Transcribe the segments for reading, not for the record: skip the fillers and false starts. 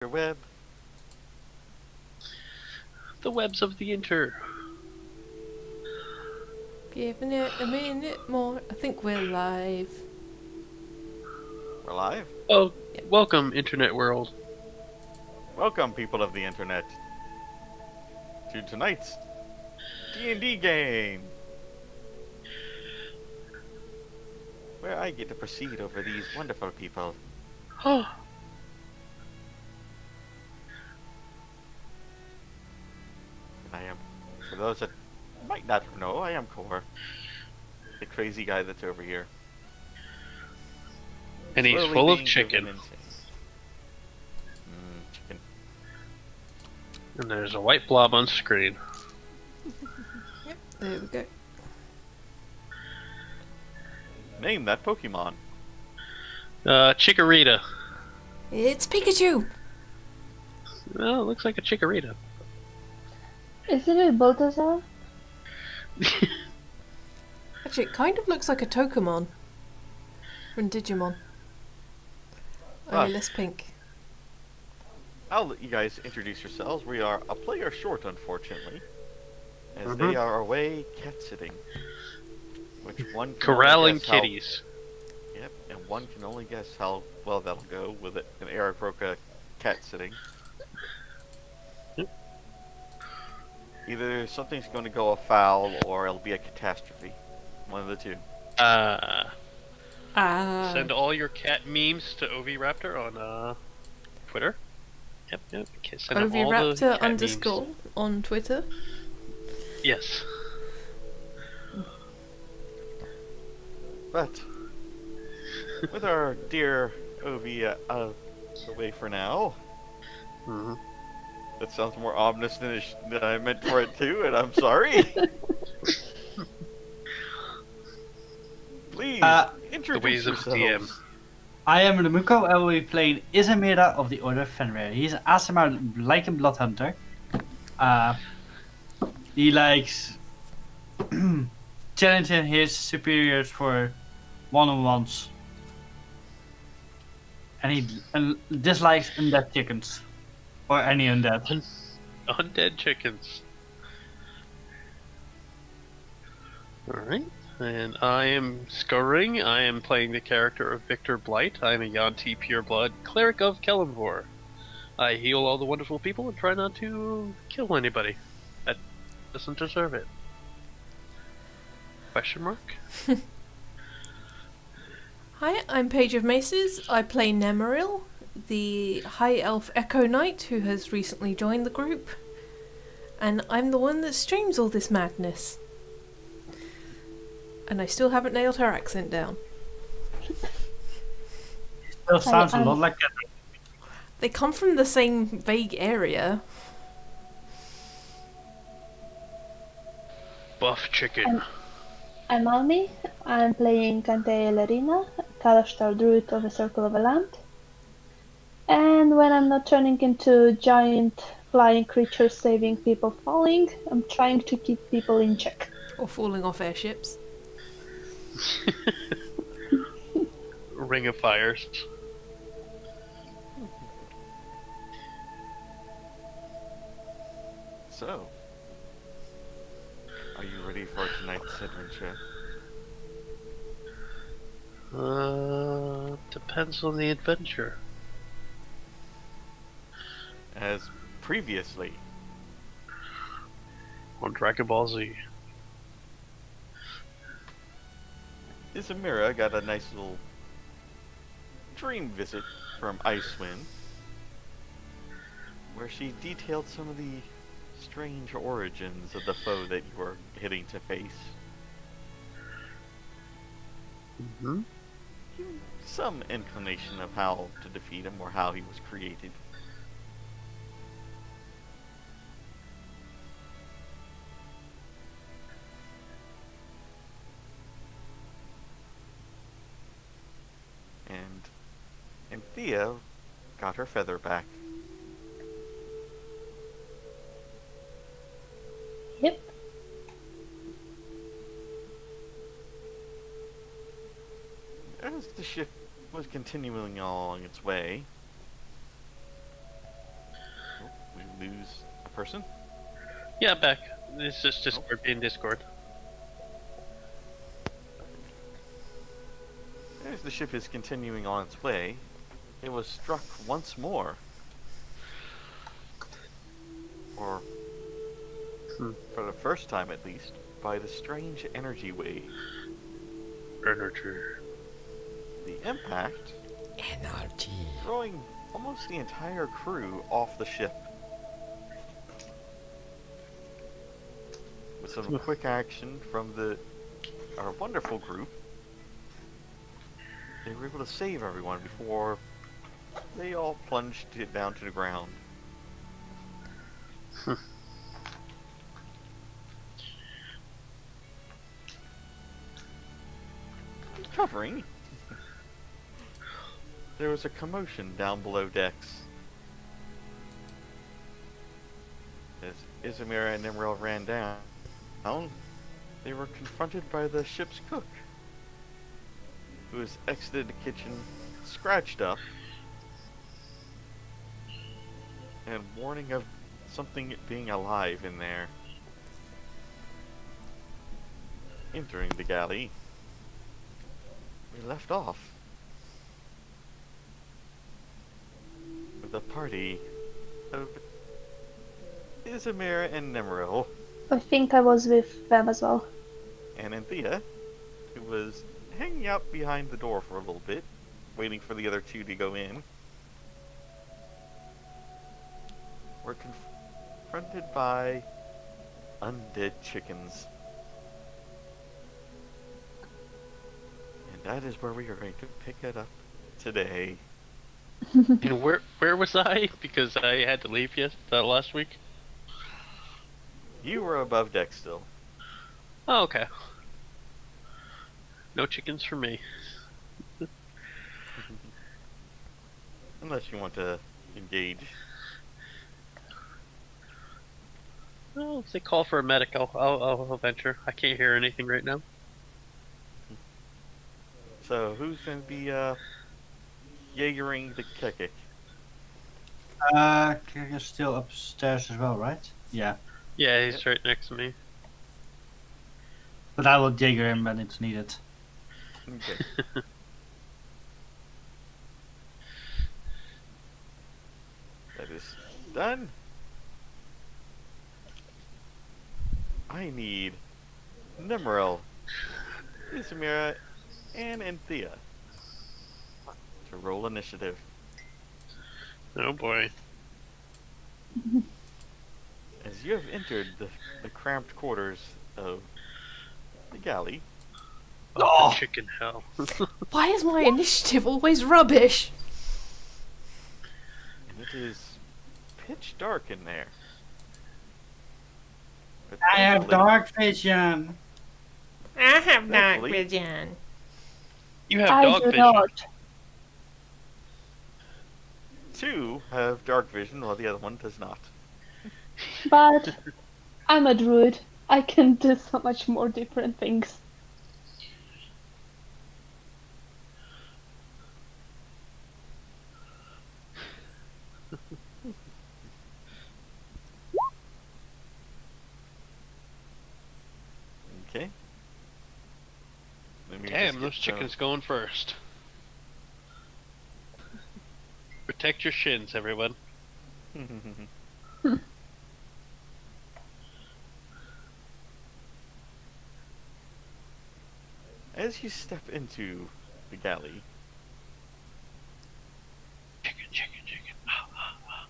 Web. The webs of the inter. Giving it a minute more. I think we're live. We're live. Oh, welcome, internet world. Welcome, people of the internet, to tonight's D&D game, where I get to proceed over these wonderful people. Oh, I am, for those that might not know, I am Core, the crazy guy that's over here. and he's Slowly full of being chicken. driven insane. Chicken. And there's a white blob on screen. Yep, there we go. Name that Pokemon. Chikorita. It's Pikachu! Well, it looks like a Chikorita. Isn't it Balthazar? Actually, it kind of looks like a Tokamon from Digimon. Only less pink. I'll let you guys introduce yourselves. We are a player short, unfortunately, as they are away cat sitting. Which one can Corralling only guess how- kitties. Yep, and one can only guess how well that'll go with an Aarakocra cat sitting. Either something's going to go afoul or it'll be a catastrophe. One of the two. Send all your cat memes to Oviraptor on Twitter. Yep. Okay, send them all the Oviraptor cat _ on Twitter. memes. Yes. But with our dear Ovi out of the way for now, Mm-hmm. that sounds more ominous than I meant for it to, and I'm sorry. Please introduce ways of yourselves. DM. I am Remuko. I will be playing Isamira of the Order of Fenrir. He's an Aasimar like a Bloodhunter. He likes challenging his superiors for one-on-ones. And he dislikes undead chickens. Or any undead. Undead chickens. Alright. And I am Skullring. I am playing the character of Victor Blight. I am a Yuan-ti pureblood Cleric of Kellamvor. I heal all the wonderful people and try not to kill anybody that doesn't deserve it. Question mark? Hi, I'm Paige of Maces. I play Nemmirile, the High Elf Echo Knight who has recently joined the group. And I'm the one that streams all this madness. And I still haven't nailed her accent down. Still sounds a lot like that. They come from the same vague area. Buff chicken. I'm Almi. I'm playing Anthea Ellerina, Kalashtar Druid of a Circle of a Land. And when I'm not turning into giant flying creatures saving people falling, I'm trying to keep people in check. Or falling off airships. Ring of Fires. So, are you ready for tonight's adventure? Depends on the adventure. As previously, On Dragon Ball Z. Isamira got a nice little dream visit from Icewind, where she detailed some of the strange origins of the foe that you were hitting to face. Mm-hmm. Some inclination of how to defeat him or how he was created. And Anthea got her feather back. Yep. As the ship was continuing along its way, person? Yeah, back. It's just Discord being Discord. As the ship is continuing on its way, it was struck once more. Or, for the first time at least, by the strange energy wave. Energy. The impact throwing almost the entire crew off the ship. With some quick action from our wonderful group, they were able to save everyone before they all plunged it down to the ground. Recovering, there was a commotion down below decks. As Isamira and Nemmirile ran down, they were confronted by the ship's cook, who has exited the kitchen, scratched up, and warning of something being alive in there. Entering the galley, we left off with a party of Isamira and Nemmirile, I think I was with them as well. and Anthea, who was hanging out behind the door for a little bit, waiting for the other two to go in. We're confronted by undead chickens. And that is where we are going to pick it up today. And where was I? Because I had to leave last week. You were above deck still. Oh, okay. No chickens for me. Unless you want to engage. Well, if they call for a medic, I'll venture. I can't hear anything right now. So, who's going to be Jaegering the Kekkick? You're still upstairs as well, right? Yeah. Yeah, he's right next to me. But I will Jaeger him when it's needed. Okay. That is done. I need Nemmirile, Isamira, and Anthea to roll initiative. Oh boy. As you have entered the cramped quarters of the galley, Oh, chicken hell. Why is my initiative always rubbish? and it is pitch dark in there. But I have thankfully- dark vision. I have dark Thankfully- vision. You have I dog do vision. not. Two have dark vision, while the other one does not. But I'm a druid. I can do so much more different things. Okay. Let me Damn, just those get chickens going first. Protect your shins, everyone. As you step into the galley, Chicken, chicken, chicken. Ah, ah, ah.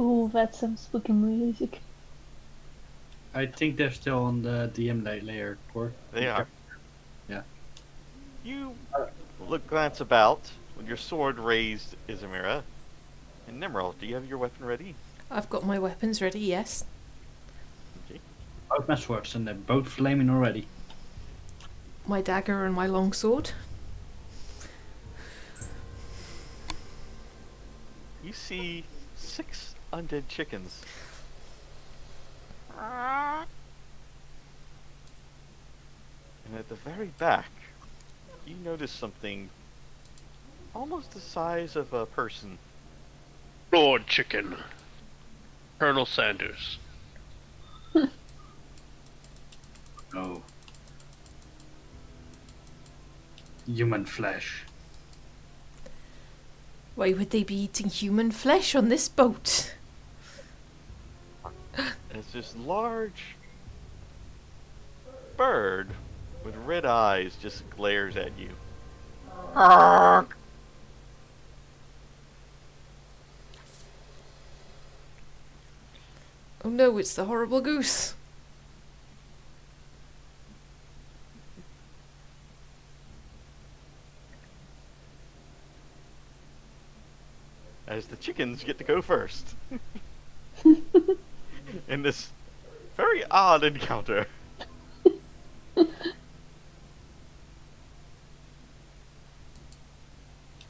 Ooh, that's some spooky music. I think they're still on the DM layer, Tor. they are. Yeah. You glance about with your sword raised, Isamira. And Nemmirile, do you have your weapon ready? I've got my weapons ready, yes. Okay. Both my swords, and they're both flaming already. My dagger and my longsword. You see 6 undead chickens. And at the very back, you notice something almost the size of a person. Lord Chicken. Colonel Sanders. Oh. Human flesh. Why would they be eating human flesh on this boat? It's this large bird with red eyes just glares at you. Oh no, it's the horrible goose. As the chickens get to go first. In this very odd encounter.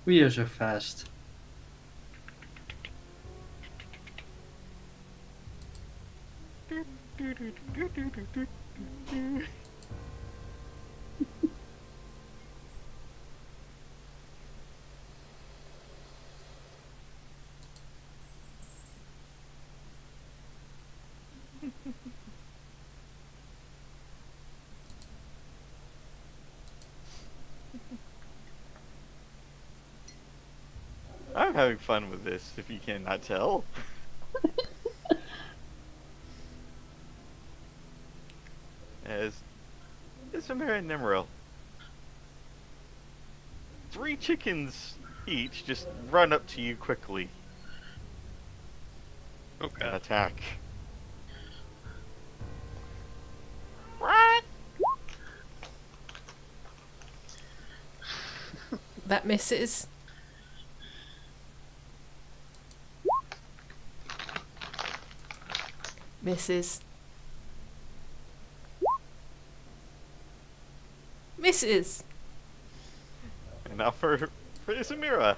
We are so fast. I'm having fun with this, if you cannot tell. As Isamira and Nemmirile. 3 chickens each just run up to you quickly and Okay. attack. That misses. Misses. Misses. And now for Isamira.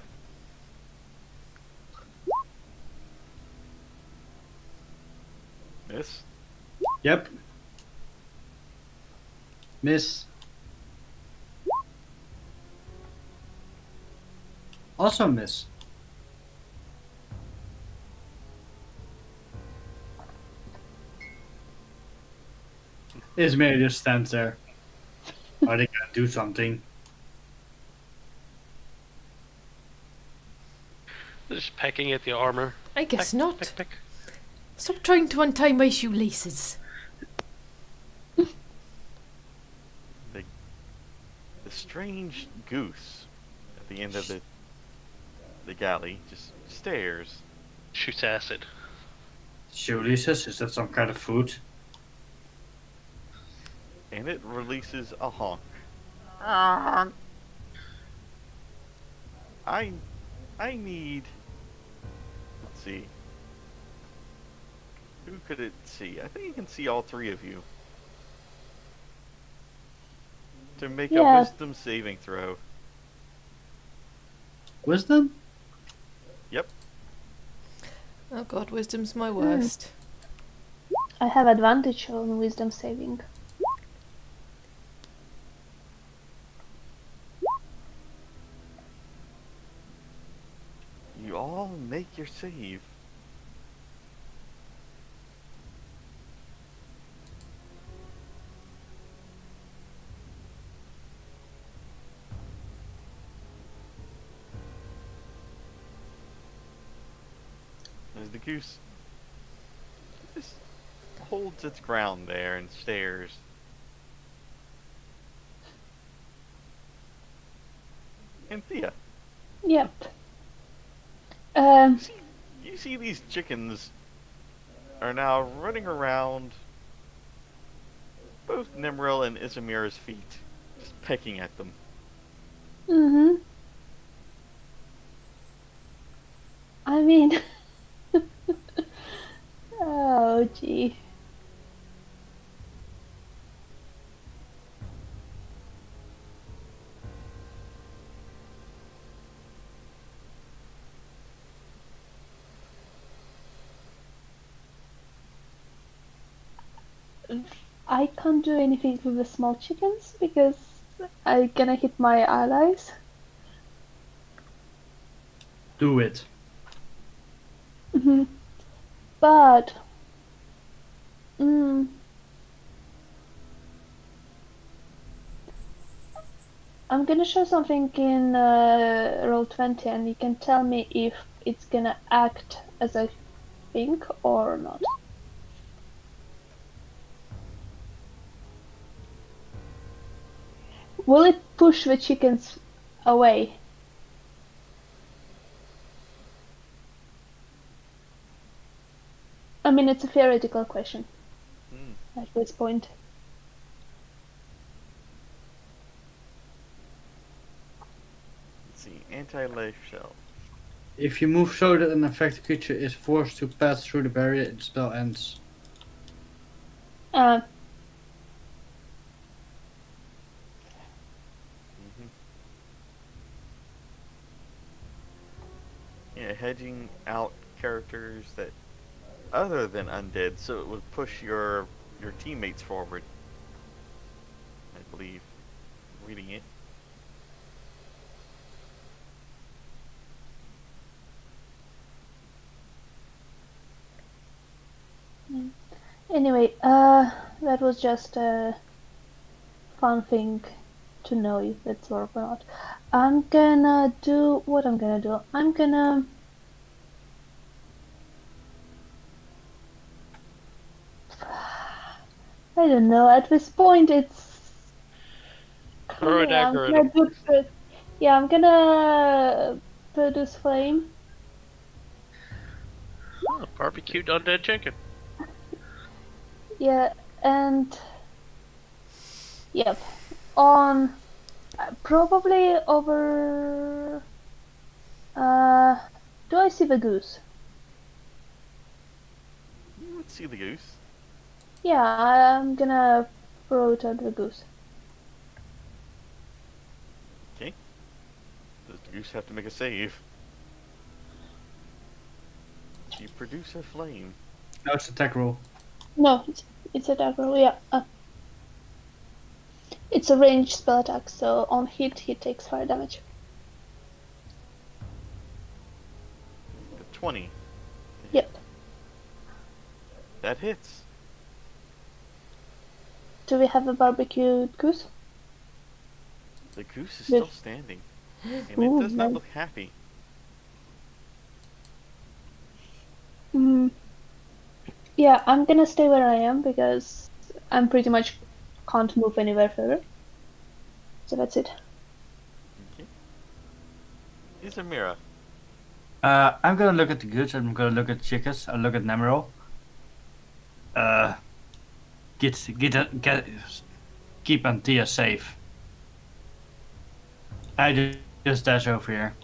Miss. Yep. Miss. Also miss. Ismail just stands there. Are they gonna do something? Just pecking at the armor. I guess Peck, not. Peck, peck. Stop trying to untie my shoelaces. The strange goose at the end of the galley just stares. Shoots acid. Shoelaces? Is that some kind of food? And it releases a honk. I need. Let's see. Who could it see? I think it can see all 3 of you. To make a Yeah. wisdom saving throw. Wisdom? Yep. Oh god, wisdom's my worst. I have advantage on wisdom saving. You all make your save. As the goose just holds its ground there and stares. Anthea, Yep. you see these chickens are now running around both Nemmirile and Isamira's feet, just pecking at them. Mhm. I mean, oh gee. I can't do anything with the small chickens because I'm gonna hit my allies. Do it. But I'm gonna show something in Roll20, and you can tell me if it's gonna act as I think or not. Will it push the chickens away? I mean, it's a theoretical question at this point. Let's see. Anti-life shell. If you move so that an affected creature is forced to pass through the barrier, the spell ends. Hmm. Yeah, hedging out characters that other than undead, so it would push your teammates forward. I believe, reading it. Anyway, that was just a fun thing to know if it's work or not. I'm gonna do what I'm gonna do. I'm gonna I don't know. At this point, it's Throw a yeah, I'm dagger at gonna him. I'm gonna produce flame. Oh, barbecued undead chicken. Yeah, and yep, on probably over. Do I see the goose? Let's see the goose. Yeah, I'm gonna throw it at the goose. Okay. Does the goose have to make a save? You produce a flame. No, it's attack roll. No, it's attack roll. Yeah, it's a ranged spell attack, so on hit he takes fire damage. 20. Yep. That hits. Do we have a barbecued goose? The goose is Good. still standing. And Ooh, it does not nice. look happy. Yeah, I'm gonna stay where I am because I'm pretty much can't move anywhere further. So that's it. Okay. Isamira. I'm gonna look at the goods. I'm gonna look at the chickens. I'll look at Nemmirile. Keep Anthea safe. I just dash over here,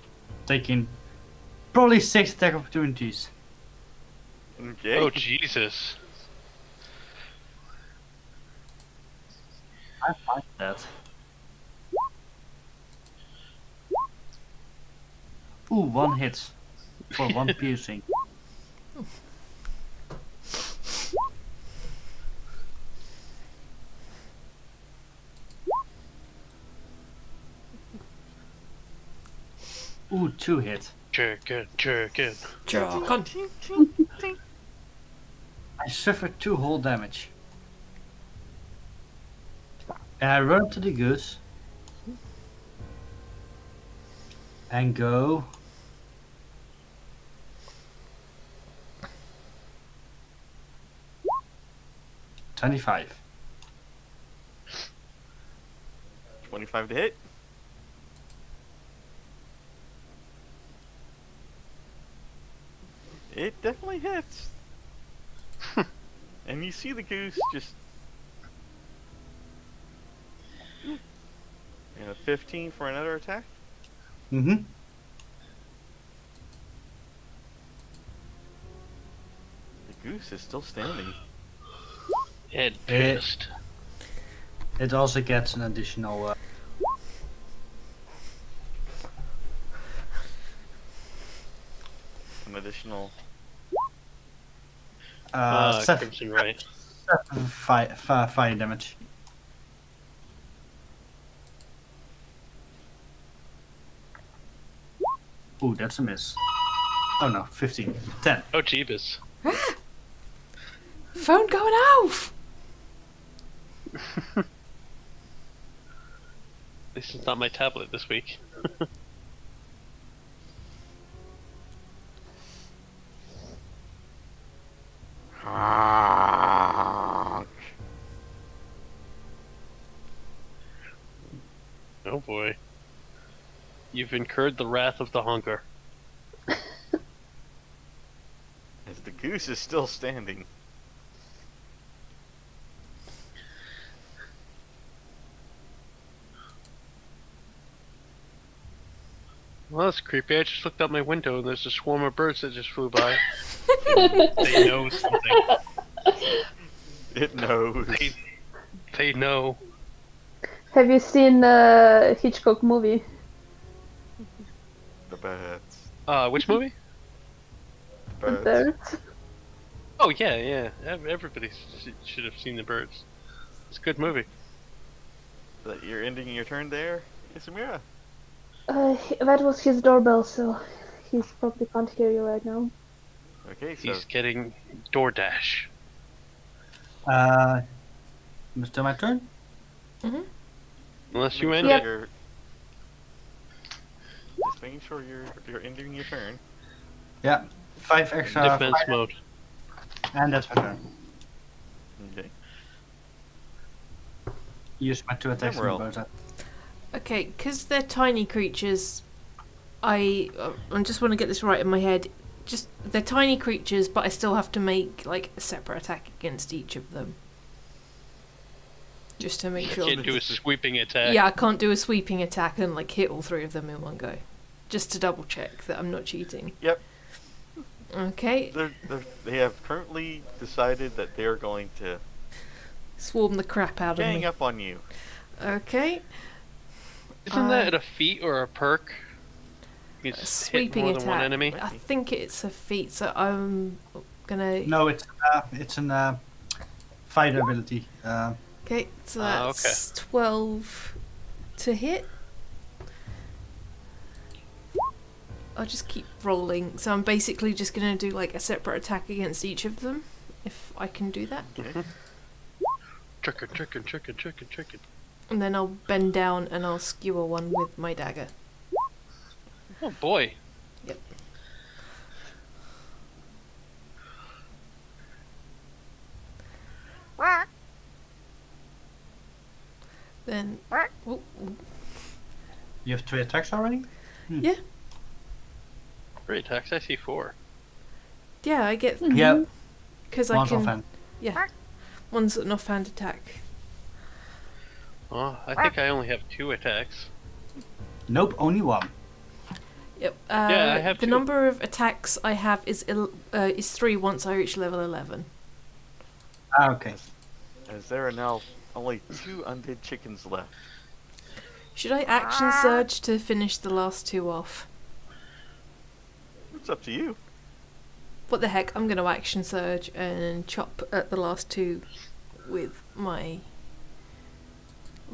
taking probably 6 attack opportunities. Okay. Oh, Jesus. I find that. Ooh, 1 hit for 1 piercing. Ooh, 2 hit. Chicken. Jargon. I suffered 2 whole damage. And I run to the goose. And go. $25. 25 to hit. It definitely hits. And you see the goose just... And a 15 for another attack. Mm-hmm. The goose is still standing. And pissed. It also gets an additional... An additional... seven, Crimson right. fire damage. Ooh, that's a miss. Oh no, 15. 10. Oh, Jeebus. Phone going off! This is not my tablet this week. Honk. Oh boy. You've incurred the wrath of the hunker. As the goose is still standing. Well, that's creepy. I just looked out my window and there's a swarm of birds that just flew by. They know something. It knows. They know. Have you seen the Hitchcock movie? The bats. Which movie? The The bats. birds? Oh, yeah. Everybody should have seen the birds. It's a good movie. That you're ending your turn there, Isamira? That was his doorbell, so he's probably can't hear you right now. Okay, so He's getting DoorDash. Still my turn? Unless you make end sure it. you're- Just making sure you're ending your turn. Yeah. 5 extra. Defense fire, mode. and that's my turn. Okay. Use my 2 attacks. Nemmirile. and bonus. Okay, because they're tiny creatures, I just want to get this right in my head. Just they're tiny creatures, but I still have to make like a separate attack against each of them, just to make sure. Can't do a sweeping attack. Yeah, I can't do a sweeping attack and like hit all 3 of them in one go, just to double check that I'm not cheating. Yep. Okay, They have currently decided that they're going to swarm the crap out of gang me. up on you. Okay, Isn't that a feat or a perk? You a just hit sweeping more attack. than one enemy. I think it's a feat, so I'm gonna. No, it's an fighter ability. Okay, so Ah, that's 12 to hit. I'll just keep rolling. So I'm basically just going to do like a separate attack against each of them, if I can do that. Okay. Chicken. And then I'll bend down and I'll skewer one with my dagger. Oh boy. Yep. Then, ooh, ooh. You have 3 attacks already? Yeah, Great attacks. I see 4. yeah, I get Yeah. because I One's can. offhand. Yeah, one's an offhand attack. Oh, I think I only have 2 attacks. Nope, only 1. Yep. Yeah, I have the 2. number of attacks I have is 3 once I reach level 11. Okay. As there are now only 2 undead chickens left. Should I action surge to finish the last 2 off? It's up to you. What the heck? I'm going to action surge and chop at the last 2 with my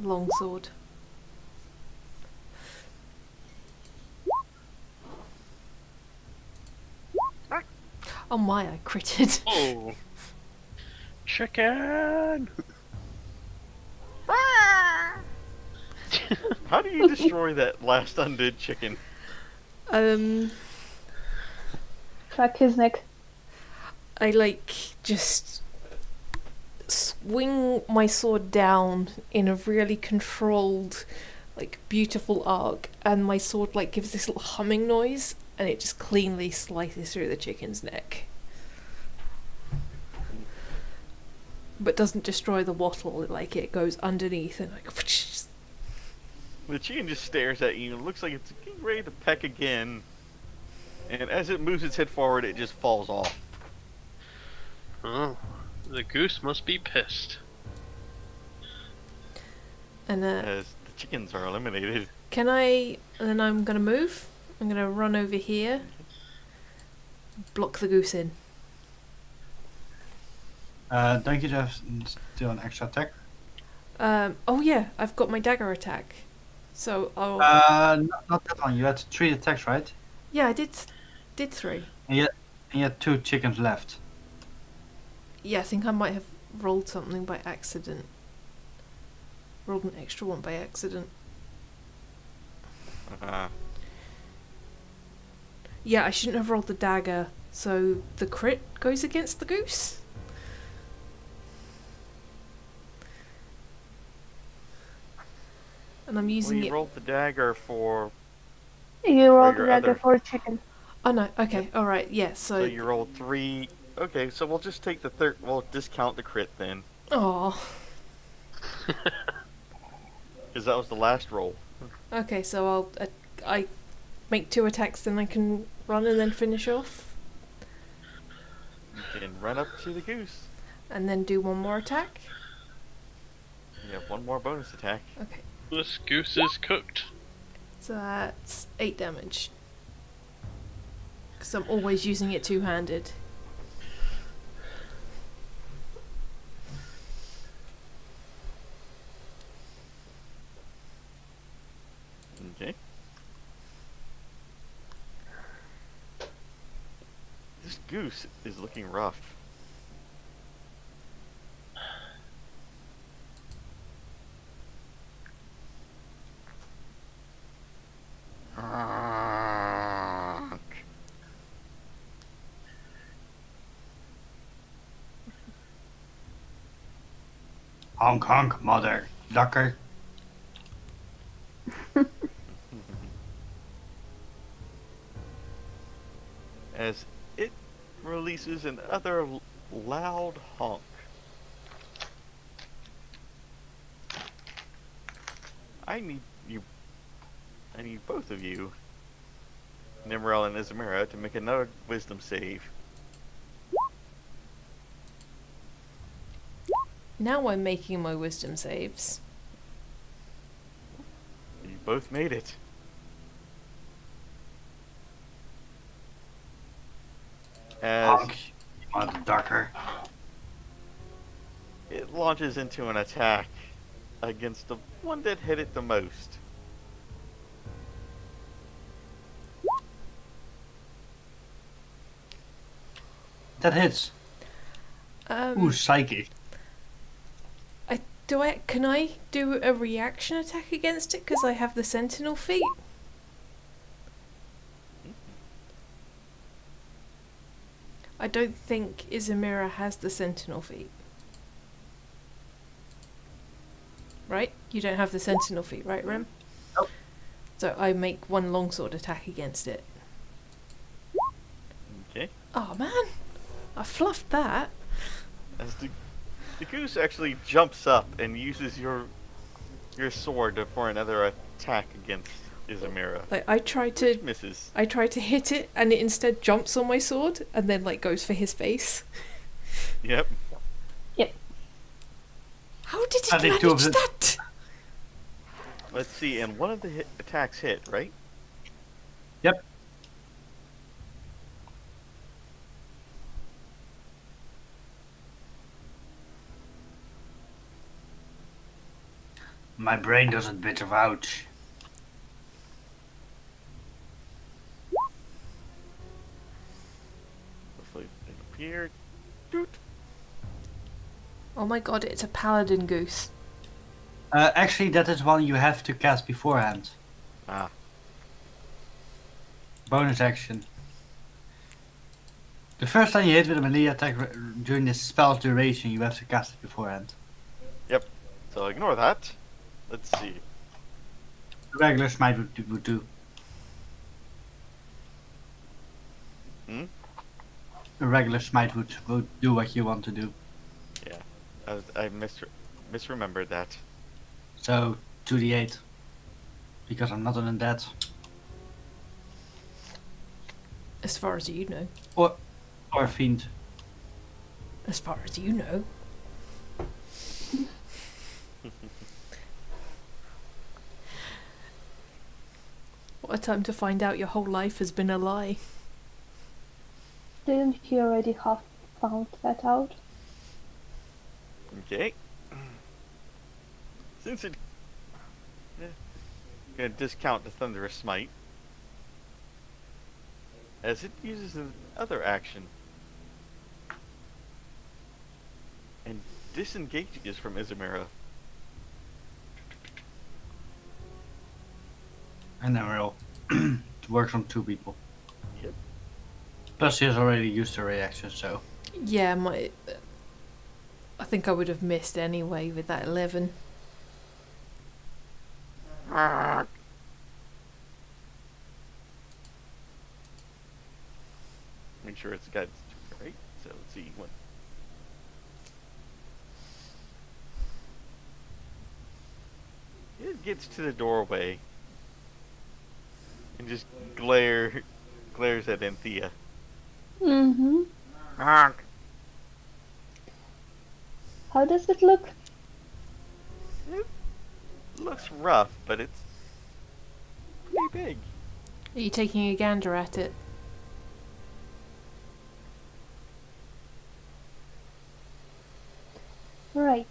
longsword. Oh my, I critted. Oh. Chicken. How do you destroy that last undead chicken? Crack his neck. I like just swing my sword down in a really controlled, like beautiful arc, and my sword like gives this little humming noise, and it just cleanly slices through the chicken's neck. But doesn't destroy the wattle, like it goes underneath and like. The chicken just stares at you and looks like it's getting ready to peck again. And as it moves its head forward, it just falls off. Oh, the goose must be pissed. And As the chickens are eliminated. can I? And then I'm gonna move. I'm gonna run over here. Block the goose in. Don't you have still an extra attack? Oh yeah, I've got my dagger attack. So I'll. Not that one. You had 3 attacks, right? Yeah, I did 3. And you had 2 chickens left. Yeah, I think I might have rolled something by accident. Rolled an extra one by accident. Yeah, I shouldn't have rolled the dagger, so the crit goes against the goose. And I'm using you it. rolled the dagger for. You rolled your the dagger other- for chicken. Oh no, okay, alright, yeah, So you rolled 3. Okay, so we'll just take the third. We'll discount the crit then, Oh. because that was the last roll. Okay, so I make 2 attacks, then I can run and then finish off. You can run up to the goose. And then do 1 more attack. You have 1 more bonus attack. Okay, This goose is cooked. so that's 8 damage. Because I'm always using it two-handed. Okay. This goose is looking rough. Honk honk, mother ducker. As it releases another loud honk. I need both of you, Nemmirile and Isamira, to make another wisdom save. Now I'm making my wisdom saves. You both made it. As Honk, mother ducker. it launches into an attack against the one that hit it the most. That hits. Ooh, psychic. Can I do a reaction attack against it because I have the sentinel feat? I don't think Isamira has the sentinel feat. Right? You don't have the sentinel feat, right, Rem? Nope. So I make 1 longsword attack against it. Okay. Oh man! I fluffed that. As the goose actually jumps up and uses your sword for another attack against Isamira. Like I try to Misses. hit it and it instead jumps on my sword and then like goes for his face. Yep. How did he I think 2 of manage the- that? Let's see, and one of the attacks hit, right? Yep. My brain doesn't bit of ouch. Hopefully it appeared. Doot. Oh my god, it's a paladin goose. Actually, that is one you have to cast beforehand. Ah. Bonus action. The first time you hit with a melee attack during the spell's duration, you have to cast it beforehand. So ignore that. Let's see. Regular smite would do. Hmm? A regular smite would do what you want to do. Yeah. I misremembered that. So, 2d8. Because I'm not an undead. As far as you know. Or a fiend. As far as you know. What a time to find out your whole life has been a lie. Didn't you already have found that out? Okay. Since it... Gonna discount the Thunderous Smite. As it uses another action. And disengages from Isamira. And Nemmirile. It works on 2 people. Yep. Plus, she has already used her reaction, so. Yeah, I think I would have missed anyway with that 11. Make sure it's got right. So let's see what. It gets to the doorway and just glares at Anthea. Mm-hmm. Honk. How does it look? It looks rough, but it's pretty big. Are you taking a gander at it? Right.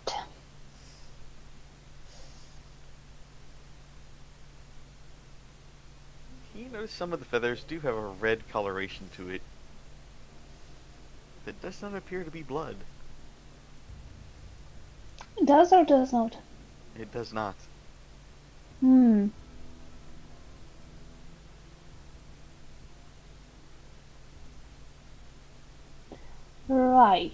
You notice some of the feathers do have a red coloration to it. That does not appear to be blood. Does or does not? It does not. Hmm. Right.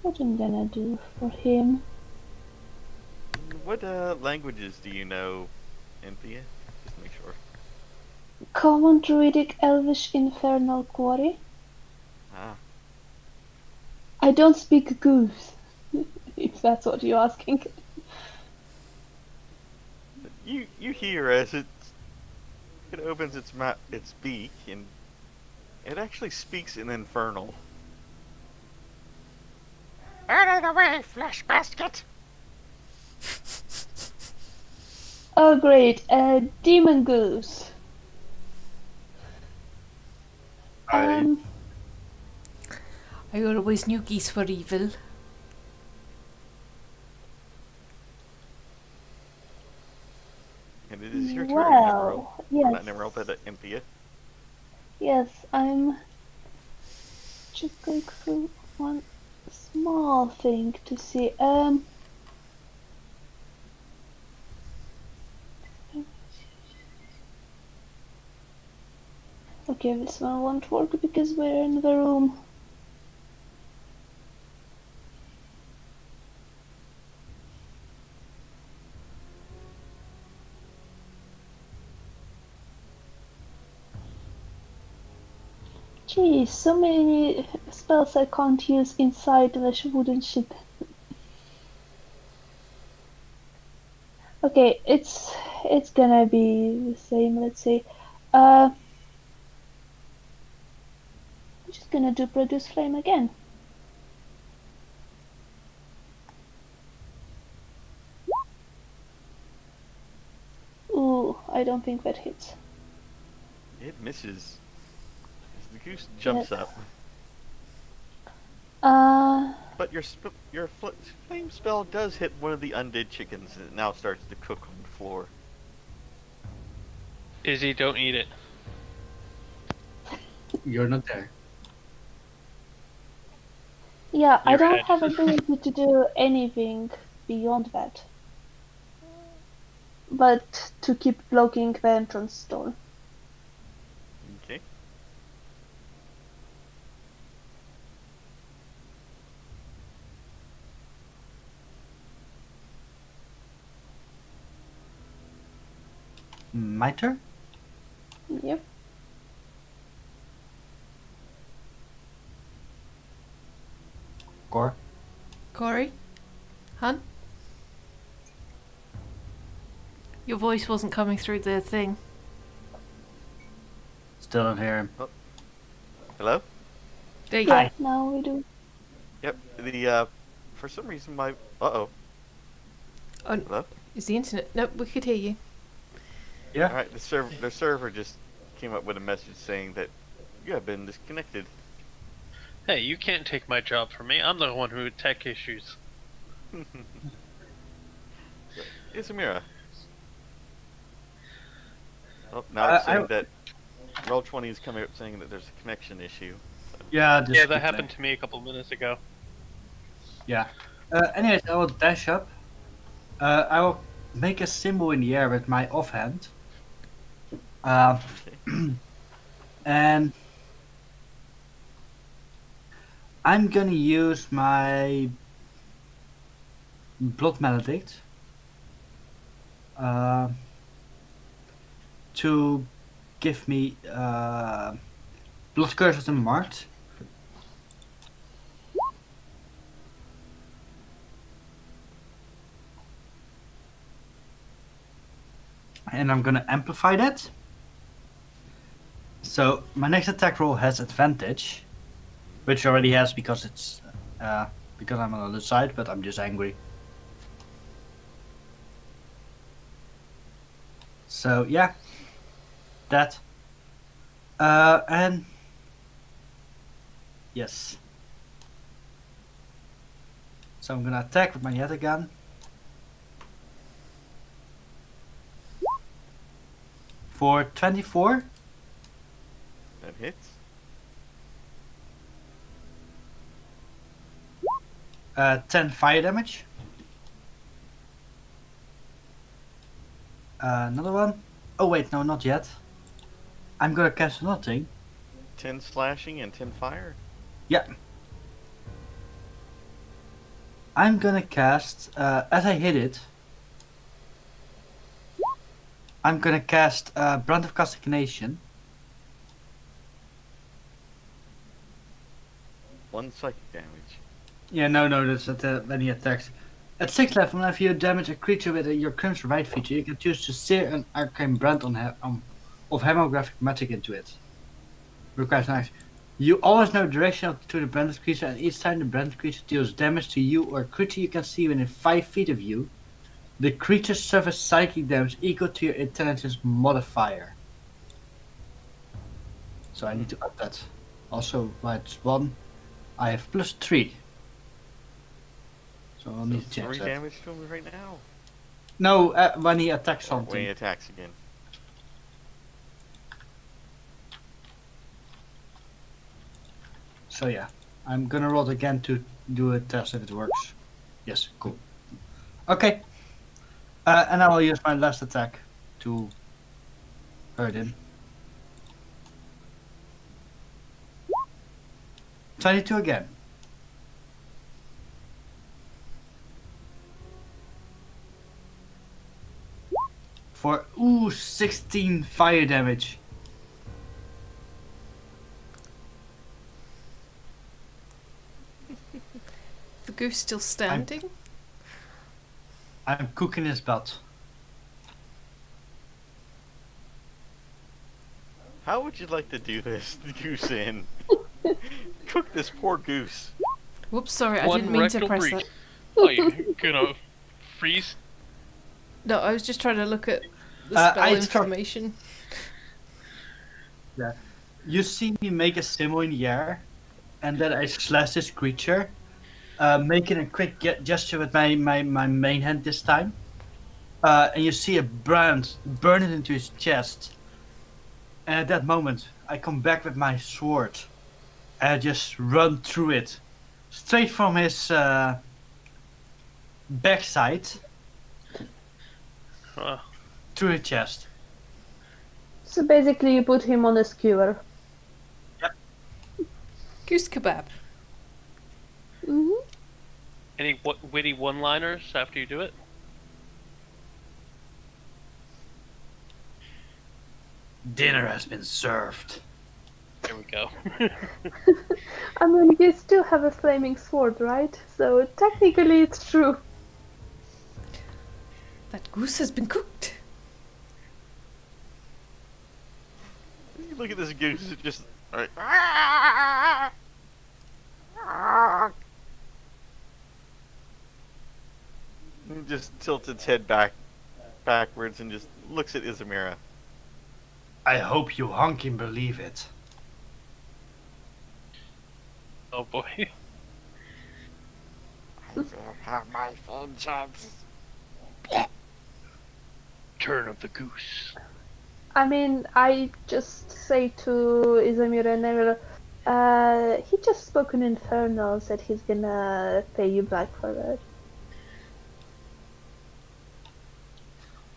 What I'm gonna do for him? What languages do you know, Anthea? Just to make sure. Common Druidic Elvish Infernal Quarry. Ah. I don't speak goose, if that's what you're asking. You hear as it opens its beak, and it actually speaks in Infernal. Out of the way, flesh basket! Oh great, demon goose. I always knew geese were evil. And it is your turn, Well, Nemmirile. yes. Not Nemmirile, but Anthea. Yes, I'm just going through one small thing to see. Okay, this one won't work because we're in the room. Geez, so many spells I can't use inside the wooden ship. Okay, it's gonna be the same. Let's see. I'm just gonna do produce flame again. Ooh, I don't think that hits. It misses. As the goose jumps Yep. up. But your flame spell does hit one of the undead chickens, and it now starts to cook on the floor. Izzy, don't eat it. You're not there. Yeah, I Your don't head. have ability to do anything beyond that. But to keep blocking the entrance door. Okay. My turn? Yep. Gore? Corey? Hun? Your voice wasn't coming through the thing. Still don't hear him. Hello? There you Yeah, go. now we do. Yep. The for some reason my Oh, hello. is the internet? Nope, we could hear you. Yeah? All right. The server just came up with a message saying that You have been disconnected. Hey, you can't take my job from me. I'm the one who had tech issues. Isamira. Well, now it's saying that Roll20's come out saying that there's a connection issue. Yeah, Yeah, that happened to me a couple minutes ago. Yeah. Anyways, I will dash up. I will make a symbol in the air with my offhand. And I'm gonna use my Blood Maledict to give me Blood Curses and Marked. And I'm gonna amplify that. So my next attack roll has advantage, which already has because it's because I'm on the other side, but I'm just angry. So yeah, that. And yes. So I'm gonna attack with my Yataghan. For 24. That hits. 10 fire damage. Another one. Oh wait, no, not yet. I'm gonna cast another thing. 10 slashing and 10 fire. Yeah. I'm gonna cast, as I hit it, I'm gonna cast Brand of Castigation. 1 psychic damage. Yeah, no, that's at when he attacks. At 6th level, if you damage a creature with your Crimson Right feature, you can choose to sear an arcane brand of hemographic magic into it. Requires an action. You always know the direction to the branded creature, and each time the branded creature deals damage to you or a creature you can see within 5 feet of you, the creature suffers psychic damage equal to your intelligence modifier. So I need to up that. Also, by it's 1, I have +3. So I'll need to change 3 that. damage to him right now. No, when he attacks Or something. when he attacks again. So yeah, I'm gonna roll again to do a test if it works. Yes, cool. Okay. And I will use my last attack to hurt him. 22 again. For 16 fire damage. The goose still standing? I'm cooking his butt. How would you like to do this, goose in? Cook this poor goose. Whoops, sorry, I One didn't mean to rectal press breach. that. Oh, you gonna freeze? No, I was just trying to look at the I spell struck- information. Yeah. You see me make a symbol in the air, and then I slash this creature, making a quick gesture with my main hand this time. And you see a brand burn it into his chest. And at that moment, I come back with my sword, and I just run through it, straight from his backside through his chest. So basically, you put him on a skewer. Goose kebab. Hmm. Any witty one-liners after you do it? Dinner has been served. There we go. I mean, you still have a flaming sword, right? So technically, it's true. That goose has been cooked. Look at this goose, it's just... Alright. And just tilts its head backwards and just looks at Isamira. I hope you honking believe it. Oh boy. I will have my vengeance. Turn of the goose. I mean, I just say to Isamira and Nemmirile, he just spoke in Infernal, said he's gonna pay you back for it.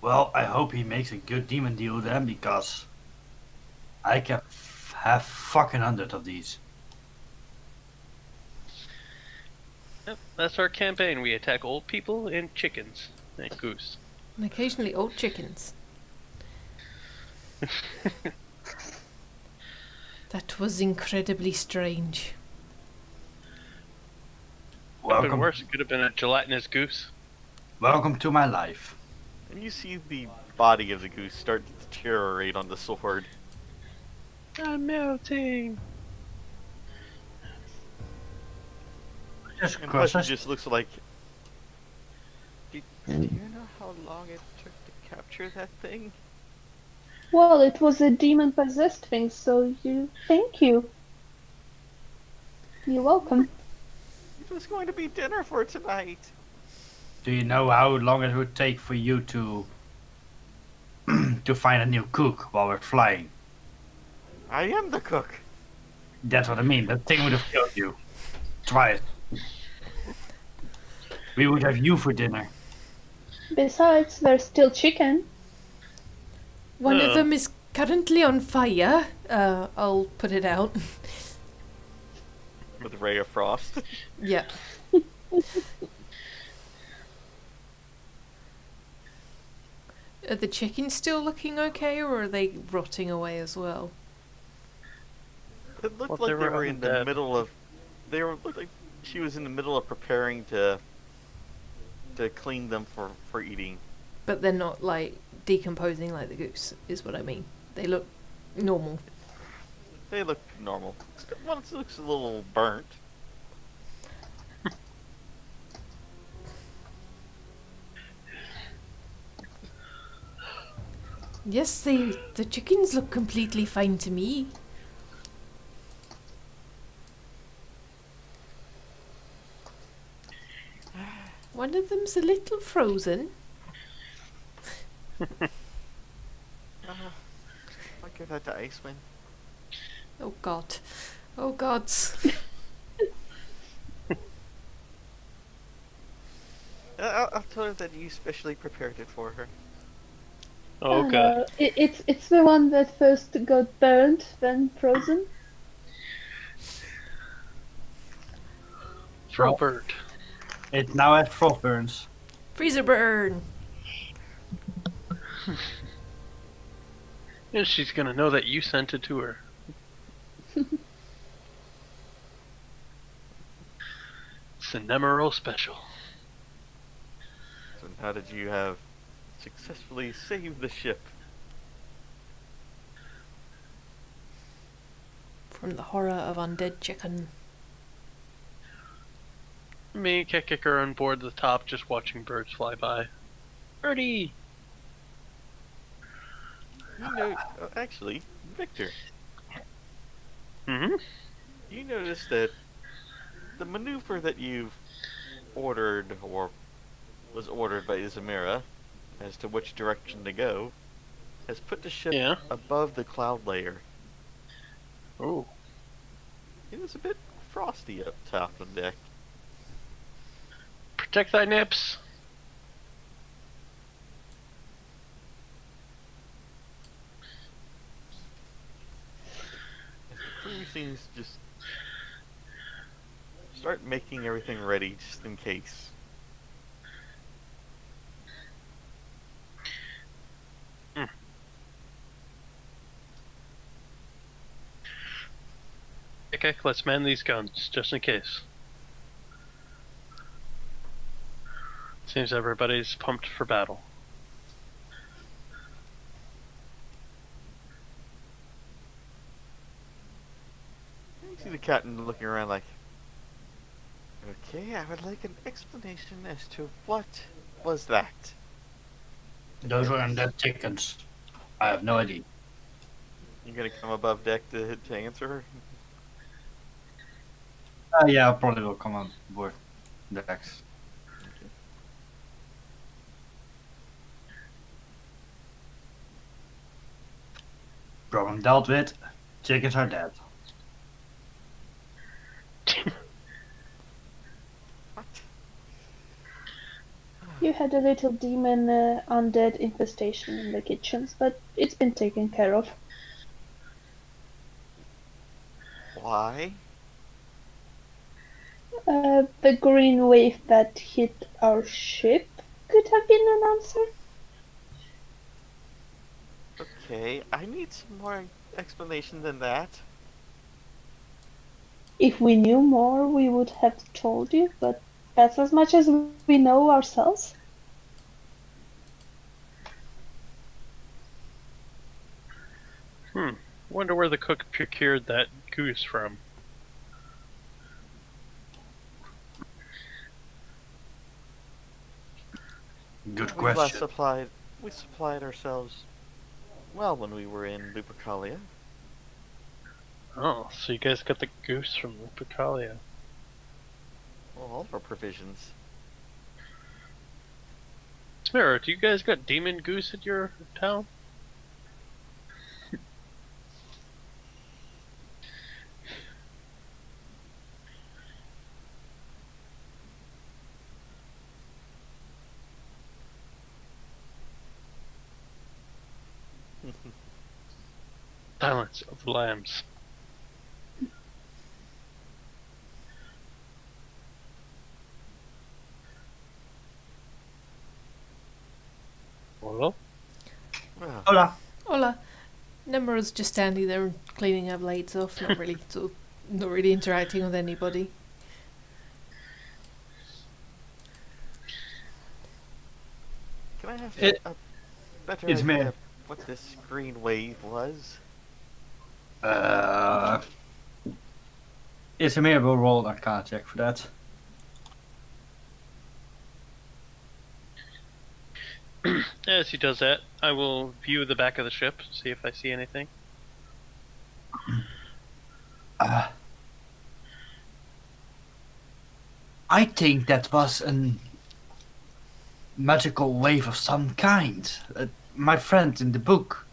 Well, I hope he makes a good demon deal then, because I can have fucking 100 of these. Yep, that's our campaign. We attack old people and chickens and goose. And occasionally old chickens. That was incredibly strange. Could have been Welcome, worse. It could have been a gelatinous goose. welcome to my life. And you see the body of the goose start to deteriorate on the sword. I'm melting. Just And cross plus, it us. just looks like. Do you know how long it took to capture that thing? Well, it was a demon-possessed thing, so thank you. You're welcome. It was going to be dinner for tonight. Do you know how long it would take for you to to find a new cook while we're flying? I am the cook. That's what I mean. That thing would have killed you. Try it. We would have you for dinner. Besides, there's still chicken. One of them is currently on fire. I'll put it out. With Ray of Frost. Yeah. Are the chickens still looking okay, or are they rotting away as well? It looked Well, like they they were were in the undead. middle of. Looked like she was in the middle of preparing to clean them for eating. But they're not, like, decomposing like the goose, is what I mean. They look normal. They look normal. One looks a little burnt. Yes, the chickens look completely fine to me. One of them's a little frozen. I'll give that to Iceman. Oh god. Oh god. I'll tell her that you specially prepared it for her. Oh I god. know. It's the one that first got burned, then frozen. Frobert. It now has frost burns. Freezer burn! And she's gonna know that you sent it to her. It's a Nemmirile special. So how did you have successfully saved the ship? From the horror of undead chicken. Me and Kekkick are on board the top just watching birds fly by. Birdie! You know, actually, Victor, Mm-hmm. you noticed that the maneuver that you've ordered, or was ordered by Isamira, as to which direction to go, has put the ship Yeah. above the cloud layer. Oh. It was a bit frosty up top on deck. Protect thy nips. The crew seems to just start making everything ready just in case. Okay, let's man these guns, just in case. Seems everybody's pumped for battle. You see the captain looking around like, okay, I would like an explanation as to what was that. Those were undead chickens. I have no idea. You gonna come above deck to answer her? Yeah, I probably will come on board Dex. Problem dealt with. Chickens are dead. What? You had a little demon undead infestation in the kitchens, but it's been taken care of. Why? The green wave that hit our ship could have been an answer. Okay, I need some more explanation than that. If we knew more, we would have told you, but that's as much as we know ourselves. Wonder where the cook procured that goose from. Good We last question. supplied ourselves well when we were in Lupercalia. Oh, so you guys got the goose from Lupercalia. Well, all of our provisions. Smira, do you guys got demon goose at your town? Silence of the lambs. Hello? Well, Hola. Hola. Nemmirille's just standing there and cleaning her blades off, not really not really interacting with anybody. can I have It- a better it's idea me. of what this green wave was? Isamira will roll an Arcana check for that. As he does that, I will view the back of the ship, see if I see anything. I think that was a magical wave of some kind. My friend in the book,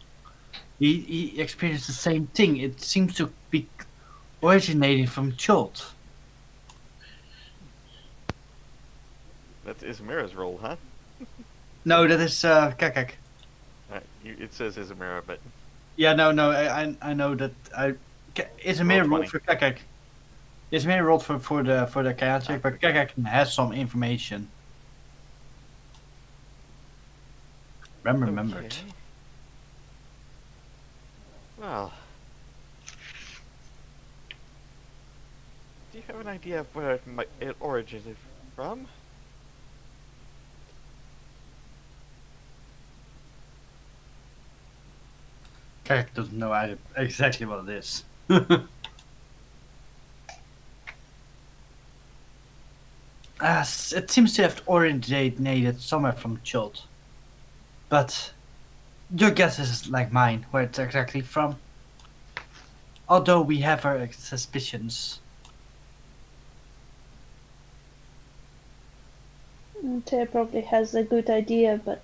he experienced the same thing. It seems to be originating from Chult. That's Isamira's roll, huh? No, that is Kekkick. It says Isamira, but Yeah, no, I know that. Isamira Roll rolled 20. for Kekkick. Isamira rolled for the Arcana check, but Kekkick has some information. Remembered. okay. Well, do you have an idea of where it originated from? Kekkick doesn't know exactly what it is. It seems to have originated somewhere from Chult. But your guess is like mine, where it's exactly from. Although we have our suspicions. Anthea probably has a good idea, but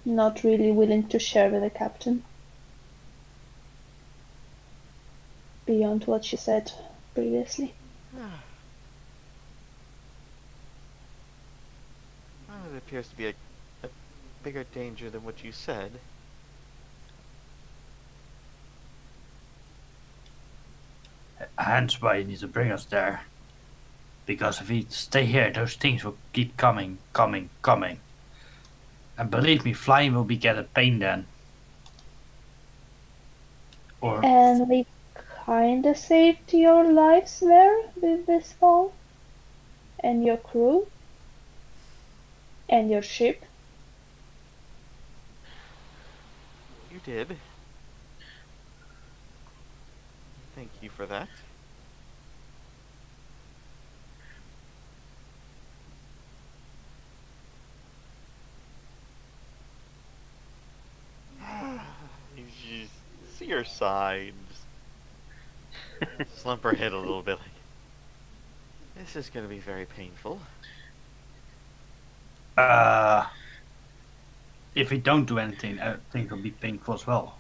not really willing to share with the captain. Beyond what she said previously. Well, it appears to be a bigger danger than what you said. Hence why you need to bring us there. Because if we stay here, those things will keep coming. And believe me, flying will be get a pain then. Or And we kinda saved your lives there with this fall. And your crew. And your ship. You did. Thank you for that. You see her sigh and just slump her head a little bit. This is going to be very painful. If we don't do anything, I think it'll be painful as well.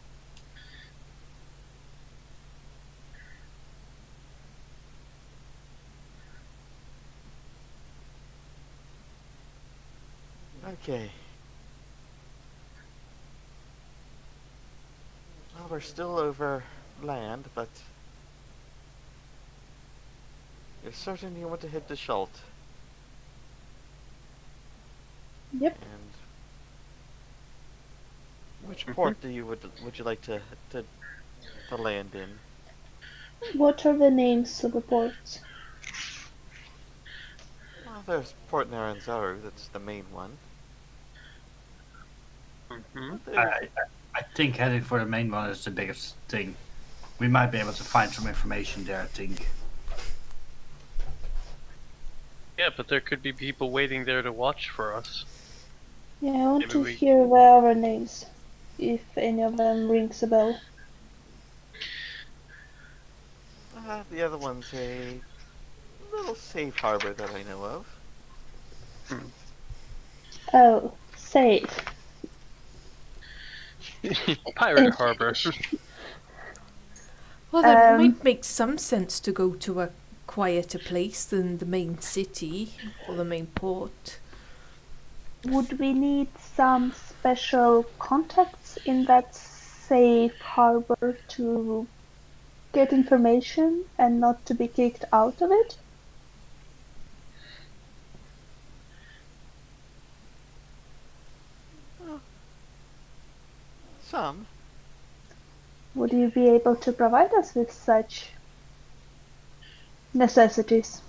Okay. Well, we're still over land, but you're certain you want to head to Chult. Yep. And which port would you like to land in? What are the names of the ports? Well, there's Port Naranzaru, that's the main one. Mm-hmm. I think heading for the main one is the biggest thing. We might be able to find some information there, I think. Yeah, but there could be people waiting there to watch for us. Yeah, I want Maybe to we- hear the other names, if any of them rings a bell. The other one's a little safe harbor that I know of. Oh, safe. Pirate Harbor. Well, that Um, might make some sense to go to a quieter place than the main city or the main port. Would we need some special contacts in that safe harbor to get information and not to be kicked out of it? Some. Would you be able to provide us with such necessities?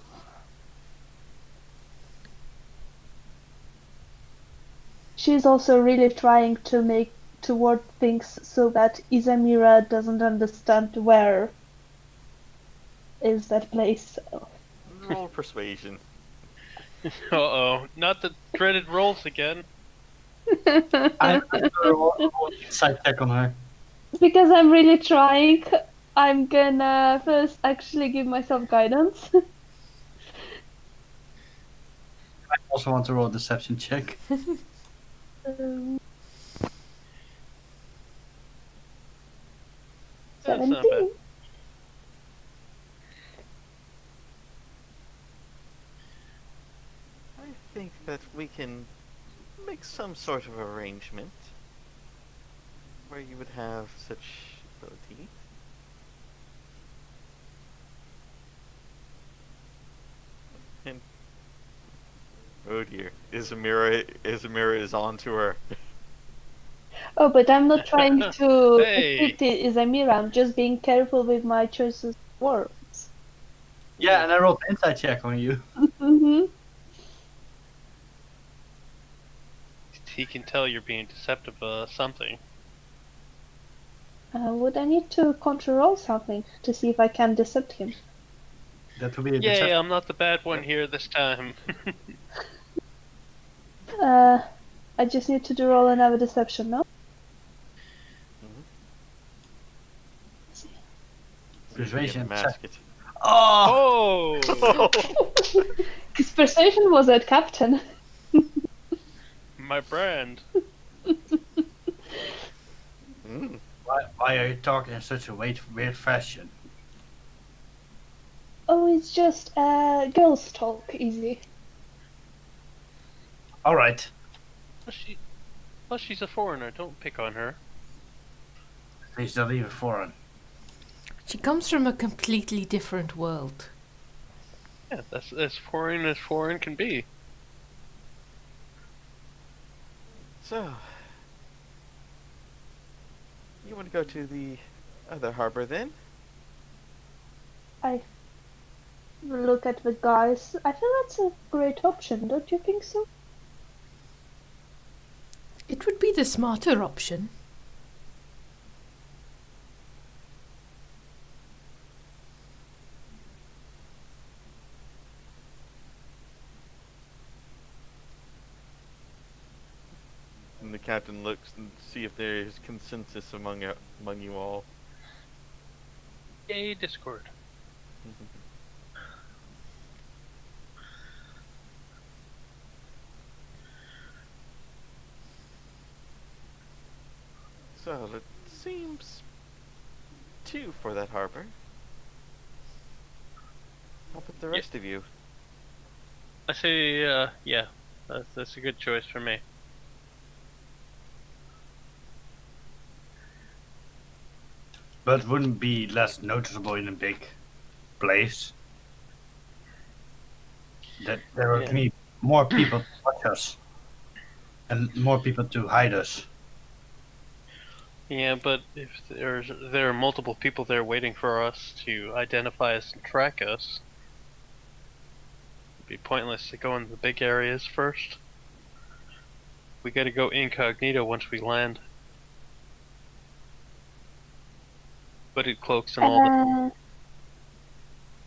She's also really trying to word things so that Isamira doesn't understand where is that place. Roll persuasion. Uh-oh. Not the dreaded rolls again. I'm gonna roll an insight check on her. Because I'm really trying, I'm gonna first actually give myself guidance. I also want to roll a deception check. Um, That's not 17. bad. I think that we can make some sort of arrangement where you would have such ability. And oh dear, Isamira is on to her. Oh, but I'm not trying to Hey. defeat Isamira, I'm just being careful with my choices of words. Yeah, and I rolled an insight check on you. Mm-hmm. He can tell you're being deceptive something. Would I need to control something to see if I can deceive him? That would be a Yay, deception. I'm not the bad one here this time. I just need to roll another deception, no? Persuasion. Mask it. Oh! Oh! His persuasion was at Captain. My brand. Mm. Why are you talking in such a weird fashion? Oh, it's just girls talk, easy. Alright. Well, she's a foreigner. Don't pick on her. He's not even foreign. She comes from a completely different world. Yeah, that's as foreign can be. So, you want to go to the other harbor then? I look at the guys. I feel that's a great option, don't you think so? It would be the smarter option. And the captain looks and see if there is consensus among you all. Yay, Discord. So it seems 2 for that harbor. How about the rest of you? I say, yeah, that's a good choice for me. But wouldn't be less noticeable in a big place. That there would Yeah. be more people to watch us. And more people to hide us. Yeah, but if there are multiple people there waiting for us to identify us and track us, it'd be pointless to go in the big areas first. We gotta go incognito once we land. Hooded cloaks and all that.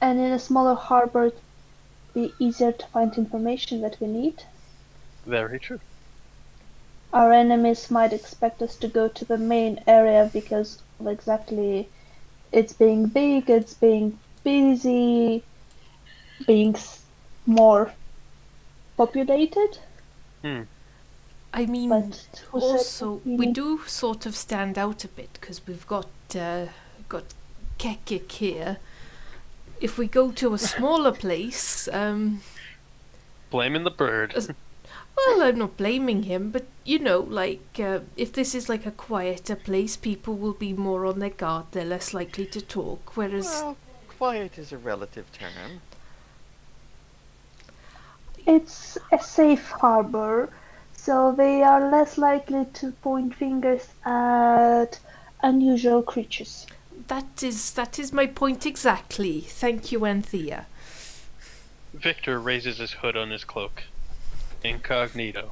And in a smaller harbor, it would be easier to find information that we need. Very true. Our enemies might expect us to go to the main area because of exactly it's being big, it's being busy, being more populated. I mean, But who said also we we need- do sort of stand out a bit because we've got Kekkick here. If we go to a smaller place, Blaming the bird. well, I'm not blaming him, but you know, like if this is like a quieter place, people will be more on their guard. They're less likely to talk. Whereas, Well, quiet is a relative term. It's a safe harbor, so they are less likely to point fingers at unusual creatures. that is my point exactly. Thank you, Anthea. Victor raises his hood on his cloak. Incognito.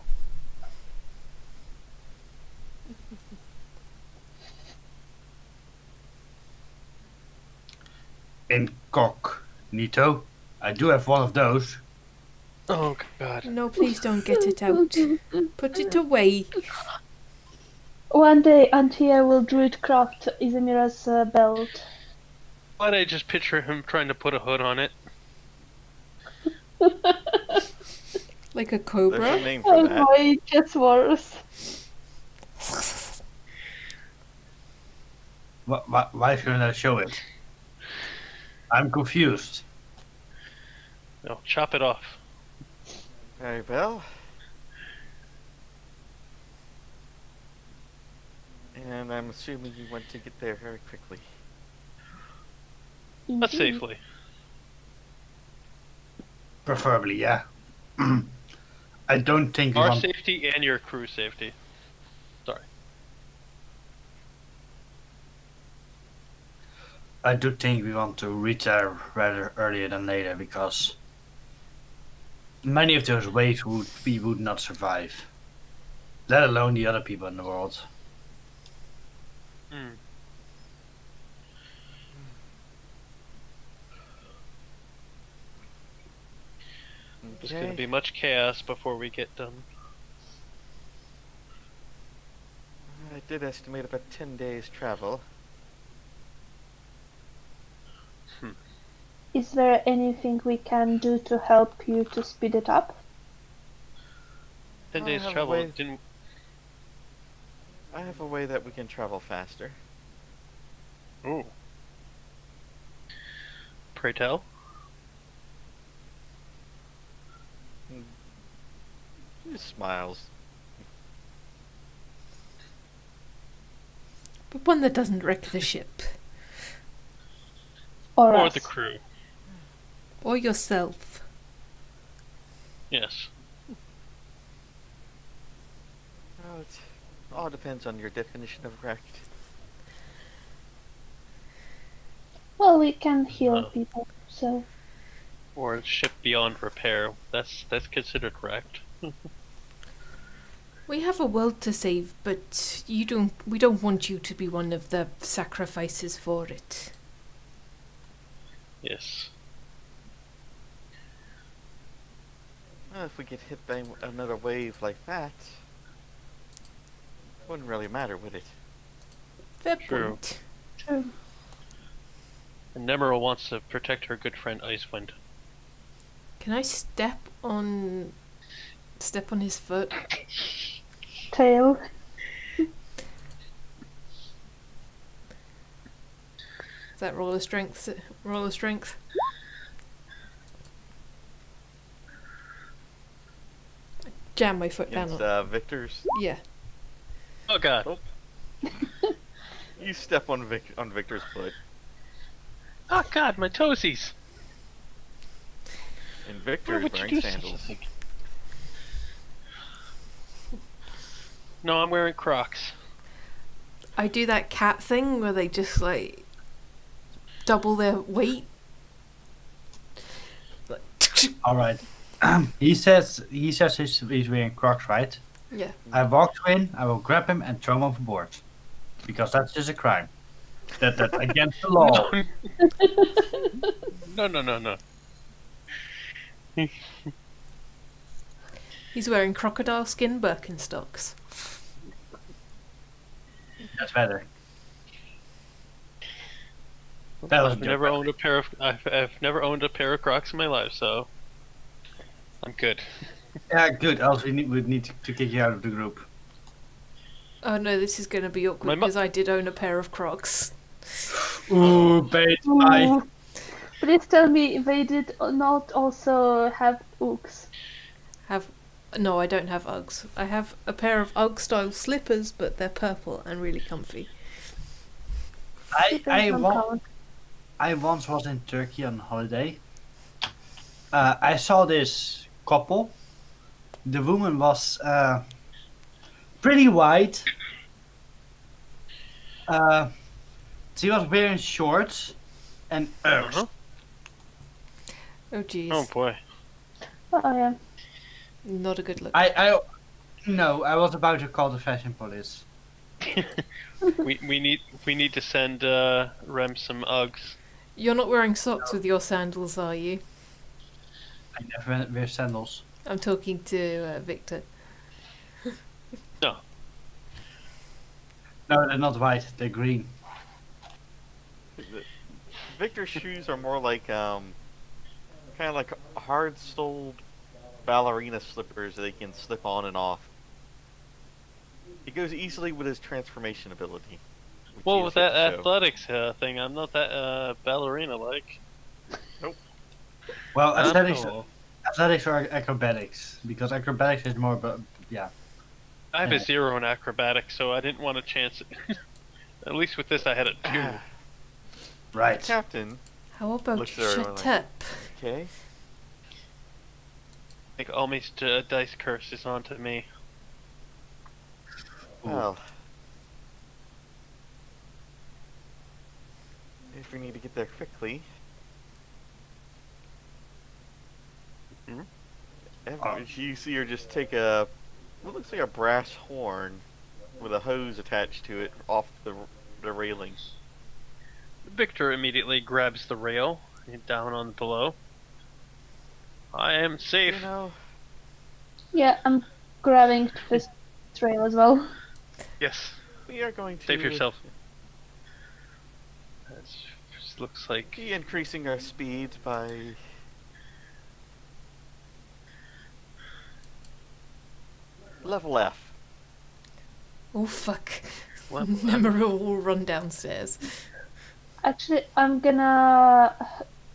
Incognito. I do have one of those. Oh god. No, please don't get it out. Put it away. One day, Anthea will druidcraft Isamira's belt. Why'd I just picture him trying to put a hood on it? Like a There's a cobra. name for Oh that. boy, it gets worse. Why shouldn't I show it? I'm confused. No, chop it off. Very well. And I'm assuming you want to get there very quickly. But Indeed. safely. Preferably, yeah. I don't think we Our want... safety and your crew safety. Sorry. I do think we want to reach there rather earlier than later because many of those waves we would not survive. Let alone the other people in the world. Hmm. There's gonna be much chaos before we get done. I did estimate about 10 days travel. Is there anything we can do to help you to speed it up? 10 I days have a travel way- didn't. I have a way that we can travel faster. Ooh. Pray tell. He smiles. But one that doesn't wreck the ship. Or Or us? the crew. Or yourself. Yes. Well, it all depends on your definition of wrecked. Well, we can heal Uh. people, so Or a ship beyond repair. That's considered wrecked. We have a world to save, but we don't want you to be one of the sacrifices for it. Yes. Well, if we get hit by another wave like that, wouldn't really matter, would it? Fair True. point. true. And Nemmirile wants to protect her good friend Icewind. Can I step on his foot? Tail. that roll of strength? Roll of strength. Jam my foot down Against on. Victor's. Yeah. Oh god. Oh. You step on Victor's foot, Oh god, my toesies. and Why Victor's would you wearing do sandals. something? No, I'm wearing Crocs. I do that cat thing where they just like double their weight. Like, All right. He says he's wearing Crocs, right? yeah. I walk in, I will grab him and throw him overboard, because that's just a crime. That's against the law. No. He's wearing crocodile skin Birkenstocks. That's better. That was I've never owned a pair of I've never owned a pair of Crocs in my life, so I'm good. Yeah, good. Else we need to kick you out of the group. Oh no, this is going to be awkward My mu- because I did own a pair of Crocs. Ooh, Paige, bye. Ooh. Please tell me they did not also have hooks. No, I don't have Uggs. I have a pair of Ugg style slippers, but they're purple and really comfy. I once was in Turkey on holiday. I saw this couple. The woman was pretty white. She was wearing shorts and Uggs. Uh-huh. Oh jeez, Oh boy. Oh yeah. not a good look. I was about to call the fashion police. we need to send Rem some Uggs. You're not wearing socks with your sandals, are you? I never wear sandals. I'm talking to Victor. No. No, they're not white. They're green. Victor's shoes are more like kind of like hard-soled ballerina slippers that he can slip on and off. He goes easily with his transformation ability. which Well, he with has that yet to show. athletics thing, I'm not that ballerina like. Well, athletics Oh. or acrobatics, because acrobatics is more, but yeah. I have a 0 in acrobatics, so I didn't want to chance it. At least with this, I had a 2. Right. Captain, How about Looks you at shut everyone up? okay. I think Almi's dice curse is onto me. Well, if we need to get there quickly, Mhm. you see her just take what looks like a brass horn with a hose attached to it off the railing. Victor immediately grabs the rail and down on below. I am safe. You know, Yeah, I'm grabbing this trail as well. Yes, we are going to save yourself. This looks like be increasing our speed by level F. Oh fuck. Level F. Nemmirile will run downstairs. Actually, I'm gonna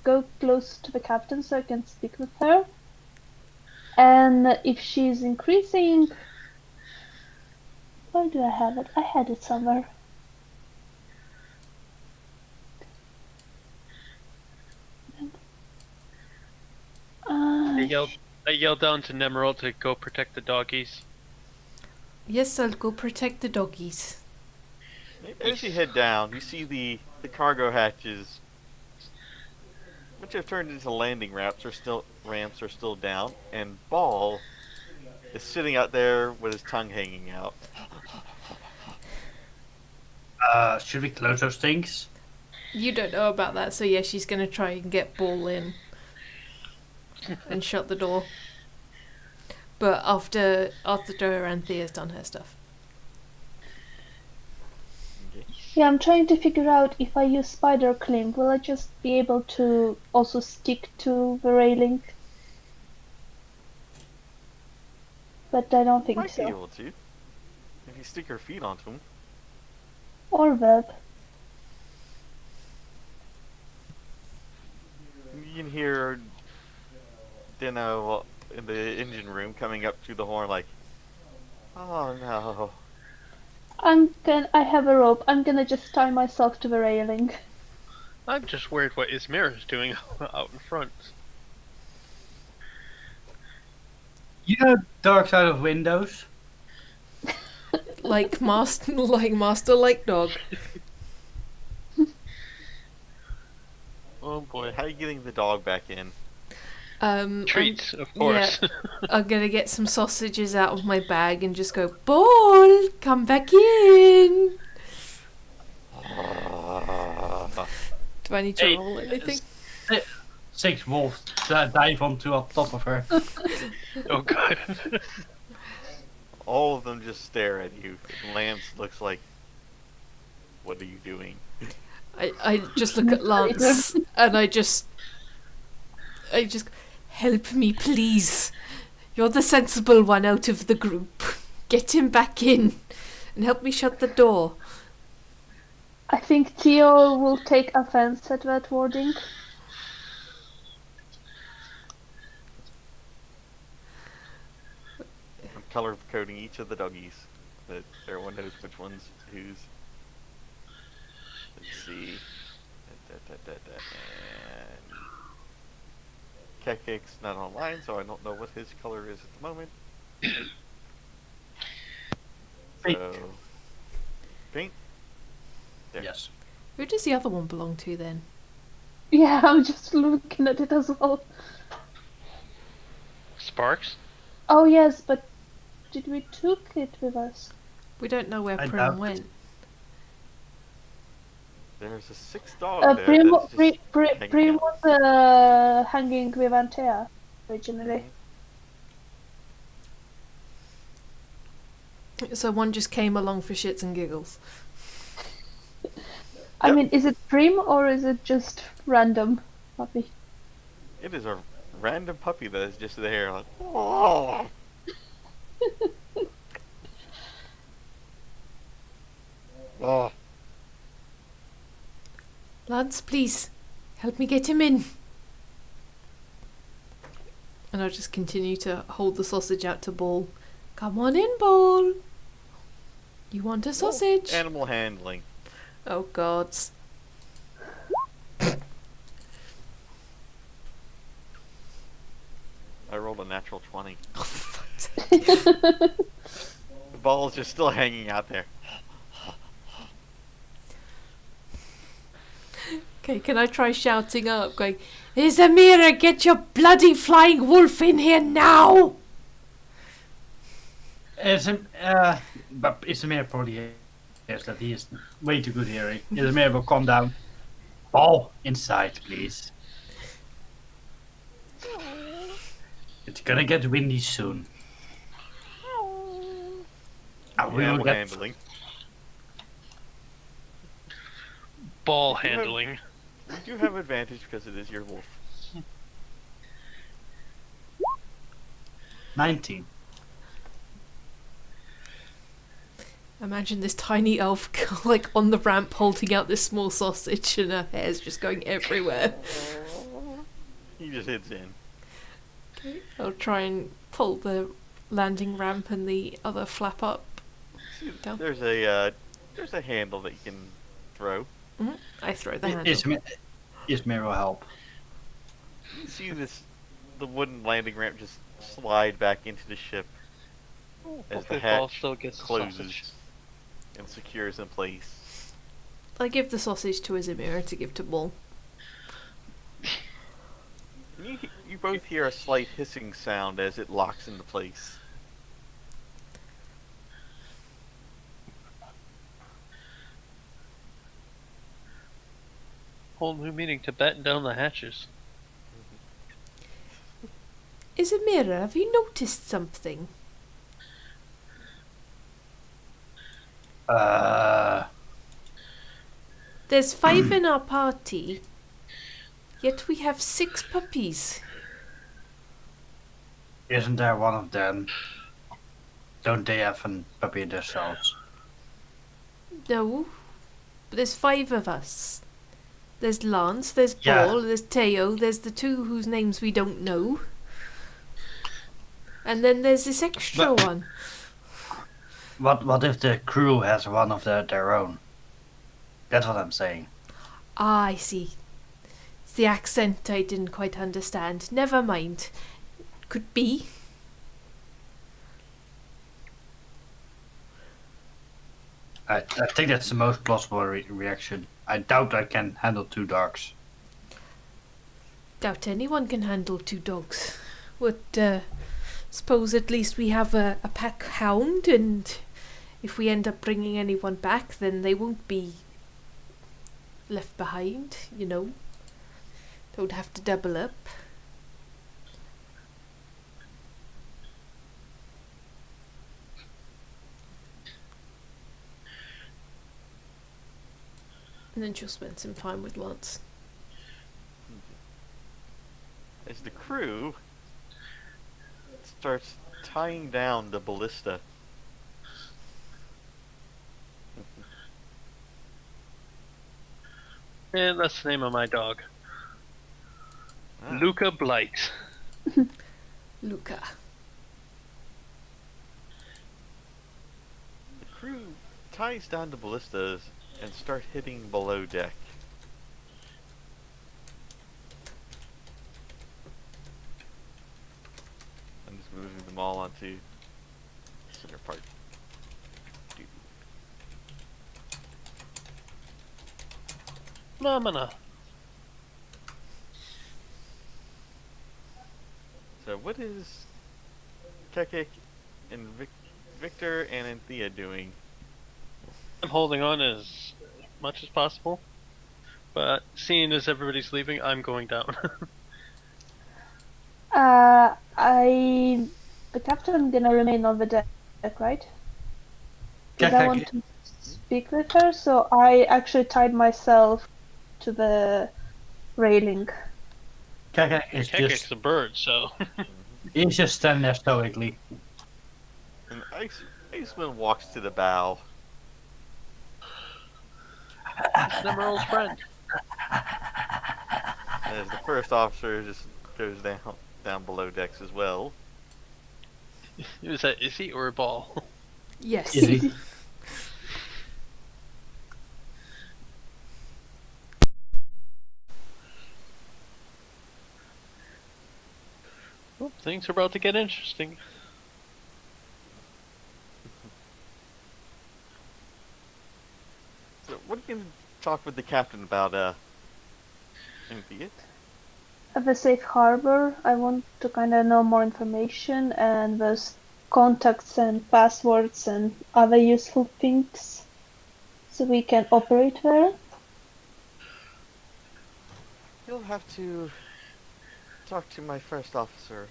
go close to the captain so I can speak with her. And if she's increasing... Where do I have it? I had it somewhere. I yelled down to Nemmirile to go protect the doggies. Yes, I'll go protect the doggies. As you head down, you see the cargo hatches, which have turned into landing ramps, are still down, and Ball is sitting out there with his tongue hanging out. Should we close those things? You don't know about that, so yeah, she's gonna try and get Ball in and shut the door. But after Anthea's done her stuff. Yeah, I'm trying to figure out if I use spider climb, will I just be able to also stick to the railing? But I don't think Might be so. able to, if you stick your feet onto them. Or web. You can hear Dino in the engine room coming up to the horn like, oh no. I have a rope. I'm gonna just tie myself to the railing. I'm just worried what Isamira is doing out in front. You know, dark side of windows. Like master like dog. Oh boy, how are you getting the dog back in? Treats, of course. Yeah, I'm gonna get some sausages out of my bag and just go, Ball, come back in. Do I need to Hey, roll anything? 6 wolves dive onto up top of her. Oh god. All of them just stare at you. Lance looks like, what are you doing? I just look at Lance and I just help me, please. You're the sensible one out of the group. Get him back in and help me shut the door. I think Theo will take offense at that wording. I'm color coding each of the doggies, that everyone knows which one's whose. Let's see. And Kekkick's not online, so I don't know what his color is at the moment. So, pink. There. Yes. Who does the other one belong to then? Yeah, I'm just looking at it as well. Sparks? Oh yes, but did we took it with us? We don't know where I Prim doubt went. There's a 6th dog there. Prim that's just hanging Prim out. was hanging with Anthea originally. So one just came along for shits and giggles. I Yep. mean, is it Prim or is it just random puppy? It is a random puppy that is just there, like, oh. Oh. Lance, please, help me get him in. And I'll just continue to hold the sausage out to Ball. Come on in, Ball. You want a sausage? Animal handling. Oh, gods. I rolled a natural 20. Oh, for fuck's sake. The ball's just still hanging out there. Okay, can I try shouting up, going, Isamira, get your bloody flying wolf in here now! But Isamir probably hears that he is way too good hearing. Isamir will calm down. Ball inside, please. It's gonna get windy soon. I will Animal get handling. Ball You have- handling. You do have advantage because it is your wolf. 19. Imagine this tiny elf like on the ramp holding out this small sausage and her hair's just going everywhere. He just hits in. Okay, I'll try and pull the landing ramp and the other flap up. See, Down. there's a handle that you can throw. I throw the handle. Isamir will help. You see the wooden landing ramp just slide back into the ship as the Hopefully Ball hatch still gets the closes sausage. and secures in place. I give the sausage to Isamira to give to Ball. You both hear a slight hissing sound as it locks into place. Whole new meaning to batten down the hatches. Isamira, have you noticed something? There's 5 in our party, yet we have 6 puppies. Isn't there one of them? Don't they have a puppy themselves? No, but there's 5 of us. There's Lance, there's Yeah. Paul, there's Teo, there's the two whose names we don't know. And then there's this extra one. What if the crew has one of their own? That's what I'm saying. Ah, I see. It's the accent I didn't quite understand. Never mind. Could be. I think that's the most plausible reaction. I doubt I can handle 2 dogs. Doubt anyone can handle 2 dogs. Suppose at least we have a pack hound, and if we end up bringing anyone back, then they won't be left behind, you know. Don't have to double up. And then she'll spend some time with Lance. As the crew starts tying down the ballista. And that's the name of my dog. Ah. Luca Blight. Luca. The crew ties down the ballistas and start hitting below deck. I'm just moving them all onto the center part. Phenomena. So what is Kekkick and Victor and Anthea doing? I'm holding on as much as possible, but seeing as everybody's leaving, I'm going down. The captain gonna remain on the deck, right? Because I want to speak with her, so I actually tied myself to the railing. Kekkick is Kekkick's just a bird, so he's just standing there stoically. And Iceman walks to the bow. it's Nemmirile's friend. As the first officer just goes down below decks as well. Is that Izzy or a ball? Yes. Is he? Well, things are about to get interesting. So what are you gonna talk with the captain about, Anthea? At the safe harbor, I want to kind of know more information and those contacts and passwords and other useful things so we can operate there. You'll have to talk to my first officer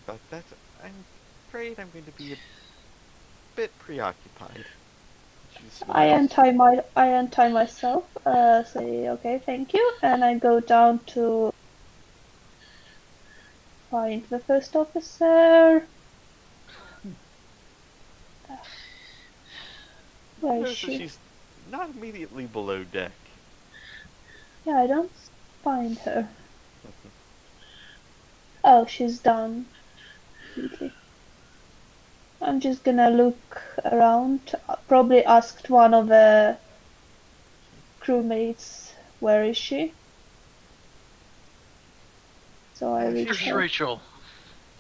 about that. I'm afraid I'm going to be a bit preoccupied. I untie myself, say okay, thank you, and I go down to find the first officer. Where is Notice that she? she's not immediately below deck. Yeah, I don't find her. Oh, she's down. Completely. I'm just gonna look around. Probably asked one of the crewmates, where is she? So I reach Here's her. Rachel.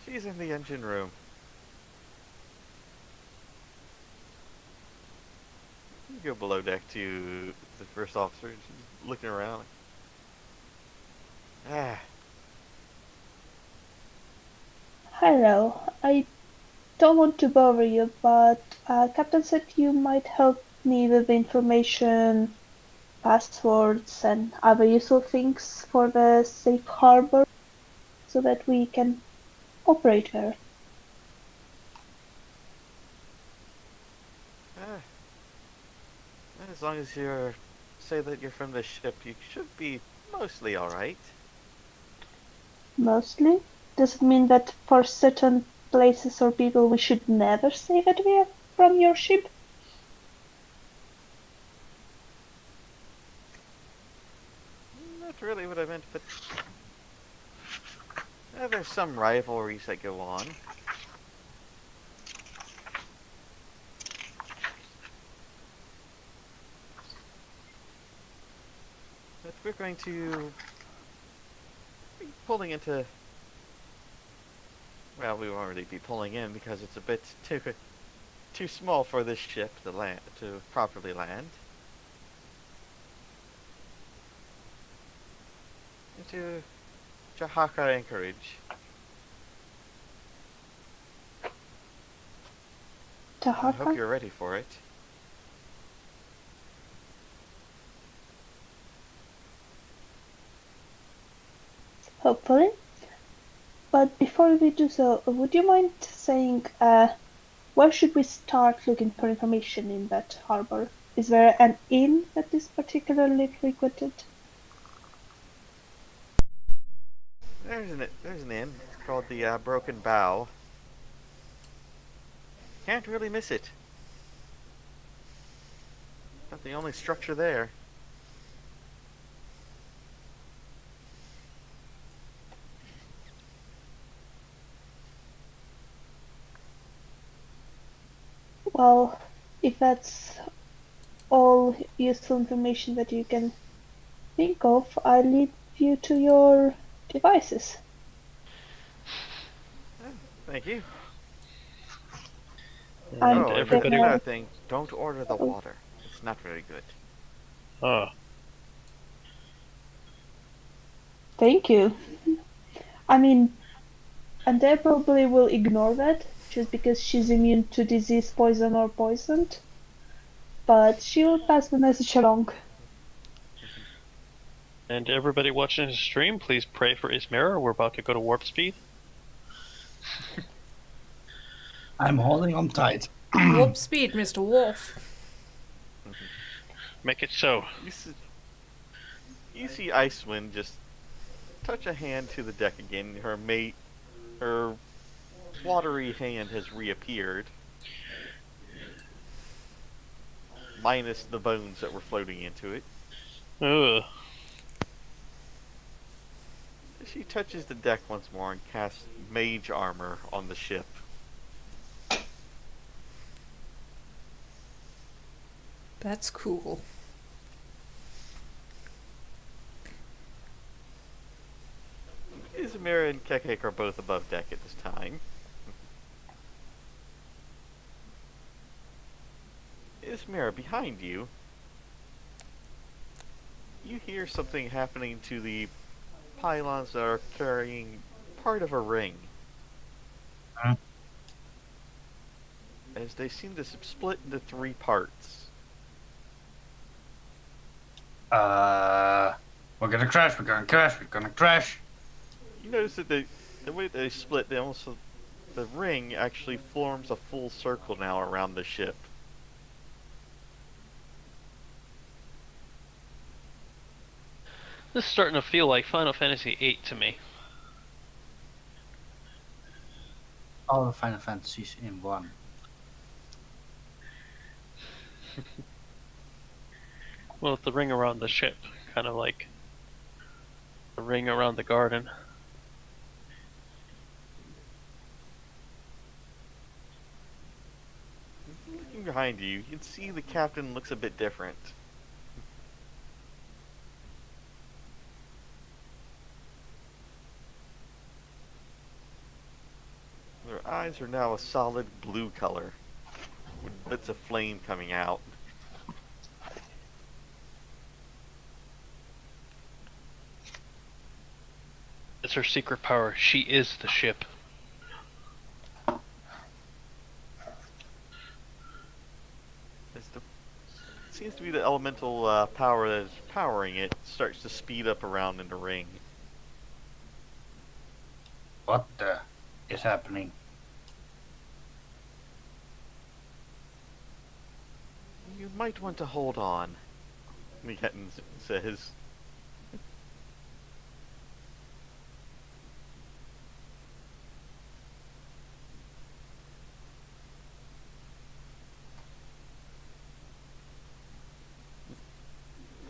She's in the engine room. You go below deck to the first officer. She's looking around. Ah, Hello. I don't want to bother you, but Captain said you might help me with information, passwords, and other useful things for the safe harbor, so that we can operate there. ah. As long as you say that you're from the ship, you should be mostly alright. Mostly? Does it mean that for certain places or people we should never say that we are from your ship? But there's some rivalries that go on. But we're going to be pulling into. Well, we won't really be pulling in because it's a bit too small for this ship to properly land. Into Jahaka Anchorage. I hope Tahaka? you're ready for it. Hopefully. But before we do so, would you mind saying where should we start looking for information in that harbor? Is there an inn that is particularly frequented? There's an inn called the Broken Bow. Can't really miss it. Not the only structure there. Well, if that's all useful information that you can think of, I leave you to your devices. Thank you. And Oh, and everybody. another thing, don't order the water. It's not very good. Oh, Thank you. I mean, Anthea probably will ignore that just because she's immune to disease, poison, or poisoned. But she will pass the message along. and everybody watching the stream, please pray for Isamira. We're about to go to warp speed. I'm holding on tight. Warp speed, Mr. Wolf. Make it so. You see Icewind just touch a hand to the deck again. Her watery hand has reappeared. Minus the bones that were floating into it. Ugh. She touches the deck once more and casts mage armor on the ship. That's cool. Isamira and Kekkick are both above deck at this time. Isamira, behind you, you hear something happening to the pylons that are carrying part of a ring. Huh? As they seem to split into 3 parts. We're gonna crash, we're gonna crash. You notice that the way they split, the ring actually forms a full circle now around the ship. This is starting to feel like Final Fantasy VIII to me. All the Final Fantasies in one. Well, it's the ring around the ship, kind of like the ring around the garden. Looking behind you, you can see the captain looks a bit different. Their eyes are now a solid blue color, with bits of flame coming out. It's her secret power. She is the ship. It seems to be the elemental power that is powering it starts to speed up around in the ring. What the is happening? You might want to hold on, Megaton says.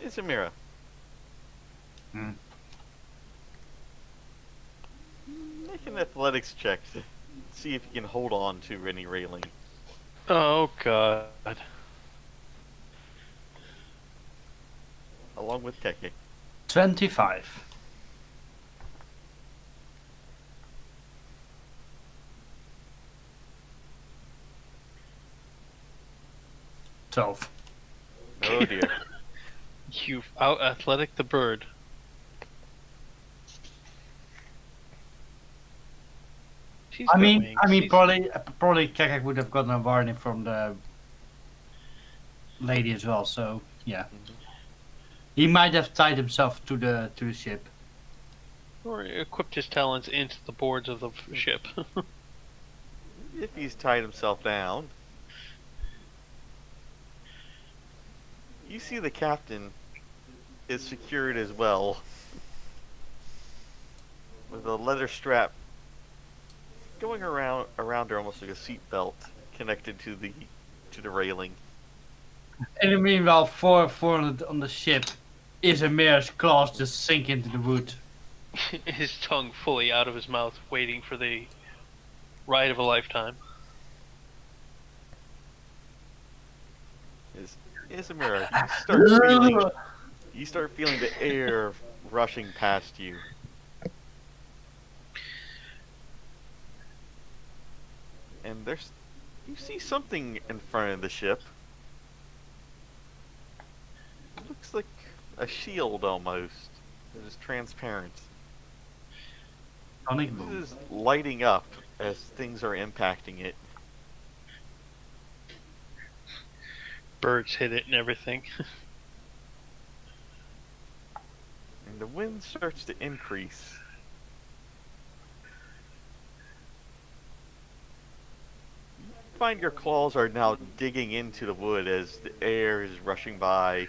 Isamira. Hmm. Make an athletics check to see if you can hold on to any railing. Oh god. Along with Kekkick. 25. 12. Oh dear. You've out athletic the bird. She's got wings. She's- probably Kekkick would have gotten a warning from the lady as well. So yeah, he might have tied himself to the ship. Or equipped his talons into the boards of the ship. If he's tied himself down, you see the captain is secured as well with a leather strap going around her almost like a seat belt connected to the railing. And meanwhile, 400 on the ship, Isamir's claws just sink into the wood. His tongue fully out of his mouth, waiting for the ride of a lifetime. Isamira, you start feeling the air rushing past you. And you see something in front of the ship. It looks like a shield almost. It is transparent. Sonic It boom. is lighting up as things are impacting it. Birds hit it and everything. And the wind starts to increase. You find your claws are now digging into the wood as the air is rushing by.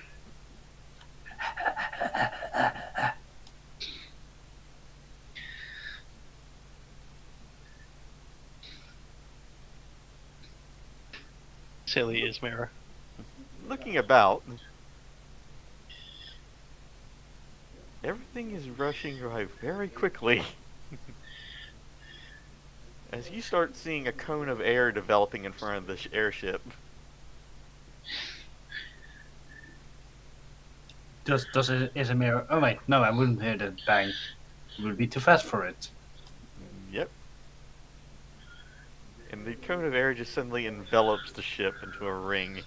Silly Ismira. Looking about, everything is rushing by very quickly. As you start seeing a cone of air developing in front of the airship. Does Isamir? Oh wait, no, I wouldn't hear that bang. It would be too fast for it. Yep. And the cone of air just suddenly envelops the ship into a ring.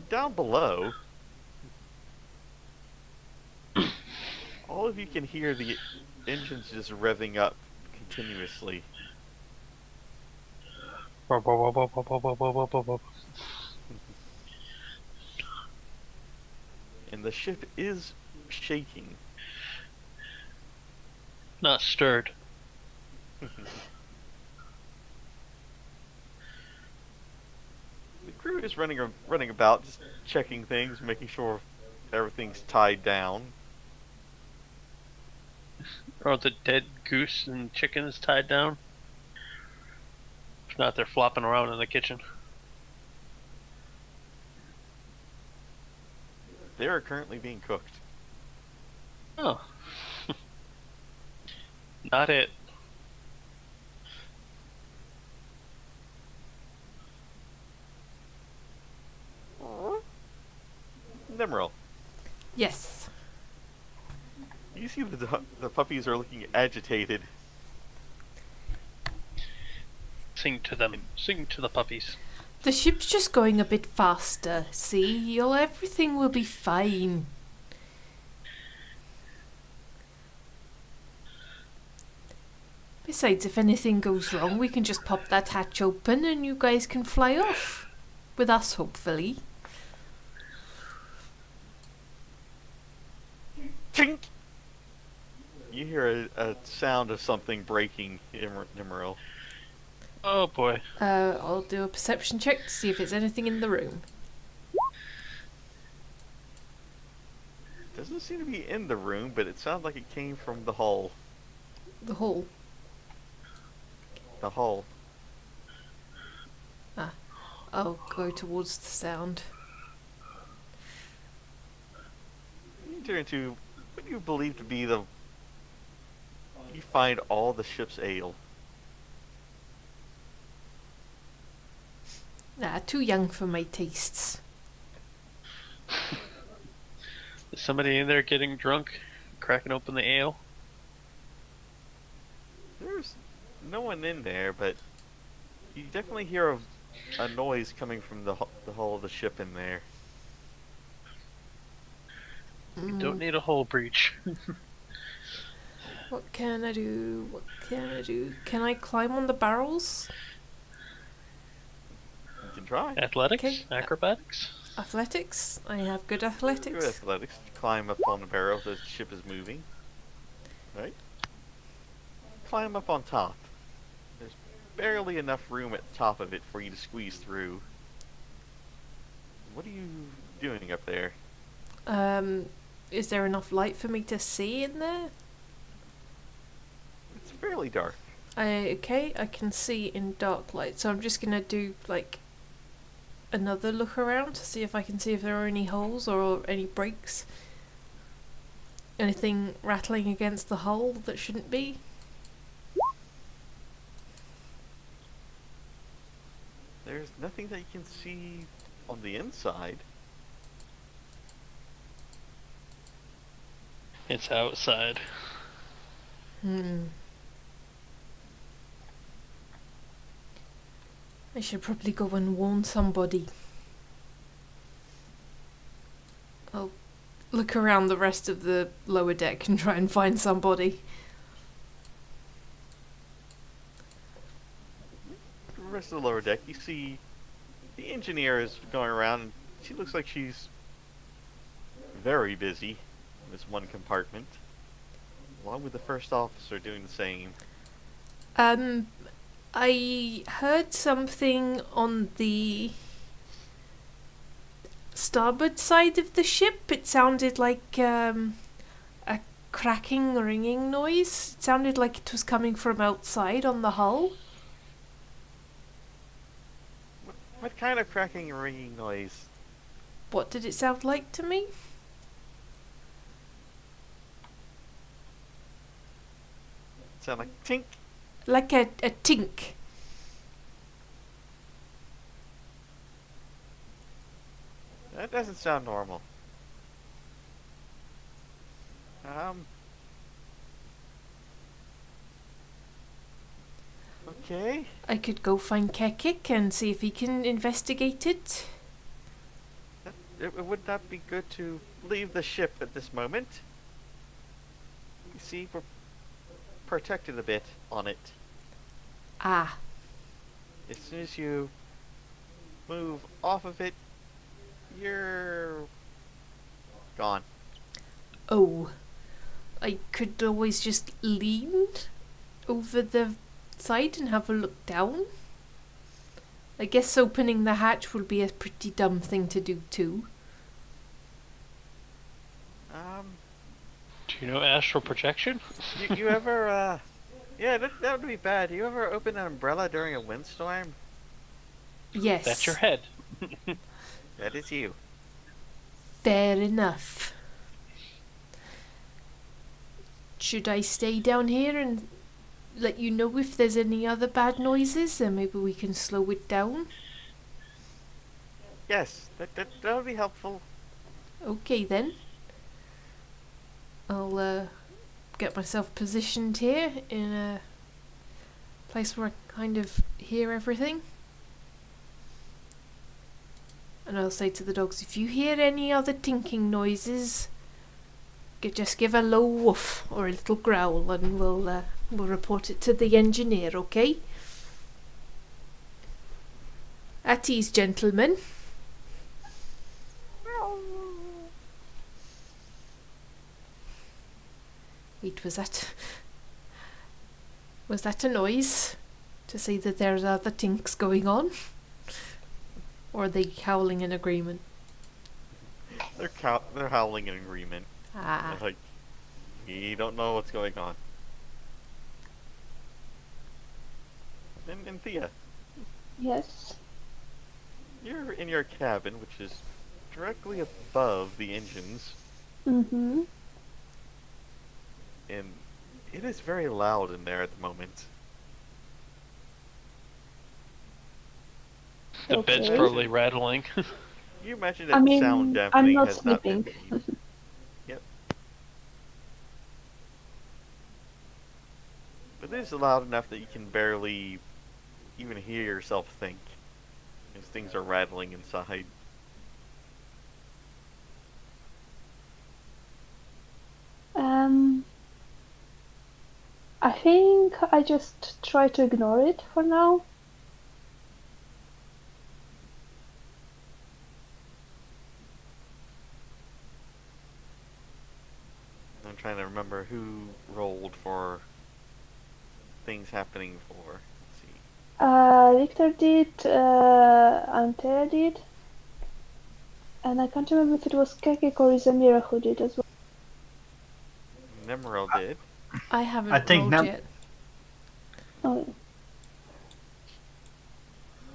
Down below, all of you can hear the engines just revving up continuously. And the ship is shaking. Not stirred. The crew is running about, just checking things, making sure everything's tied down. Are the dead goose and chickens tied down? If not, they're flopping around in the kitchen. They are currently being cooked. Oh. Not it. Nemmirile, Yes. you see the puppies are looking agitated. Sing to them. Sing to the puppies. The ship's just going a bit faster. See, everything will be fine. Besides, if anything goes wrong, we can just pop that hatch open and you guys can fly off. With us, hopefully. Tink! You hear a sound of something breaking, Nemmirile. Oh boy. I'll do a perception check to see if there's anything in the room. Doesn't seem to be in the room, but it sounds like it came from the hull. The hall. The hull. I'll go towards the sound. You turn into What do you believe to be the... You find all the ship's ale. Nah, too young for my tastes. Is somebody in there getting drunk, cracking open the ale? There's no one in there, but you definitely hear a noise coming from the hull of the ship in there. You don't need a hull breach. What can I do? What can I do? Can I climb on the barrels? You can try. Athletics? Okay. Acrobatics? Athletics? I have good Good athletics. athletics. Climb up on the barrel as the ship is moving. Right? Climb up on top. There's barely enough room at the top of it for you to squeeze through. What are you doing up there? Is there enough light for me to see in there? It's fairly dark. Okay, I can see in dark light, so I'm just gonna do like another look around to see if I can see if there are any holes or any breaks. Anything rattling against the hull that shouldn't be? There's nothing that you can see on the inside. It's outside. I should probably go and warn somebody. I'll look around the rest of the lower deck and try and find somebody. The rest of the lower deck, you see the engineer is going around, and she looks like she's very busy in this one compartment, along with the first officer doing the same. I heard something on the starboard side of the ship. It sounded like a cracking, ringing noise. It sounded like it was coming from outside on the hull. What kind of cracking and ringing noise? What did it sound like to me? Sound like tink. Like a tink. That doesn't sound normal. Okay. I could go find Kekkick and see if he can investigate it. It would not be good to leave the ship at this moment. You see, we're protected a bit on it. Ah, As soon as you move off of it, you're gone. oh. I could always just lean over the side and have a look down. I guess opening the hatch would be a pretty dumb thing to do too. Do you know astral projection? You ever, yeah, that would be bad. You ever open an umbrella during a windstorm? Yes. That's your head. That is you. Fair enough. Should I stay down here and let you know if there's any other bad noises, and maybe we can slow it down? Yes, that would be helpful. Okay then. I'll get myself positioned here in a place where I kind of hear everything. And I'll say to the dogs, if you hear any other tinking noises, just give a low woof or a little growl, and we'll report it to the engineer, okay? At ease, gentlemen. Wait, was that a noise to say that there's other tinks going on? Or are they howling in agreement? They're howling in agreement. Ah. They're like, we don't know what's going on. And Anthea, Yes. you're in your cabin, which is directly above the engines. Mm-hmm. and it is very loud in there at the moment. The bed's Okay. probably rattling. Can you imagine I that sound mean, I'm dampening not has not been sleeping. used? Yep. But it is loud enough that you can barely even hear yourself think, as things are rattling inside. Um, I think I just try to ignore it for now. I'm trying to remember who rolled for things happening for. Let's see. Victor did, Anthea did, and I can't remember if it was Kekkick or Isamira who did as well. Nemmirile did. I haven't I think rolled yet. Oh,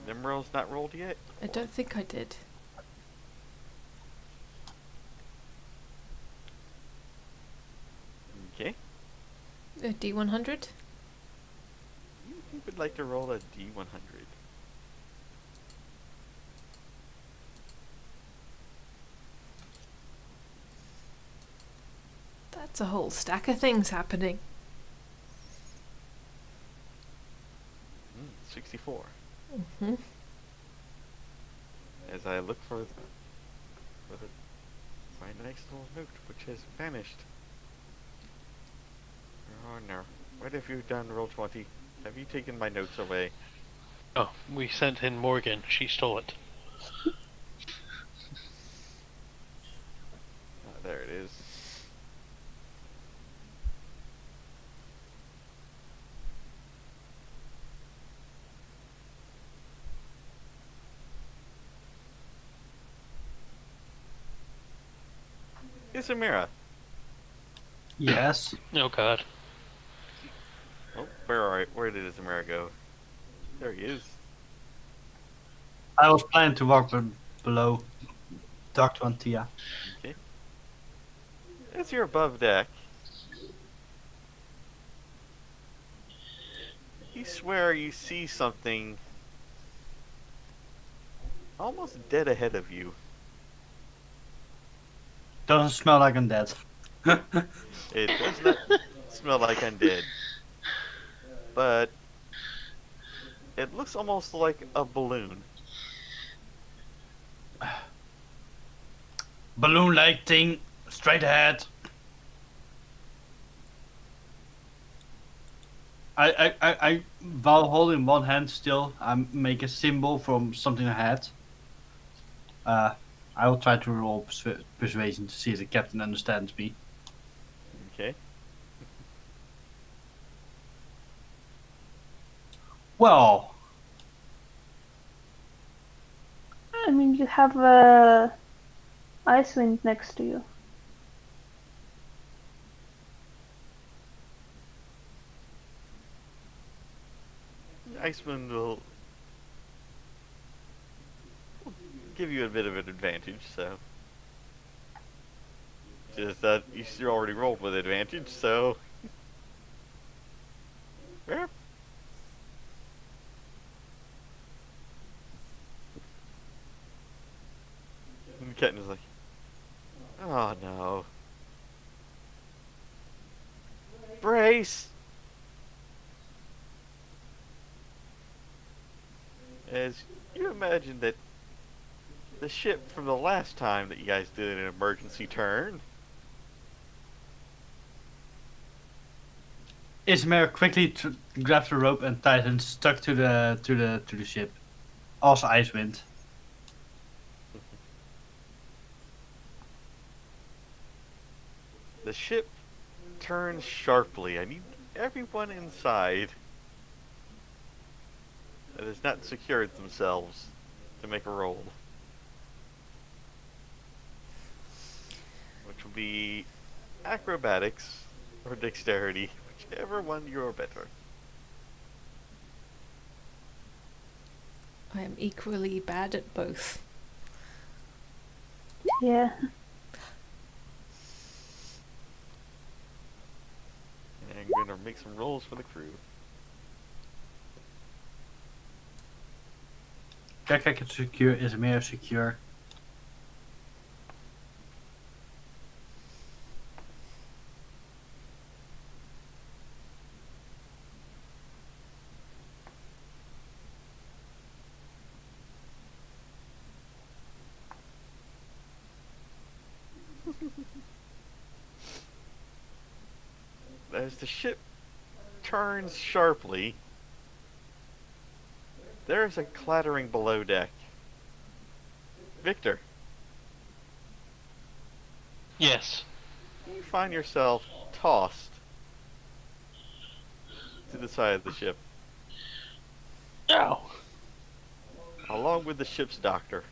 Nemmirile's not rolled yet? I don't think I did. Okay. A D100? You would like to roll a D100. That's a whole stack of things happening. 64. Hmm. As I look for my next little note, which has vanished. Oh no. What have you done, Roll20? Have you taken my notes away? Oh, we sent in Morgan. She stole it. There it is. Isamira. Yes. Oh god. Oh, where did Isamira go? There he is. I was planning to walk below. Talk to Anthea. Okay. As you're above deck, you swear you see something almost dead ahead of you. Doesn't smell like undead. It does not smell like undead, but it looks almost like a balloon. Balloon-like thing, straight ahead. I, while holding one hand still, I make a symbol from something I had. I will try to roll persuasion to see if the captain understands me. Okay. Well, I mean, you have a Icewind next to you. Iceman will give you a bit of an advantage, so. Just that you already rolled with advantage, so. Well. And Ketten is like, oh no. Brace! As you imagine that the ship from the last time that you guys did an emergency turn. Ismail quickly grabs the rope and tightens stuck to the ship. Also Icewind. The ship turns sharply. I need everyone inside that has not secured themselves to make a roll. Which will be acrobatics or dexterity, whichever one you are better. I am equally bad at both. Yeah. make some rolls for the crew. Kekkick is secure, Isamira secure. As the ship turns sharply, there is a clattering below deck. Victor, Yes. you find yourself tossed to the side of the ship, Ow. along with the ship's doctor.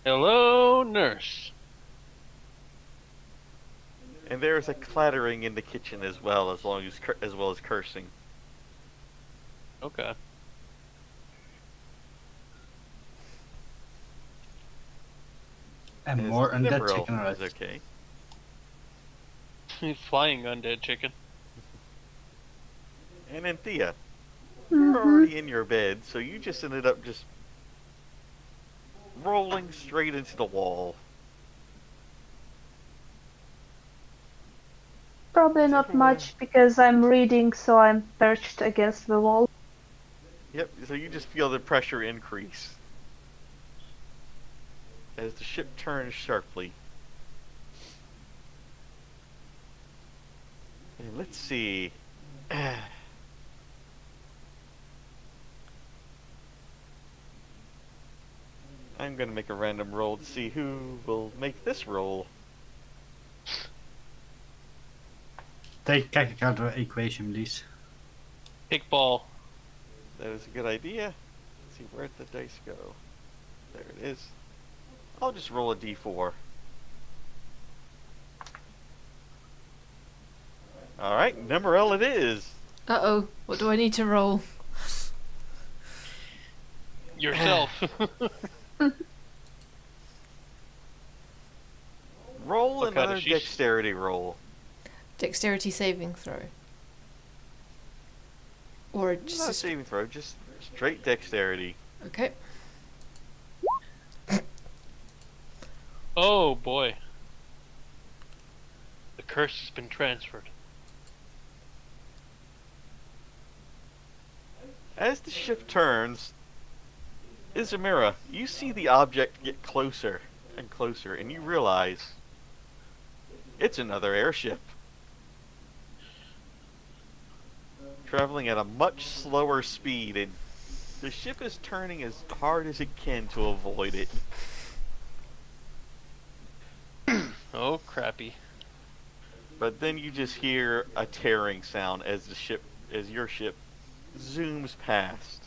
Hello, nurse. And there is a clattering in the kitchen as well, as well as cursing. Okay. And As more undead Nemmirile chicken is rice. okay. Flying undead chicken. And Anthea, you're already in your bed, so you just ended up just rolling straight into the wall. Probably not much because I'm reading, so I'm perched against the wall. Yep, so you just feel the pressure increase as the ship turns sharply. And let's see. I'm going to make a random roll to see who will make this roll. Take Kekkick out of the equation, please. Kickball. That is a good idea. Let's see, where'd the dice go? There it is. I'll just roll a d4. Alright, Nemmirile it is. Uh-oh. What do I need to roll? Yourself. Roll What kind of another sheesh? dexterity roll. Dexterity saving throw. Or Not a just... saving throw, just straight dexterity. Okay. Oh boy. The curse has been transferred. As the ship turns, Isamira, you see the object get closer and closer, and you realize it's another airship. Traveling at a much slower speed, and the ship is turning as hard as it can to avoid it. Oh crappy. But then you just hear a tearing sound as your ship zooms past.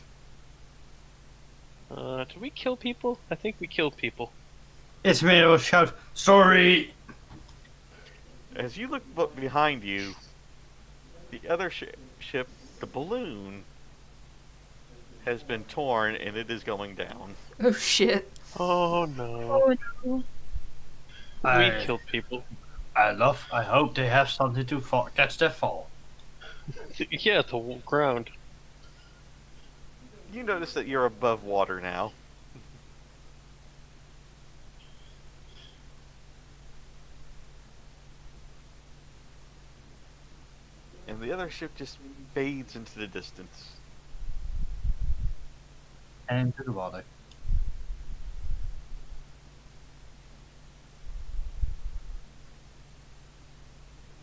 Did we kill people? I think we killed people. Isamira will shout, "Sorry!" As you look behind you, the other ship, the balloon, has been torn and it is going down. Oh shit. Oh no. Oh no. We killed people. I hope they have something to catch their fall. Yeah, the ground. You notice that you're above water now. And the other ship just fades into the distance. And into the water.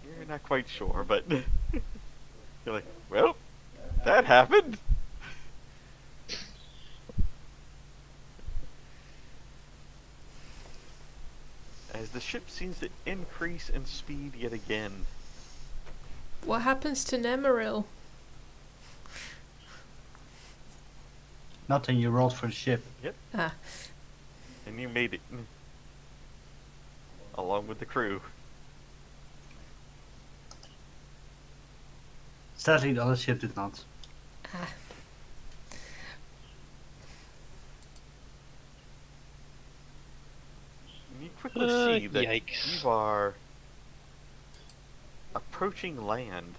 You're not quite sure, but you're like, well, that happened. As the ship seems to increase in speed yet again. What happens to Nemmirile? Nothing, you rolled for the ship. Ah. And you made it. Along with the crew. Sadly, the other ship did not. Ah. And you quickly see that Yikes. you are approaching land.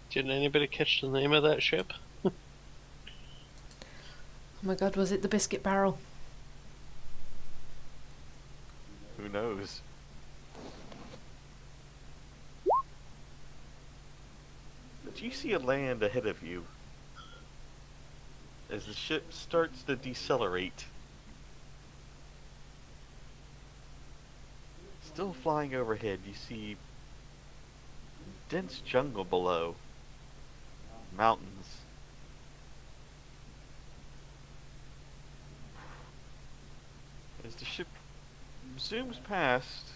Did anybody catch the name of that ship? Oh my god, was it the biscuit barrel? Who knows? But you see a land ahead of you. As the ship starts to decelerate. Still flying overhead, you see dense jungle below. Mountains. As the ship zooms past,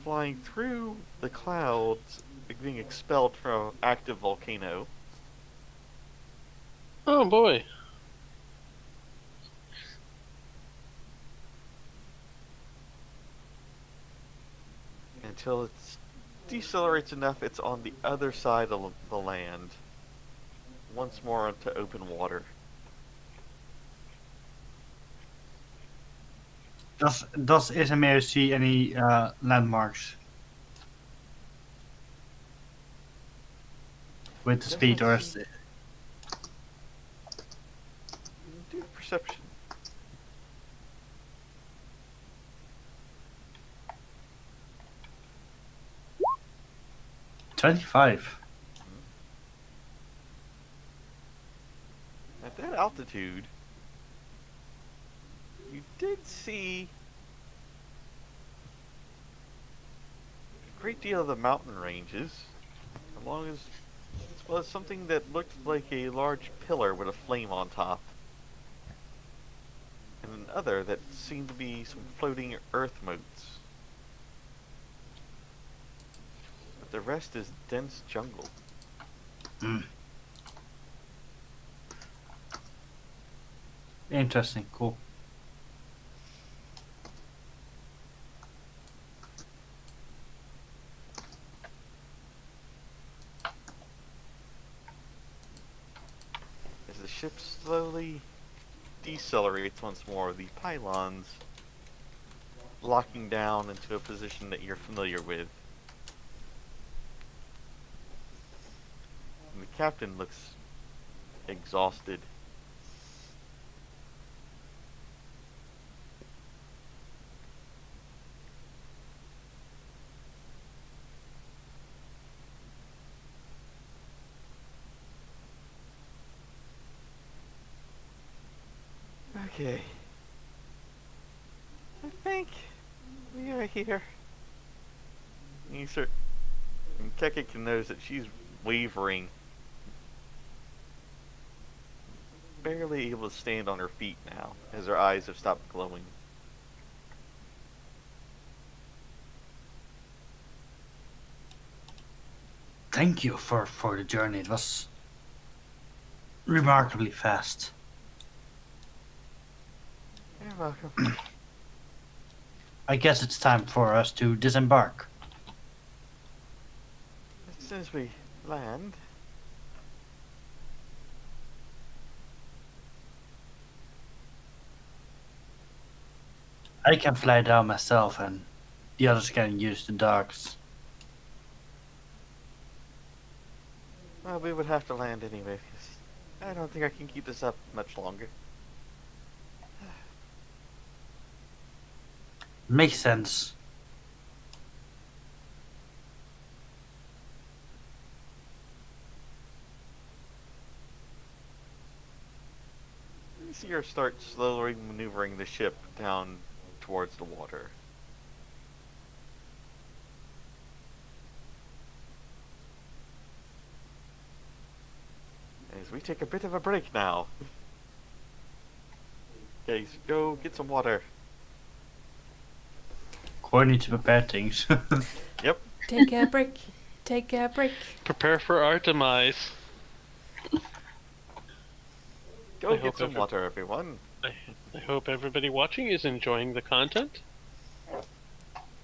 flying through the clouds, being expelled from an active volcano. Oh boy. Until it decelerates enough, it's on the other side of the land. Once more onto open water. Does Isamira see any landmarks with the speed, or is it... Do perception. $25? At that altitude, you did see a great deal of the mountain ranges, as well as something that looked like a large pillar with a flame on top, and another that seemed to be some floating earth motes. But the rest is dense jungle. Interesting, cool. As the ship slowly decelerates once more, the pylons locking down into a position that you're familiar with. And the captain looks exhausted. Okay. I think we are here. And Kekkick knows that she's wavering. Barely able to stand on her feet now, as her eyes have stopped glowing. Thank you for the journey. It was remarkably fast. You're welcome. I guess it's time for us to disembark. As soon as we land, I can fly down myself, and the others can use the docks. well, we would have to land anyway, because I don't think I can keep this up much longer. Makes sense. You see her start slowly maneuvering the ship down towards the water. As we take a bit of a break now. Okay, so go get some water. Corey needs to prepare things. Yep. Take a break. Take a break. Prepare for our demise. Go I get hope some water, everyone. I hope everybody watching is enjoying the content.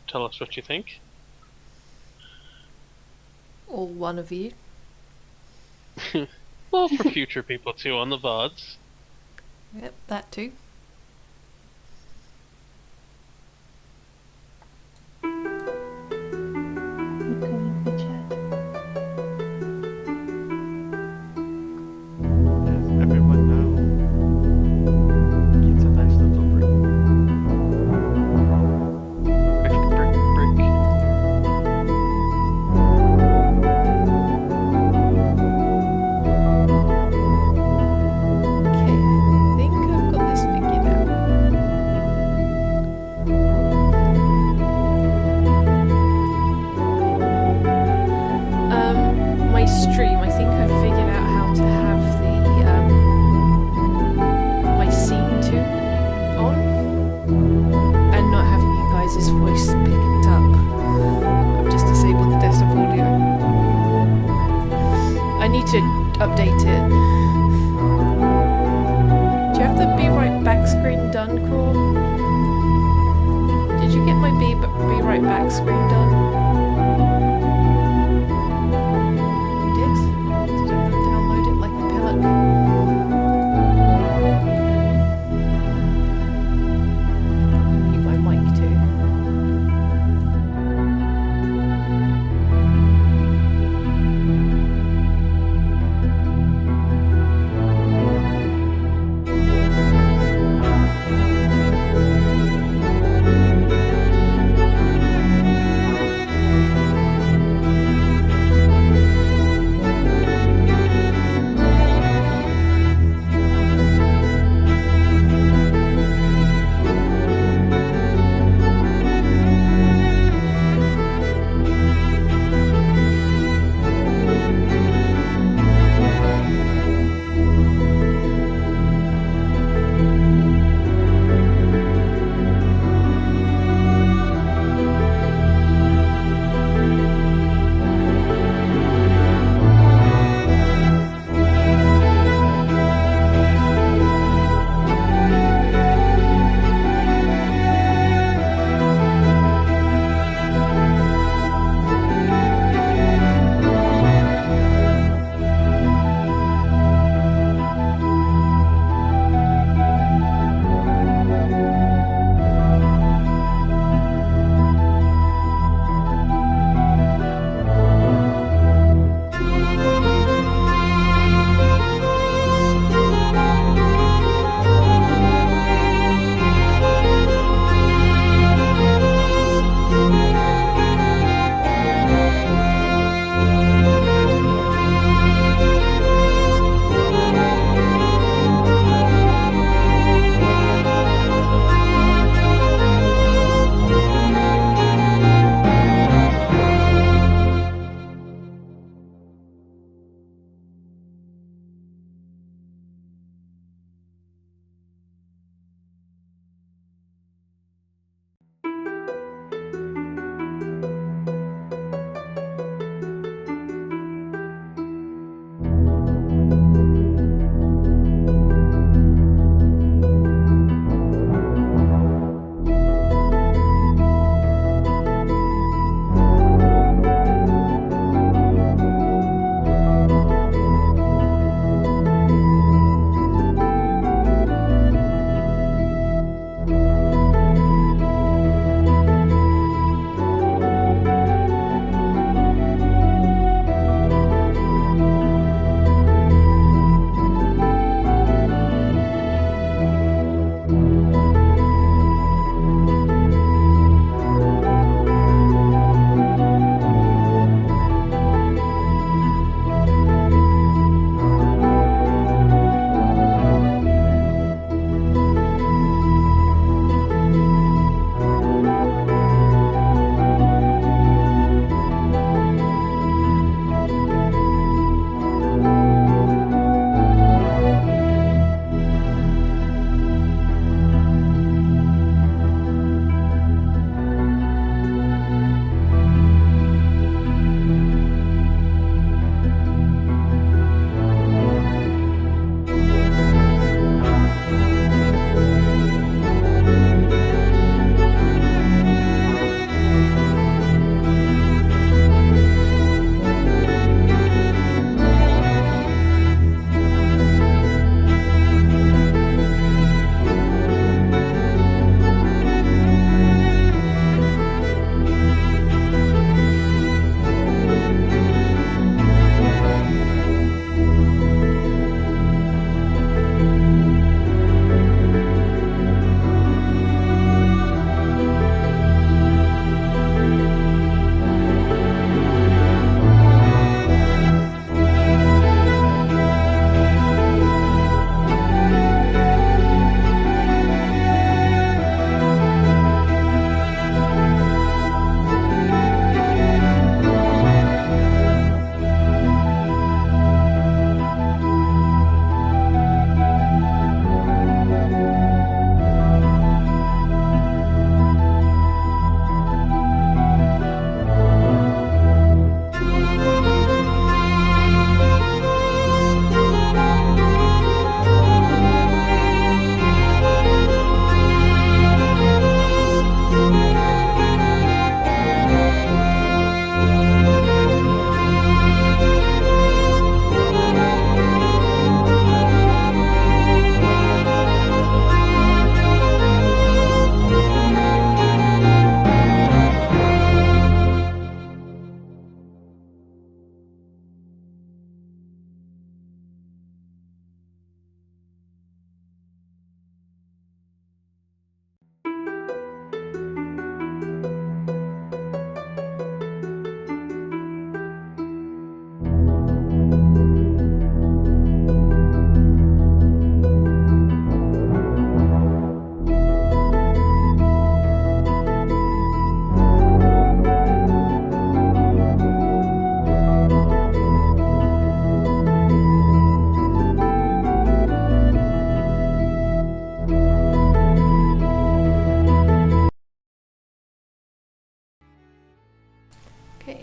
Tell us what you think. Or one of you. Well, for future people too on the VODs. Yep, that too. to update it. Do you have the Be Right Back screen done, Crawl? Did you get my Be Right Back screen done? You did? Did you not download it like a pillock? Mute my mic too.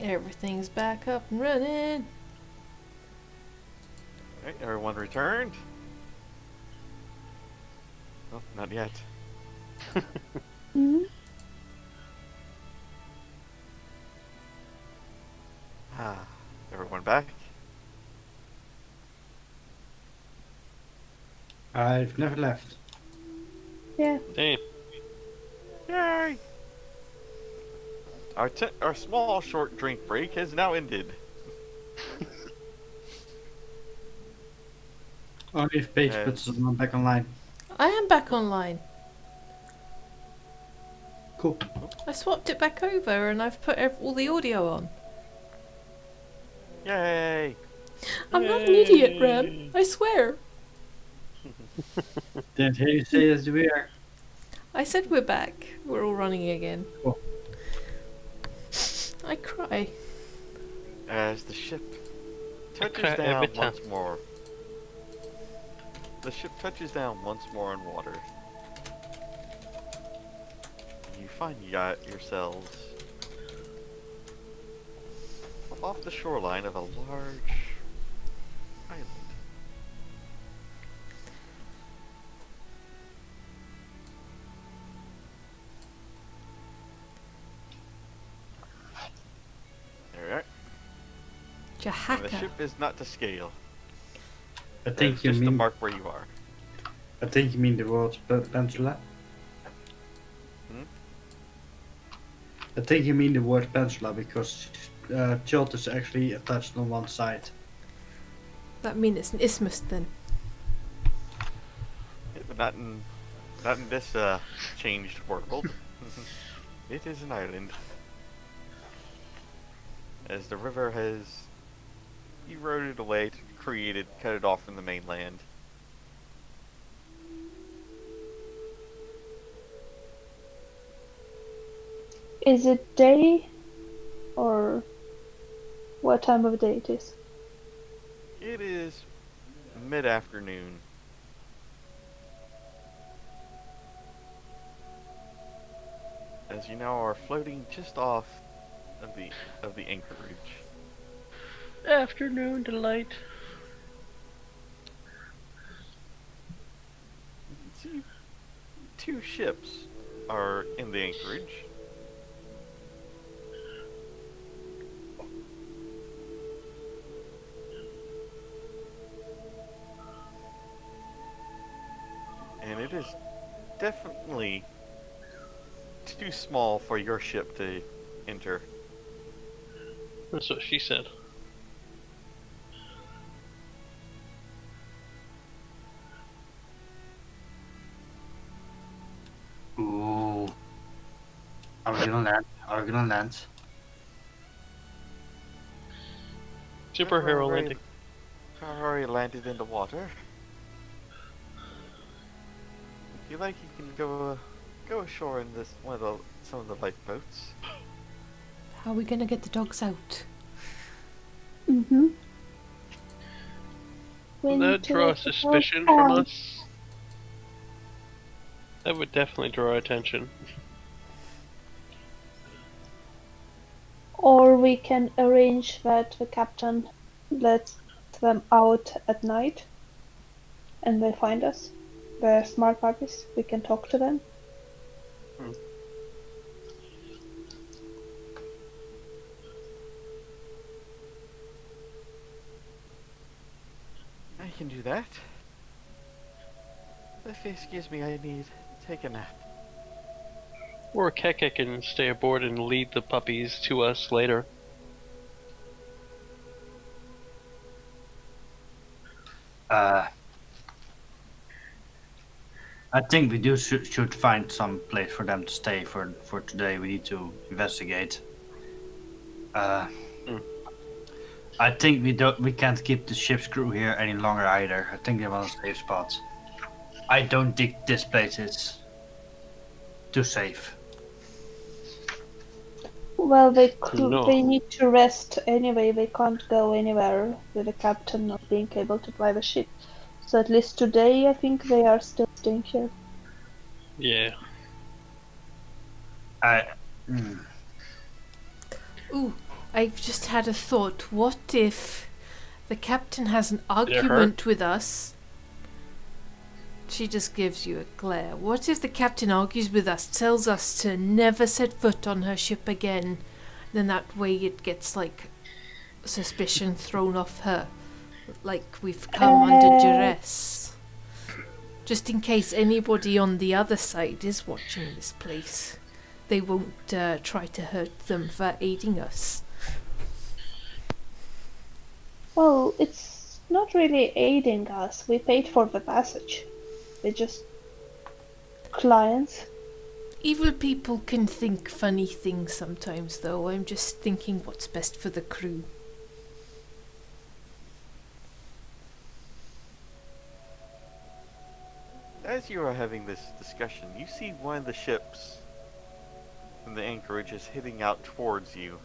Everything's back up and running. Alright, everyone returned? Oh, not yet. Hmm. Ah, everyone back? I've never left. Yeah. Damn. Yay! Our small short drink break has now ended. Only if Paige Yes. puts someone back online. I am back online. Cool. I swapped it back over and I've put all the audio on. Yay! I'm not an idiot, Rem. I swear. Didn't hear you say as we are. I said we're back. We're all running again. Cool. I cry. As the ship touches cry down every time. once more. The ship touches down once more in water. You find yourselves off the shoreline of a large island. There we are. And the Jahaka. ship is not to scale. I It's think you just to mean. mark where you are. I think you mean the world's peninsula. Hmm? I think you mean the word peninsula because Chult is actually attached on one side. That means it's an isthmus then. Yeah, but not in this changed world. It is an island. As the river has eroded away to cut it off from the mainland. Is it day or what time of day it is? It is mid-afternoon. As you now are floating just off of the anchorage. Afternoon delight. You can see two ships are in the anchorage. And it is definitely too small for your ship to enter. That's what she said. Ooh. Are we gonna land? Are we gonna land? Superhero landing. I've already landed in the water. If you like, you can go ashore in some of the lifeboats. How are we gonna get the dogs out? Mm-hmm. Would that draw suspicion from us? That would definitely draw attention. Or we can arrange that the captain lets them out at night and they find us. They're smart puppies. We can talk to them. I can do that. If excuse me, I need to take a nap. Or Kekkick can stay aboard and lead the puppies to us later. I think we should find some place for them to stay for today. We need to investigate. I think we can't keep the ship's crew here any longer either. I think they want a safe spot. I don't think this place is too safe. Well, they No. they need to rest anyway. They can't go anywhere with the captain not being able to drive a ship. So at least today, I think they are still staying here. Yeah. Ooh, I've just had a thought. What if the captain has an argument with us? She just gives you a glare. What if the captain argues with us, tells us to never set foot on her ship again? Then that way it gets like suspicion thrown off her. Like we've come under duress. Just in case anybody on the other side is watching this place. They won't try to hurt them for aiding us. Well, it's not really aiding us. We paid for the passage. They're just clients. Evil people can think funny things sometimes, though. I'm just thinking what's best for the crew. As you are having this discussion, you see one of the ships in the anchorage is heading out towards you.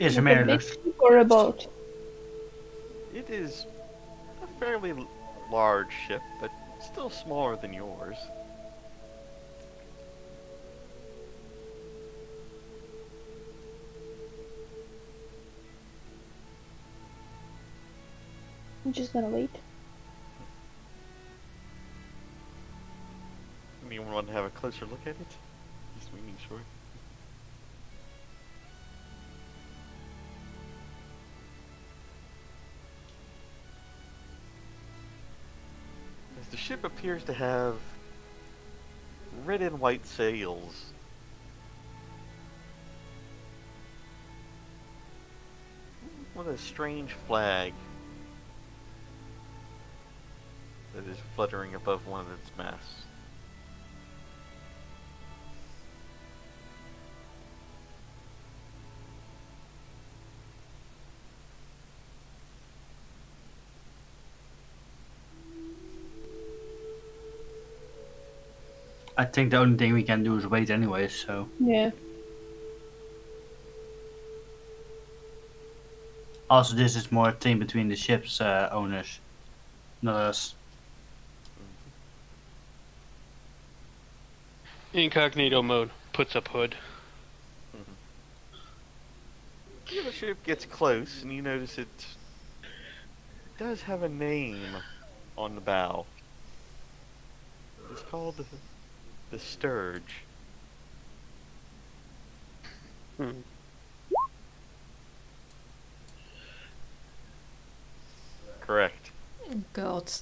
Isamira Like a big looks. ship or a boat? It is a fairly large ship, but still smaller than yours. I'm just gonna wait. Anyone want to have a closer look at it? Just making sure. As the ship appears to have red and white sails. With a strange flag that is fluttering above one of its masts. I think the only thing we can do is wait anyway, so. Yeah. Also, this is more a thing between the ship's owners, not us. Incognito mode. Puts up hood. The other ship gets close, and you notice it does have a name on the bow. It's called the Sturge. Correct. God.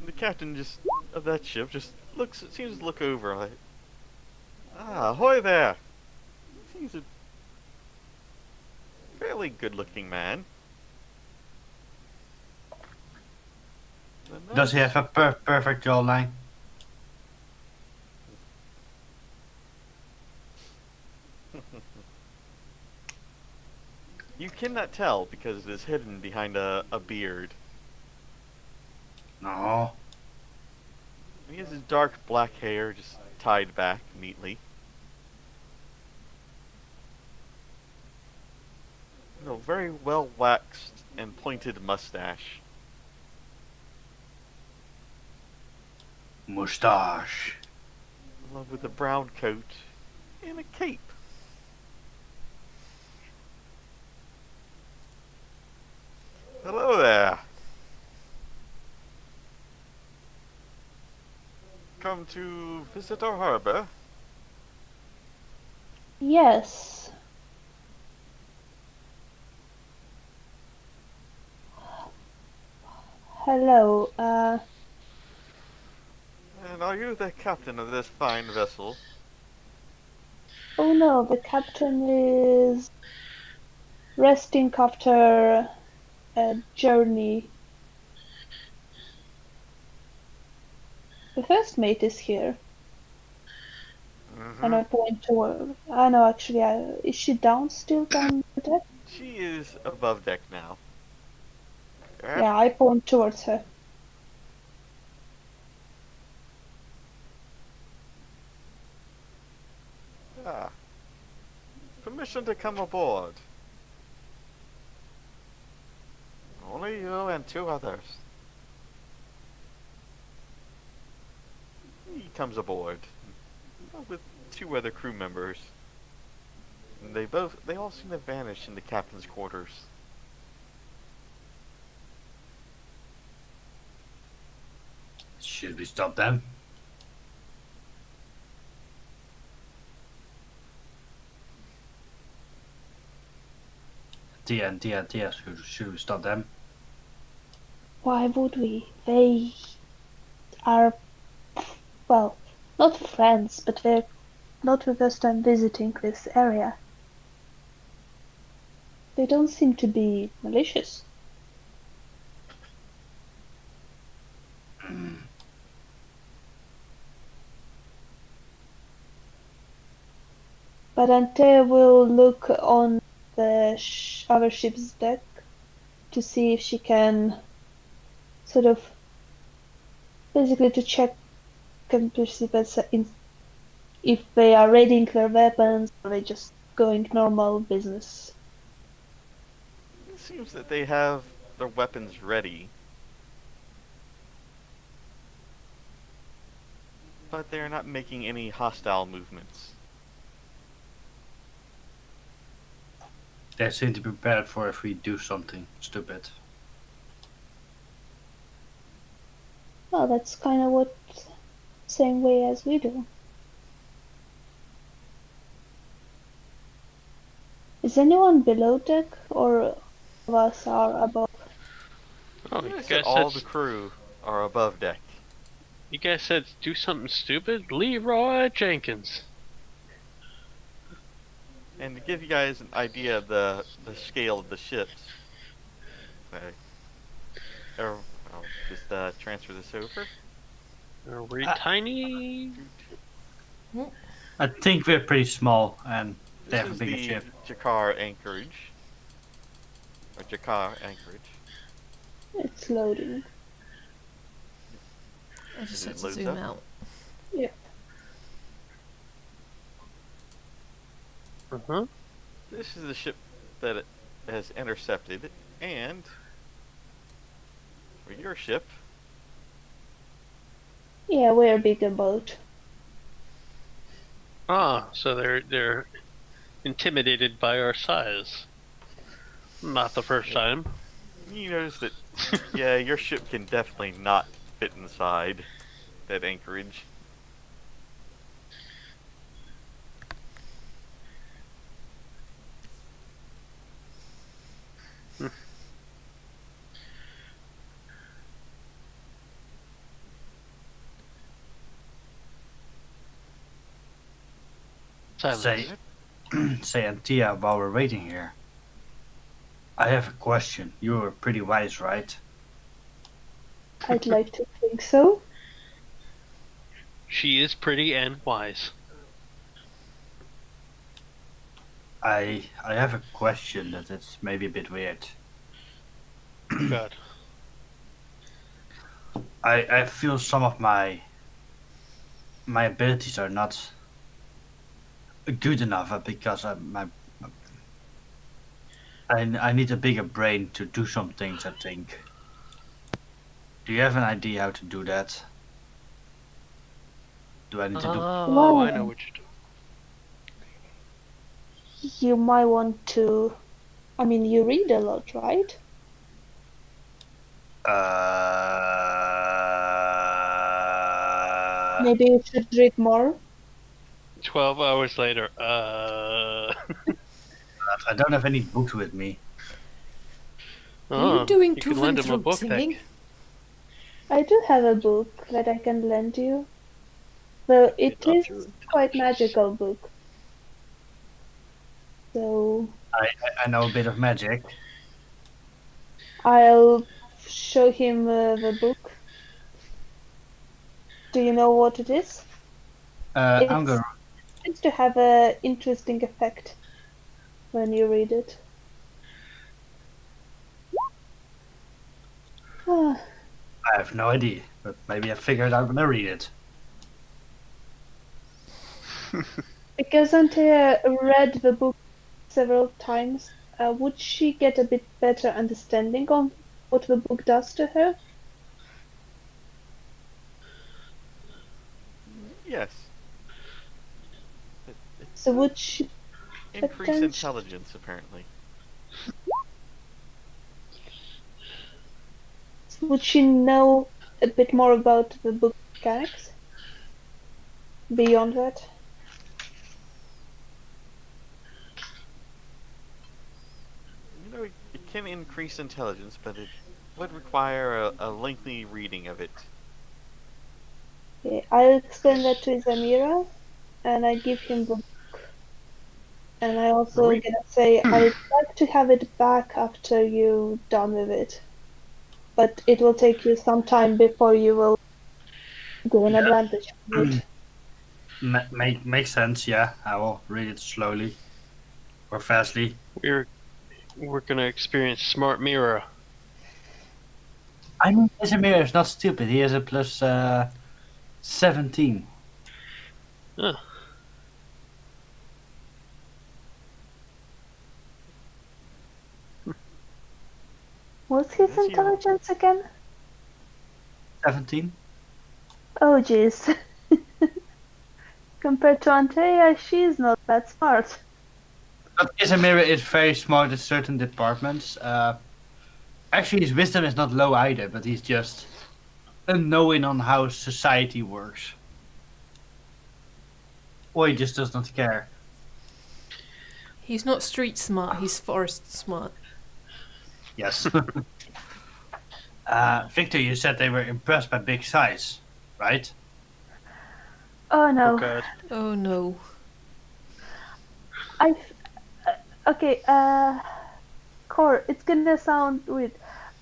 The captain just of that ship just seems to look over like, ahoy there! He's a fairly good-looking man. Does he have a perfect jawline? You cannot tell because it is hidden behind a beard. No. He has his dark black hair just tied back neatly. A very well waxed and pointed mustache. Mustache. Along with a brown coat and a cape. Hello there. Come to visit our harbor? Yes. Hello. And are you the captain of this fine vessel? Oh no, the captain is resting after a journey. The first mate is here. And I point toward. I know, actually. Is she down still down the deck? She is above deck now. Yeah, I point towards her. permission to come aboard. Only you and 2 others. He comes aboard with 2 other crew members. And they all seem to vanish in the captain's quarters. Should we stop them? Anthea, should we stop them? Why would we? They are, well, not friends, but they're not the first time visiting this area. They don't seem to be malicious. But Anthea will look on the other ship's deck to see if she can sort of basically to check and perceive if they are raiding their weapons or they just going normal business. It seems that they have their weapons ready. But they're not making any hostile movements. They seem to be prepared for if we do something stupid. Well, that's kind of what same way as we do. Is anyone below deck or of us are above? Oh, I you said guys all said the crew are above deck. you guys said do something stupid. Leroy Jenkins. And to give you guys an idea of the scale of the ships, I'll just transfer this over. Are we tiny? I think we're pretty small and they This have a is bigger the ship. Jakar anchorage. Or Jakar anchorage. It's loading. I just Is had it to loads zoom up? out. Yeah. Uh-huh. This is the ship that it has intercepted, and for your ship, Yeah, we're a bigger boat. Ah, so they're intimidated by our size. Not the first time. you notice that, yeah, your ship can definitely not fit inside that anchorage. Silence. Say Anthea, while we're waiting here. I have a question. You were pretty wise, right? I'd like to think so. She is pretty and wise. I have a question that is maybe a bit weird. God. I feel some of my abilities are not good enough because I need a bigger brain to do some things, I think. Do you have an idea how to do that? Do I need to do... Oh, I know what you're doing. You might want to. I mean, you read a lot, right? Maybe you should read more. 12 hours later. I don't have any books with me. Are you doing you can lend Tuvan him a throat book singing? deck. I do have a book that I can lend you. Though it love is Druid. quite magical book. So I know a bit of magic. I'll show him the book. Do you know what it is? I'm gonna... It seems to have an interesting effect when you read it. Ah, I have no idea, but maybe I figure it out when I read it. because Anthea read the book several times, would she get a bit better understanding on what the book does to her? Yes. It So would she increase potentially... intelligence, apparently. Would she know a bit more about the book mechanics? Beyond that? You know, it can increase intelligence, but it would require a lengthy reading of it. Okay, I'll explain that to Isamira, and I give him the book. And I also Right. gonna say I'd like to have it back after you're done with it. But it will take you some time before you will gain advantage from it. Makes sense, yeah. I will read it slowly or fastly. We're gonna experience smart mirror. I mean, Isamir is not stupid. He has a plus 17. Huh. What's his Yes, you- intelligence again? 17? Oh jeez. Compared to Anthea, she's not that smart. But Isamira is very smart in certain departments. Actually, his wisdom is not low either, but he's just unknowing on how society works. Or he just does not care. He's not street smart, he's forest smart. Yes. Victor, you said they were impressed by big size, right? Oh no. Oh god. Oh no. Okay, Core, it's gonna sound weird.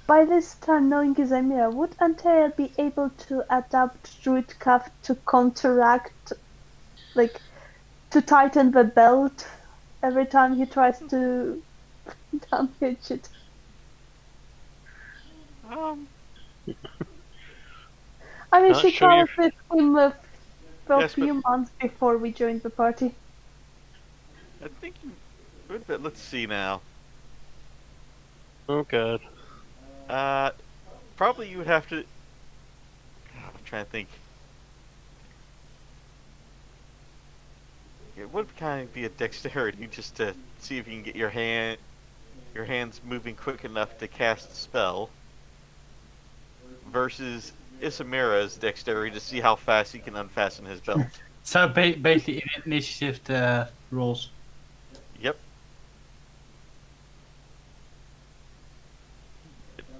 By this time, knowing Isamira, would Anthea be able to adapt Druid Cuff to counteract, like, to tighten the belt every time he tries to damage it? I mean, Not she sure tried with him for a Yes, few months before we joined the party. I think you would, but let's see now. Oh god. Probably you would have to. I'm trying to think. It would kind of be a dexterity just to see if you can get your hands moving quick enough to cast a spell, versus Isamira's dexterity to see how fast he can unfasten his belt. So basically, initiative rolls. Yep.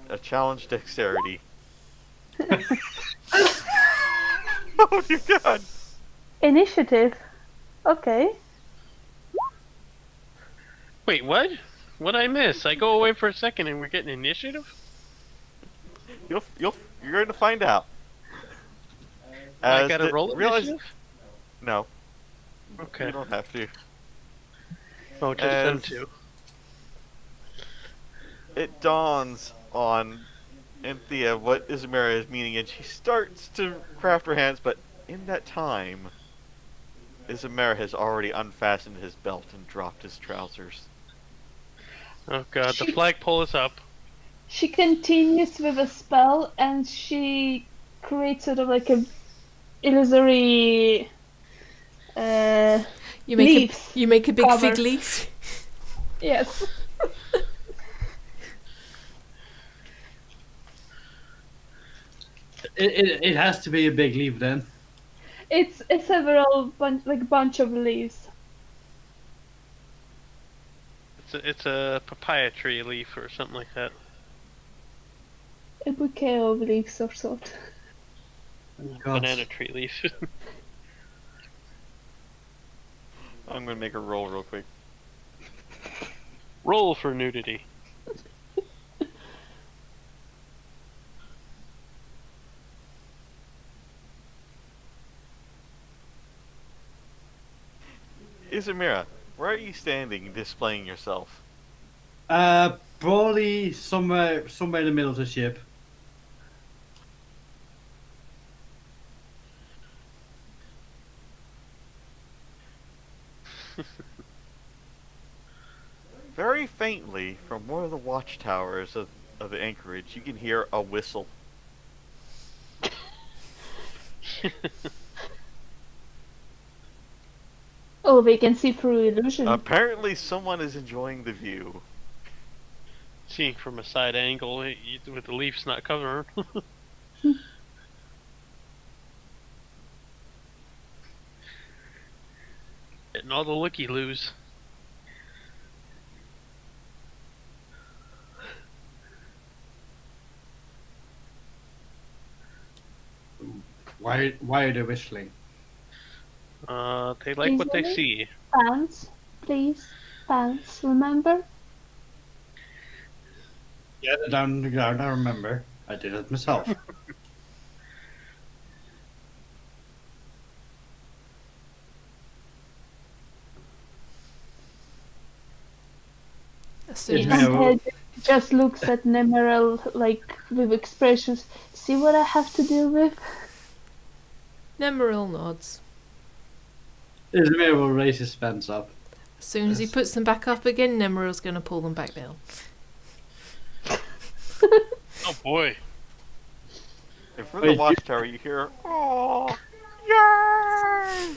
A challenge dexterity. Oh dear god! Initiative? Okay. Wait, what? What'd I miss? I go away for a second and we're getting initiative? You're going to find out. I gotta roll initiative? No, Okay. you don't have to. Oh, just them As- two. It dawns on Anthea what Isamira is meaning, and she starts to craft her hands, but in that time, Isamira has already unfastened his belt and dropped his trousers. Oh god, the She- flagpole is up. She continues with a spell and she creates sort of like a illusory You make leaves. you make a big cover. fig leaf. Yes. It has to be a big leaf then. It's a several bunch of leaves. It's a papaya tree leaf or something like that. A bouquet of leaves or sort. God. Banana tree leaf. I'm gonna make a roll real quick. Roll for nudity. Isamira, where are you standing displaying yourself? Probably somewhere in the middle of the ship. very faintly, from one of the watchtowers of the anchorage, you can hear a whistle. Oh, they can see through illusion. Apparently, someone is enjoying the view. Seeing from a side angle with the leaves not covering. Getting all the looky-loos. Why are they whistling? They like what they see. Pants, please. Pants, remember? Yeah, they're down on the ground, I remember. I did it myself. As soon Yes, as ma'am. And Paige just looks at Nemmirile like with expressions. See what I have to deal with? Nemmirile nods. Isamira will raise his pants up. As soon as he puts them back up again, Nemmirile's going to pull them back down. Oh boy. And from Wait, the watchtower, you hear, "Oh, yay!"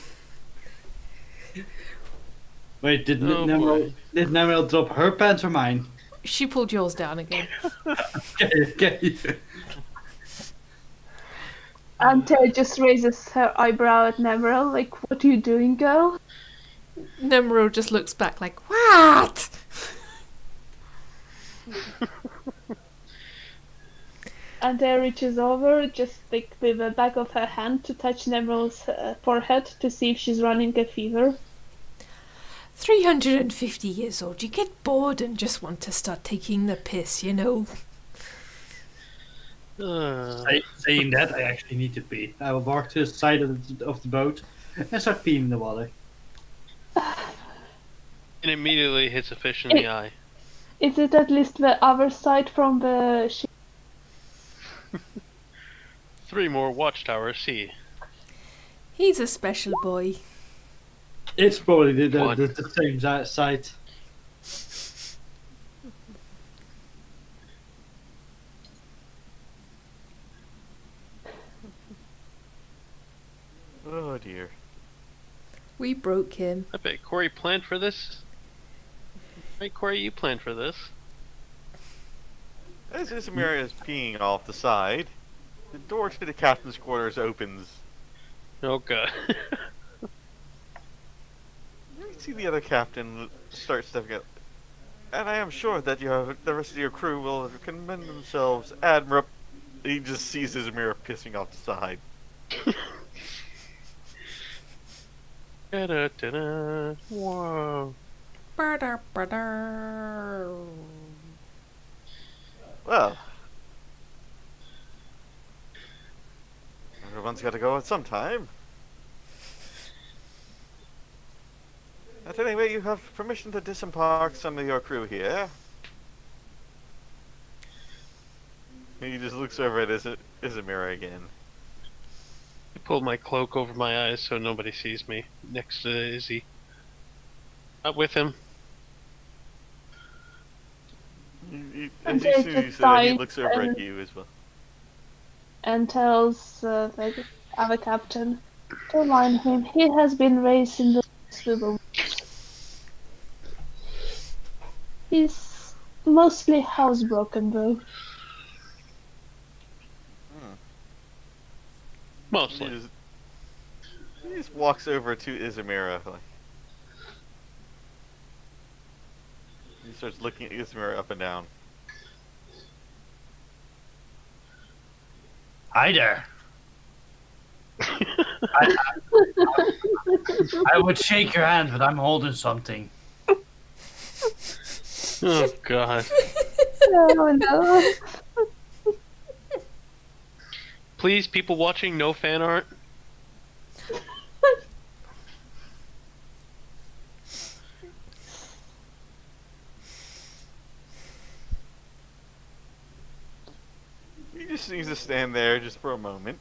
Wait, did Oh, Nemmirile drop her pants or mine? She pulled yours down again. Okay. Anthea just raises her eyebrow at Nemmirile, like, what are you doing, girl? Nemmirile just looks back like, what? Anthea reaches over, just like with the back of her hand, to touch Nemmirile's forehead to see if she's running a fever. 350 years old. You get bored and just want to start taking the piss, you know. Saying that, I actually need to pee. I will walk to the side of the boat and start peeing in the water. And immediately hits a fish in the eye. Is it at least the other side from the ship? 3 more watchtowers see. He's a special boy. It's probably the same site. Oh dear. We broke him. I bet Corey planned for this. Right, Corey, you planned for this. As Isamira is peeing off the side, the door to the captain's quarters opens. Oh god. You see the other captain start stepping up. And I am sure that the rest of your crew will commend themselves admirably. He just sees Isamira pissing off the side. Da-da-da-da. Whoa. Well, everyone's got to go at some time. At any rate, you have permission to disembark some of your crew here. He just looks over at Isamira again. I pulled my cloak over my eyes so nobody sees me next to Izzy. Not with him. As They soon as you just say that, he sigh looks over and- at you as well. And tells the other captain, don't mind him, he has been raised in the swivel. He's mostly housebroken though. Mostly. He just walks over to Isamira. Like, he starts looking at Isamira up and down. Hi there. I would shake your hand, but I'm holding something. Oh god. Oh no. Please, people watching, no fan art. He just needs to stand there just for a moment.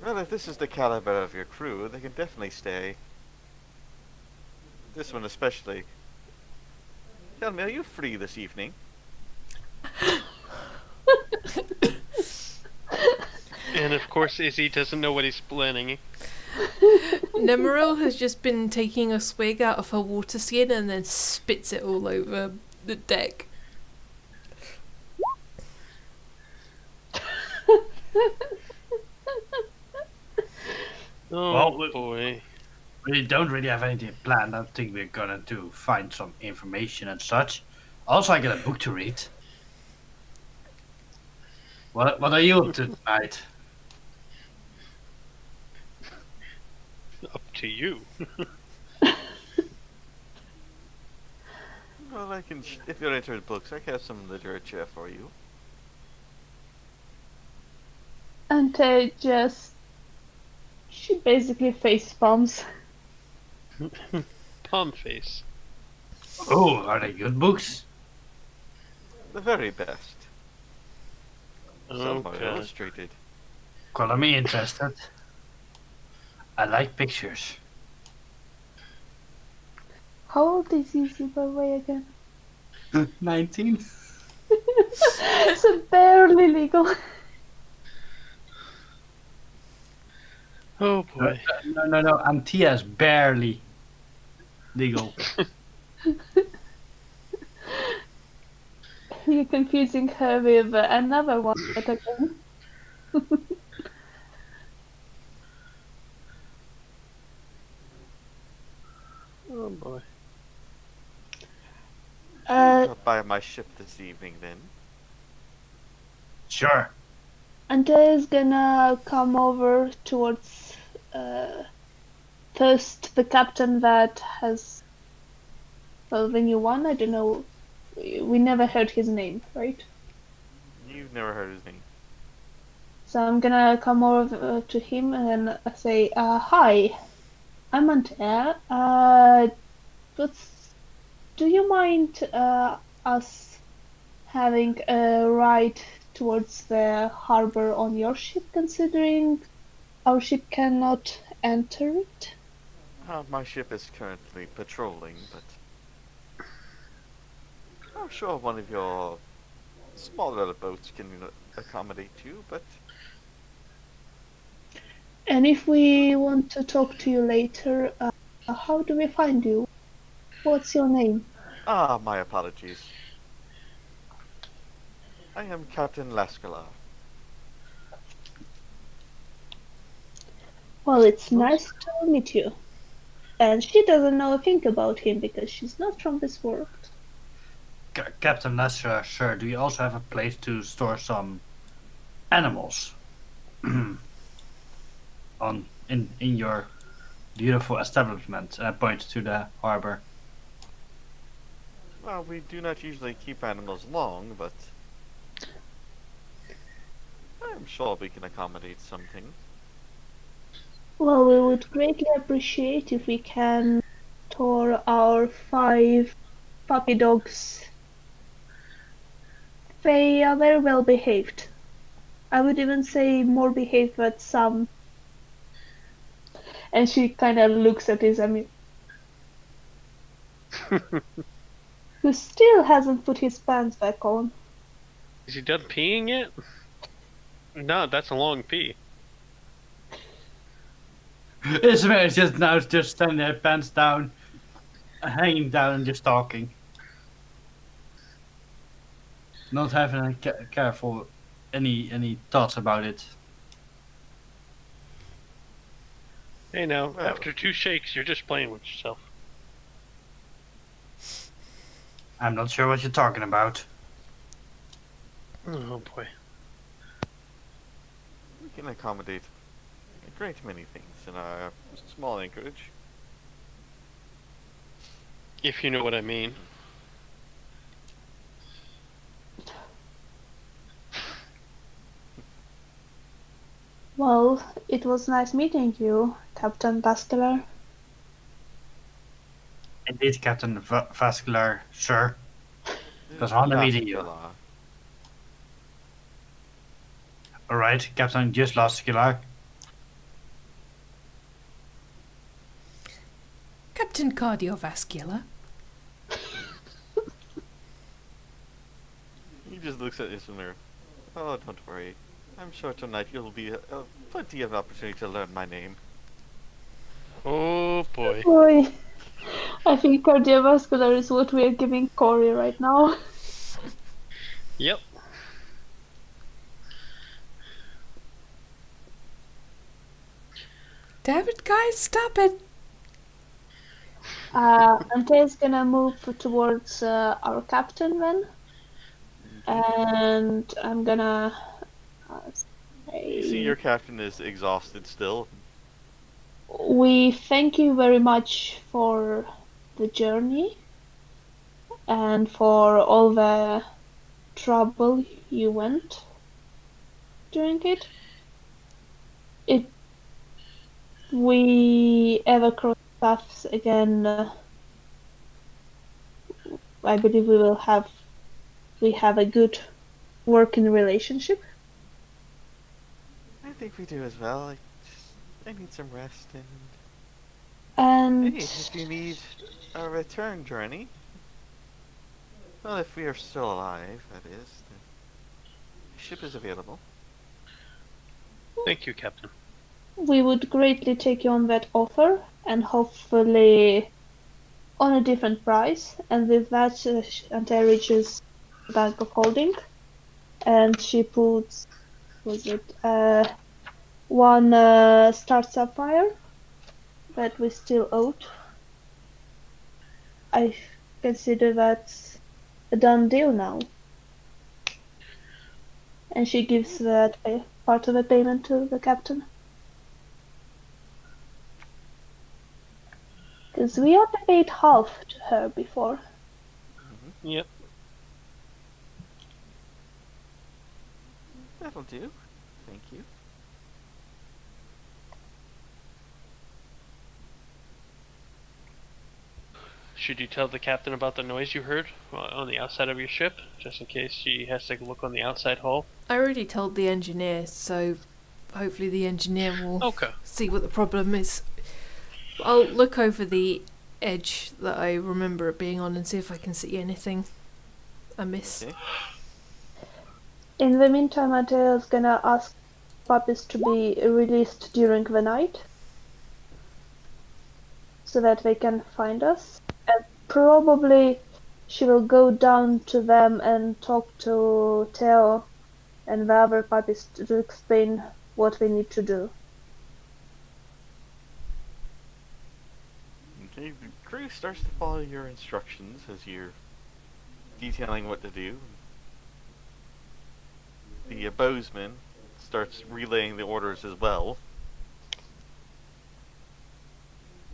Well, Well, if this is the caliber of your crew, they can definitely stay. This one especially. Tell me, are you free this evening? And of course, Izzy doesn't know what he's planning. Nemmirile has just been taking a swig out of her water skin and then spits it all over the deck. Oh Well, boy. We don't really have anything planned. I think we're gonna do find some information and such. Also, I got a book to read. What are you up to tonight? Up to you. Well, I can. If you're into books, I can have some literature for you. And she basically face palms. Palm face. Oh, are they good books? The very best. Some are Okay. illustrated. Color me interested. I like pictures. How old is Izzy, by the way, again? 19. So barely legal. Oh boy. No. Anthea is barely legal. You're confusing her with another one, but again. Oh boy. Drop by my ship this evening, then. Sure. Anthea is gonna come over towards first the captain that has, well, the new one. I don't know. We never heard his name, right? You've never heard his name. So I'm gonna come over to him and say, "Hi, I'm Anthea. Do you mind us having a ride towards the harbor on your ship, considering our ship cannot enter it?" My ship is currently patrolling, but I'm sure one of your smaller boats can accommodate you, but And if we want to talk to you later, how do we find you? What's your name? my apologies. I am Captain Lascala. Well, it's nice to meet you. And she doesn't know a thing about him because she's not from this world. Captain Lester, sir, do you also have a place to store some animals? in your beautiful establishment. I point to the harbor. Well, we do not usually keep animals long, but I'm sure we can accommodate something. Well, we would greatly appreciate if we can tour our 5 puppy dogs. They are very well behaved. I would even say more behaved than some. And she kind of looks at Isamira, who still hasn't put his pants back on. Is he done peeing yet? No, that's a long pee. Isabel is just standing there, pants down, hanging down, and just talking. Not having a careful any thoughts about it. Hey now, Well. after 2 shakes, you're just playing with yourself. I'm not sure what you're talking about. Oh boy. We can accommodate a great many things in our small anchorage. If you know what I mean. Well, it was nice meeting you, Captain Baskeler. Indeed, Captain Vascular, sir. It was honor meeting you. Lascala. Alright, Captain just Vascular. Captain Cardiovascular. He just looks at Isamira. Oh, don't worry. I'm sure tonight you'll be plenty of opportunity to learn my name. Oh boy. Boy, I think cardiovascular is what we are giving Corey right now. Yep. Damn it, guys, stop it! Anthea's gonna move towards our captain then. And I'm gonna You see your captain is exhausted still. we thank you very much for the journey and for all the trouble you went during it. If we ever cross paths again, I believe we have a good working relationship. I think we do as well. I need some rest and And hey, if you need a return journey, well, if we are still alive, that is, the ship is available. Thank you, Captain. we would greatly take you on that offer, and hopefully on a different price. And with that, Anthea reaches the bank of holding, and she puts, one star sapphire that we still owed. I consider that a done deal now. And she gives that part of the payment to the captain. Because we only paid half to her before. Yep. That'll do. Thank you. Should you tell the captain about the noise you heard on the outside of your ship, just in case she has to look on the outside hull? I already told the engineer, so hopefully the engineer will Okay. see what the problem is. I'll look over the edge that I remember it being on and see if I can see anything amiss. Okay. In the meantime, Anthea's gonna ask puppies to be released during the night, so that they can find us. And probably she will go down to them and talk to Theo and the other puppies to explain what we need to do. Okay, the crew starts to follow your instructions as you're detailing what to do. The bowsman starts relaying the orders as well,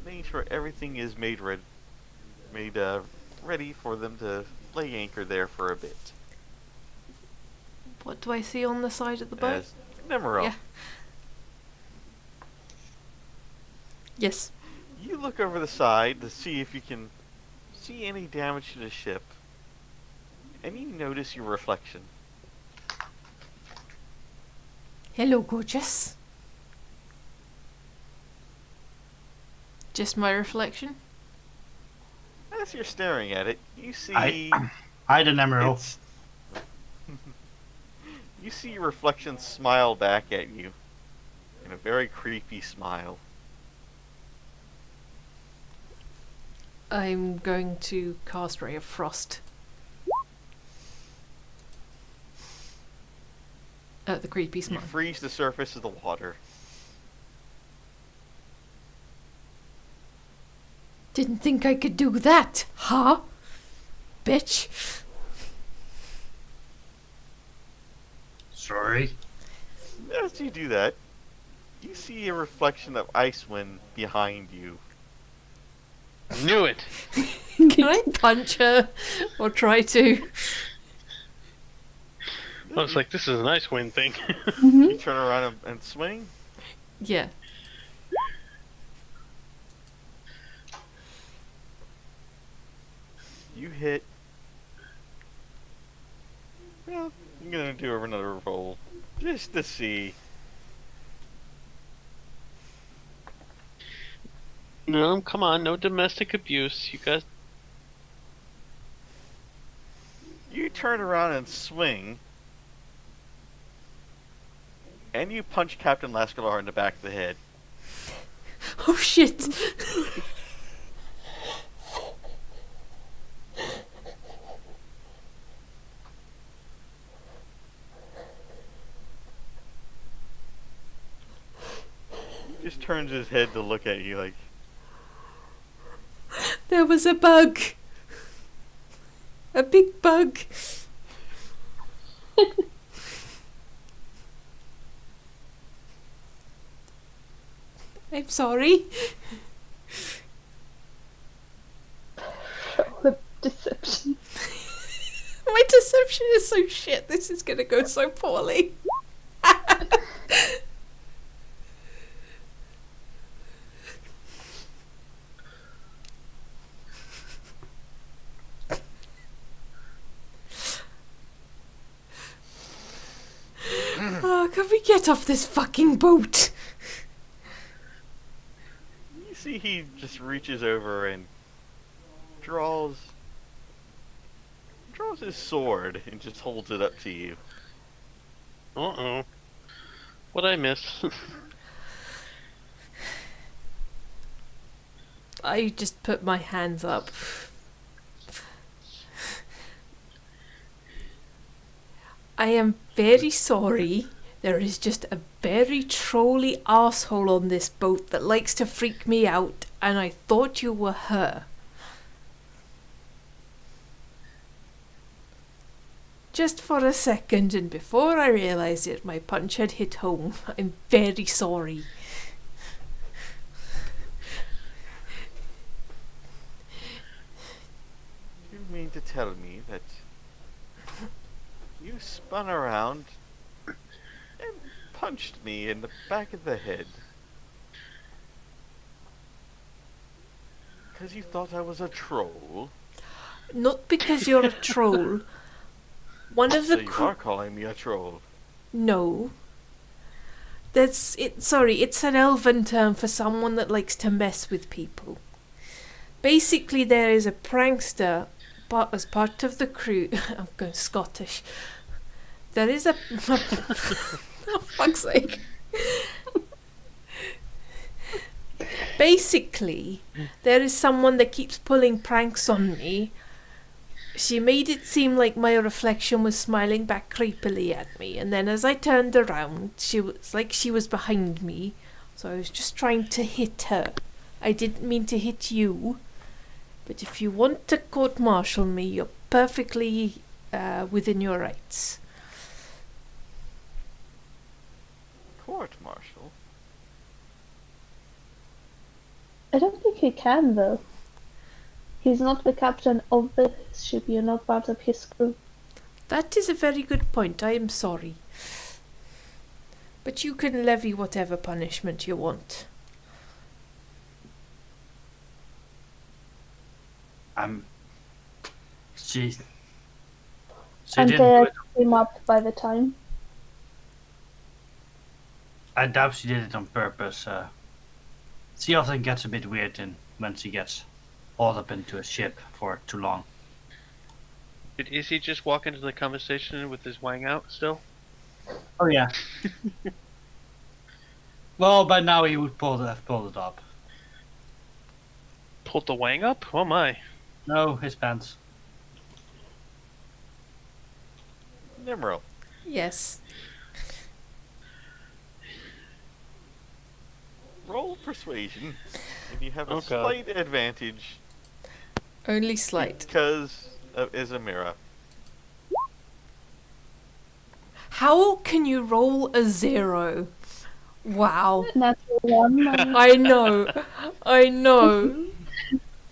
making sure everything is made ready for them to lay anchor there for a bit. What do I see on the side of the boat? As Nemmirile, Yeah. Yes. you look over the side to see if you can see any damage to the ship, and you notice your reflection. Hello, gorgeous. Just my reflection? As you're staring at it, you see I the Nemmirile. it's you see your reflection smile back at you in a very creepy smile. I'm going to cast Ray of Frost at the creepy You smile. freeze the surface of the water. Didn't think I could do that, huh? Bitch. Sorry. As you do that, you see a reflection of Icewind behind you. Knew it! Can I punch her? Or try to? I was like, this is a nice wind thing. You turn around and swing. Yeah. You hit. Well, I'm gonna do another roll just to see. No, come on, no domestic abuse. You guys. You turn around and swing, and you punch Captain Lascalar in the back of the head. Oh shit! He just turns his head to look at you like, There was a bug. A big bug. I'm sorry. The deception. My deception is so shit. This is gonna go so poorly. Oh, can we get off this fucking boat? you see he just reaches over and draws his sword and just holds it up to you. Uh-oh. What'd I miss? I just put my hands up. I am very sorry. There is just a very trolly arsehole on this boat that likes to freak me out, and I thought you were her. Just for a second, and before I realised it, my punch had hit home. I'm very sorry. You mean to tell me that you spun around and punched me in the back of the head because you thought I was a troll? Not because you're a troll. One of So the you are calling me a troll. No. That's it. Sorry, it's an elven term for someone that likes to mess with people. Basically, there is a prankster, but as part of the crew. I'm going Scottish. There is a. Oh, fuck's sake. Basically, there is someone that keeps pulling pranks on me. She made it seem like my reflection was smiling back creepily at me, and then as I turned around, she was like she was behind me, so I was just trying to hit her. I didn't mean to hit you, but if you want to court-martial me, you're perfectly within your rights. Court-martial? I don't think he can, though. He's not the captain of the ship, you're not part of his crew. That is a very good point. I am sorry. But you can levy whatever punishment you want. She And didn't do it. him up by the time. I doubt she did it on purpose. She often gets a bit weird when she gets hauled up into a ship for too long. Did Izzy just walk into the conversation with his wang out still? Oh yeah. Well, by now he would have pulled it up. Pulled the wang up? Oh my. No, his pants. Nemmirile. Yes. Roll persuasion, and you have a Oh, God. slight advantage Only slight. because of Isamira. How can you roll a 0? Wow. Natural one. I know. I know.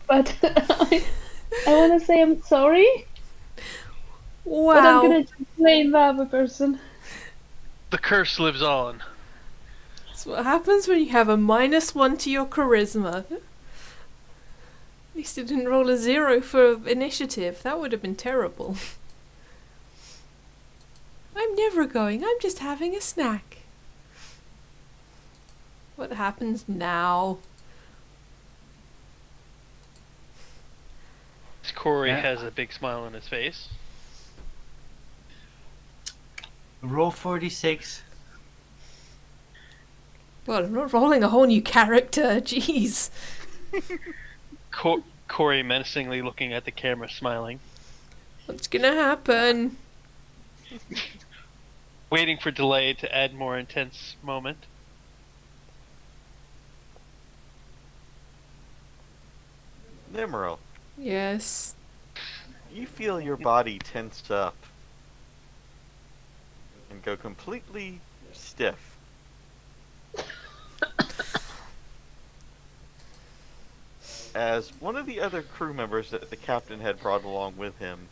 But I want to say I'm sorry, but I'm Wow. gonna just blame the other person. The curse lives on. That's what happens when you have a -1 to your charisma. At least it didn't roll a 0 for initiative. That would have been terrible. I'm never going. I'm just having a snack. What happens now? Corey Yeah. has a big smile on his face. Roll 46. Well, I'm not rolling a whole new character. Jeez. Corey menacingly looking at the camera, smiling. What's gonna happen? Waiting for delay to add more intense moment. Nemmirile, Yes. you feel your body tense up and go completely stiff. As one of the other crew members that the captain had brought along with him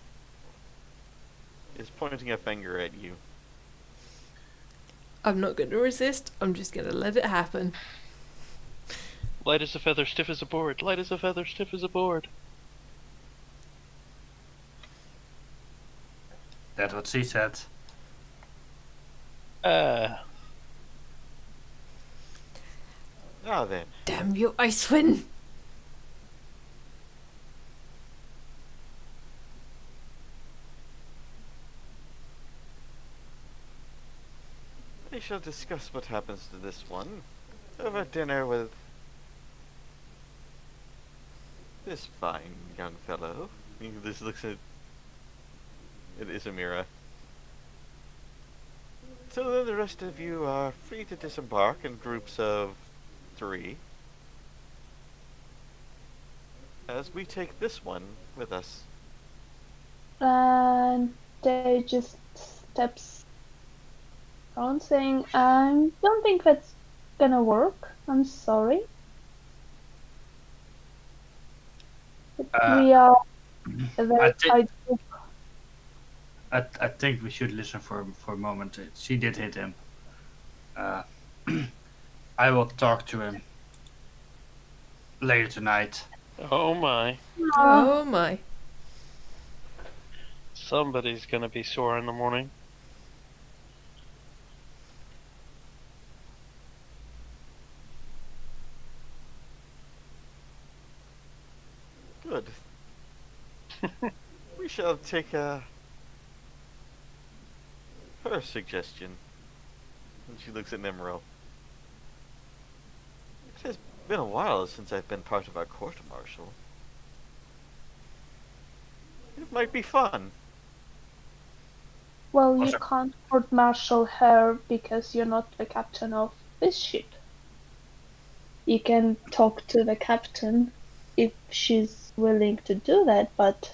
is pointing a finger at you. I'm not gonna resist. I'm just gonna let it happen. Light as a feather, stiff as a board. Light as a feather, stiff as a board. That's what she said. Now then, Damn you, Icewind! we shall discuss what happens to this one over dinner with this fine young fellow. This looks at Isamira. So then the rest of you are free to disembark in groups of 3 as we take this one with us. And they just steps around saying, I don't think that's gonna work. I'm sorry. But we are a very tight group. I think we should listen for a moment. She did hit him. I will talk to him later tonight. Oh my. Oh my. Somebody's gonna be sore in the morning. Good. We shall take her suggestion. And she looks at Nemmirile. It has been a while since I've been part of our court-martial. It might be fun. Well, you can't court-martial her because you're not the captain of this ship. You can talk to the captain if she's willing to do that, but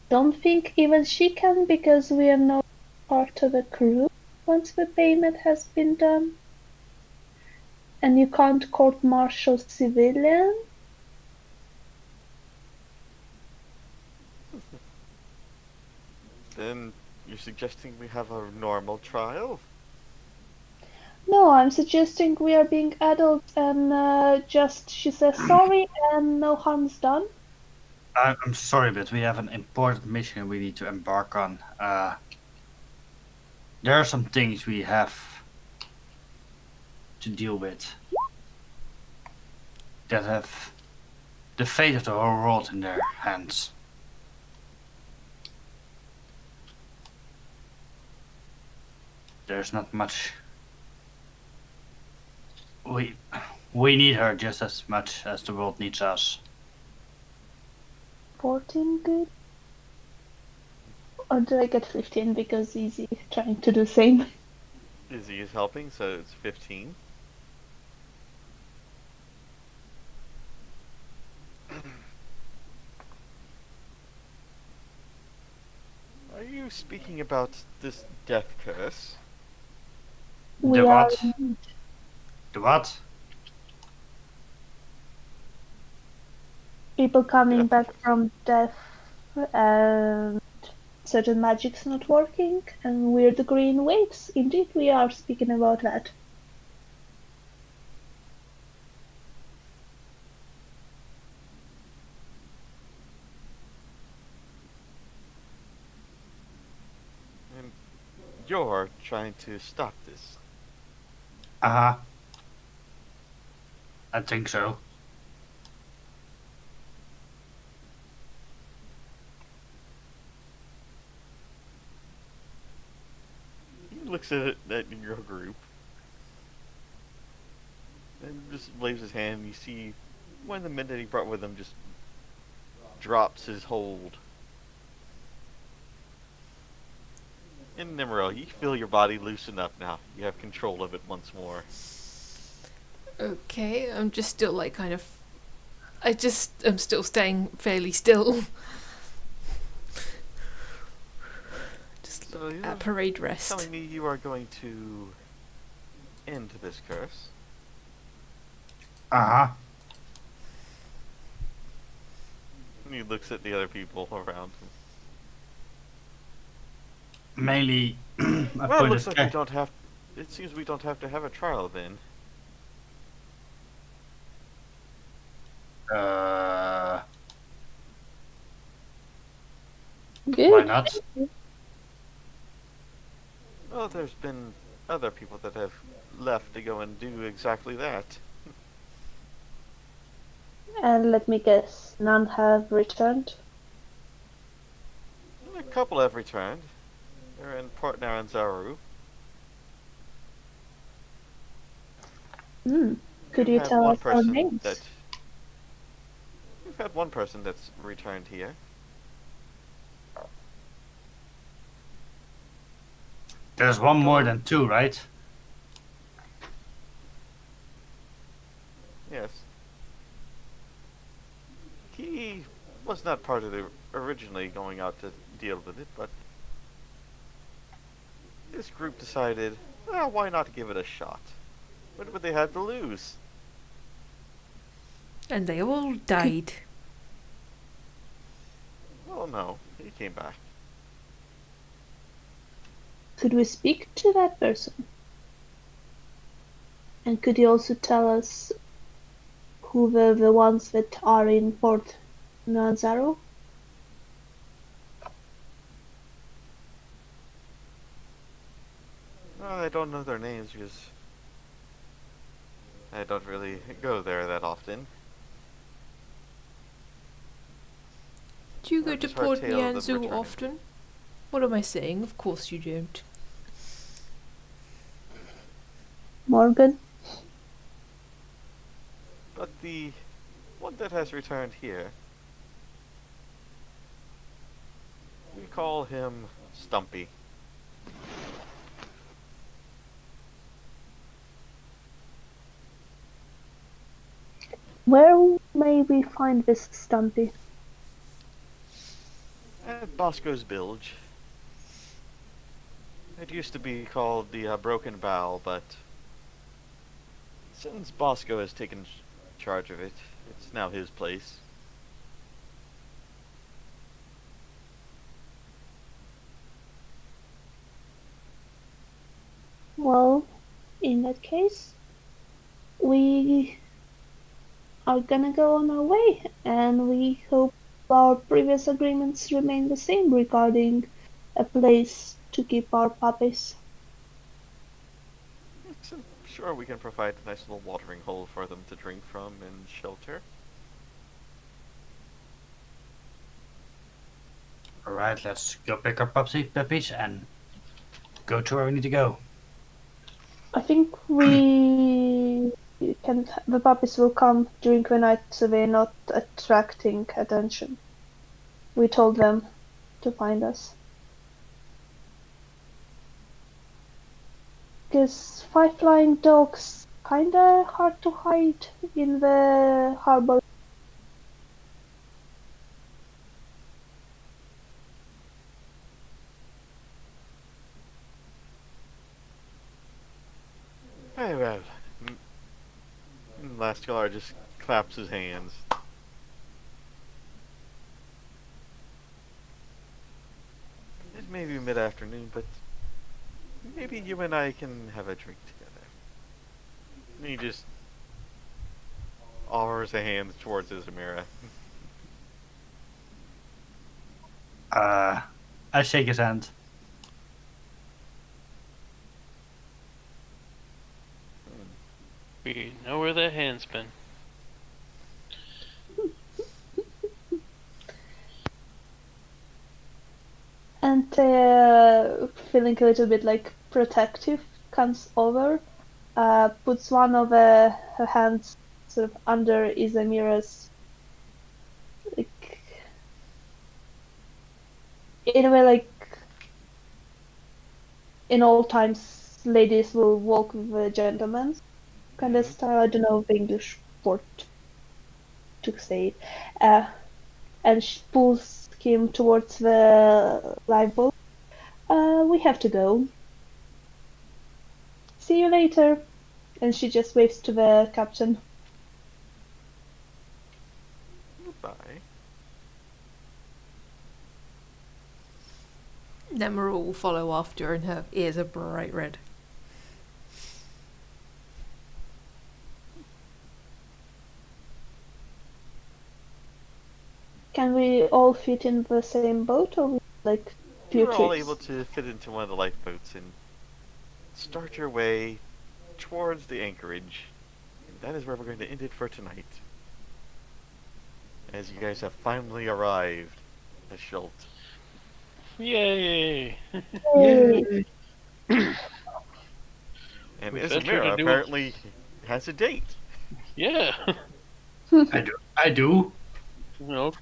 don't think even she can because we are not part of the crew once the payment has been done. And you can't court-martial civilian. Then you're suggesting we have a normal trial? No, I'm suggesting we are being adults and just she says sorry and no harm's done. I'm sorry, but we have an important mission we need to embark on. There are some things we have to deal with that have the fate of the whole world in their hands. There's not much. We need her just as much as the world needs us. 14 good? Or do I get 15 because Easy is trying to do the same? Izzy is helping, so it's 15. Are you speaking about this death curse? We The are what? The what? people coming Death back curse. from death and certain magic's not working and weird green waves. Indeed, we are speaking about that. And you're trying to stop this. I think so. looks at your group and just waves his hand. And you see one of the men that he brought with him just drops his hold. In Nemmirile, you feel your body loosen up now. You have control of it once more. Okay, I'm just still like kind of. I'm still staying fairly still. Just So you're at parade rest. telling me you are going to end this curse. Uh-huh. And he looks at the other people around him. Mainly, a Well, it point looks of like we don't have. It seems we don't have to have a trial then. Why Good. not? Well, there's been other people that have left to go and do exactly that. And let me guess, none have returned. A couple have returned. They're in Port now in Zaru. Could We've you had tell one us our person names? We've had one person that's returned here. There's one more than two, right? Yes. He was not part of the originally going out to deal with it, but this group decided, well, why not give it a shot? What would they have to lose? And they all died. Well, no, he came back. Could we speak to that person? And could you also tell us who were the ones that are in Port Nazaro? Well, I don't know their names because I don't really go there that often. Do you go I've to just heard Port tales of them Nianzou returning. often? What am I saying? Of course you don't. Morgan? But the one that has returned here, we call him Stumpy. Where may we find this Stumpy? At Bosco's Bilge. It used to be called the Broken Bow, but since Bosco has taken charge of it, it's now his place. Well, in that case, we are gonna go on our way, and we hope our previous agreements remain the same regarding a place to keep our puppies. So sure, we can provide a nice little watering hole for them to drink from and shelter. Alright, let's go pick up puppies and go to where we need to go. I think the puppies will come during the night so they're not attracting attention. We told them to find us. Because 5 flying dogs kinda hard to hide in the harbor. Very well. Last Galar just claps his hands. It may be mid-afternoon, but maybe you and I can have a drink together. And he just offers a hand towards Isamira. I shake his hand. We know where that hand's been. And feeling a little bit like protective, comes over, puts one of her hands sort of under Isamira's, like, in a way, like, in all times, ladies will walk with a gentleman kind of style. I don't know the English word to say it. And she pulls him towards the lifeboat. We have to go. See you later. And she just waves to the captain. Goodbye. Nemmirile will follow after, and her ears are bright red. Can we all fit in the same boat, or like few You're all trips? able to fit into one of the lifeboats and start your way towards the anchorage. And that is where we're going to end it for tonight. As you guys have finally arrived at Chult. Yay! Yay. And We ventured Isamira into- apparently has a date. Yeah. I do. No.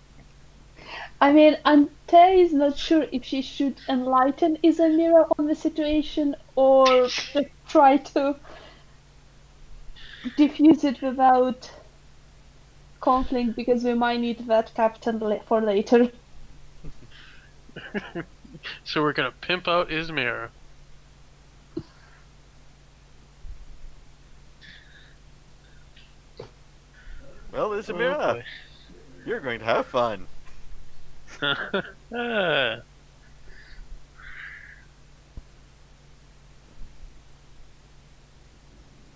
I mean, Anthea is not sure if she should enlighten Isamira on the situation or just try to diffuse it without conflict, because we might need that captain for later. So we're gonna pimp out Isamira. Well, Isamira, you're going to have fun. Ah.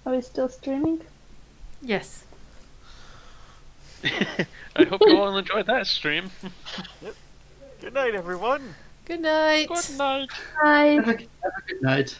Are we still streaming? Yes. I hope you all enjoyed that stream. Good night, everyone. Good night. Good night. Hi. Have a good night.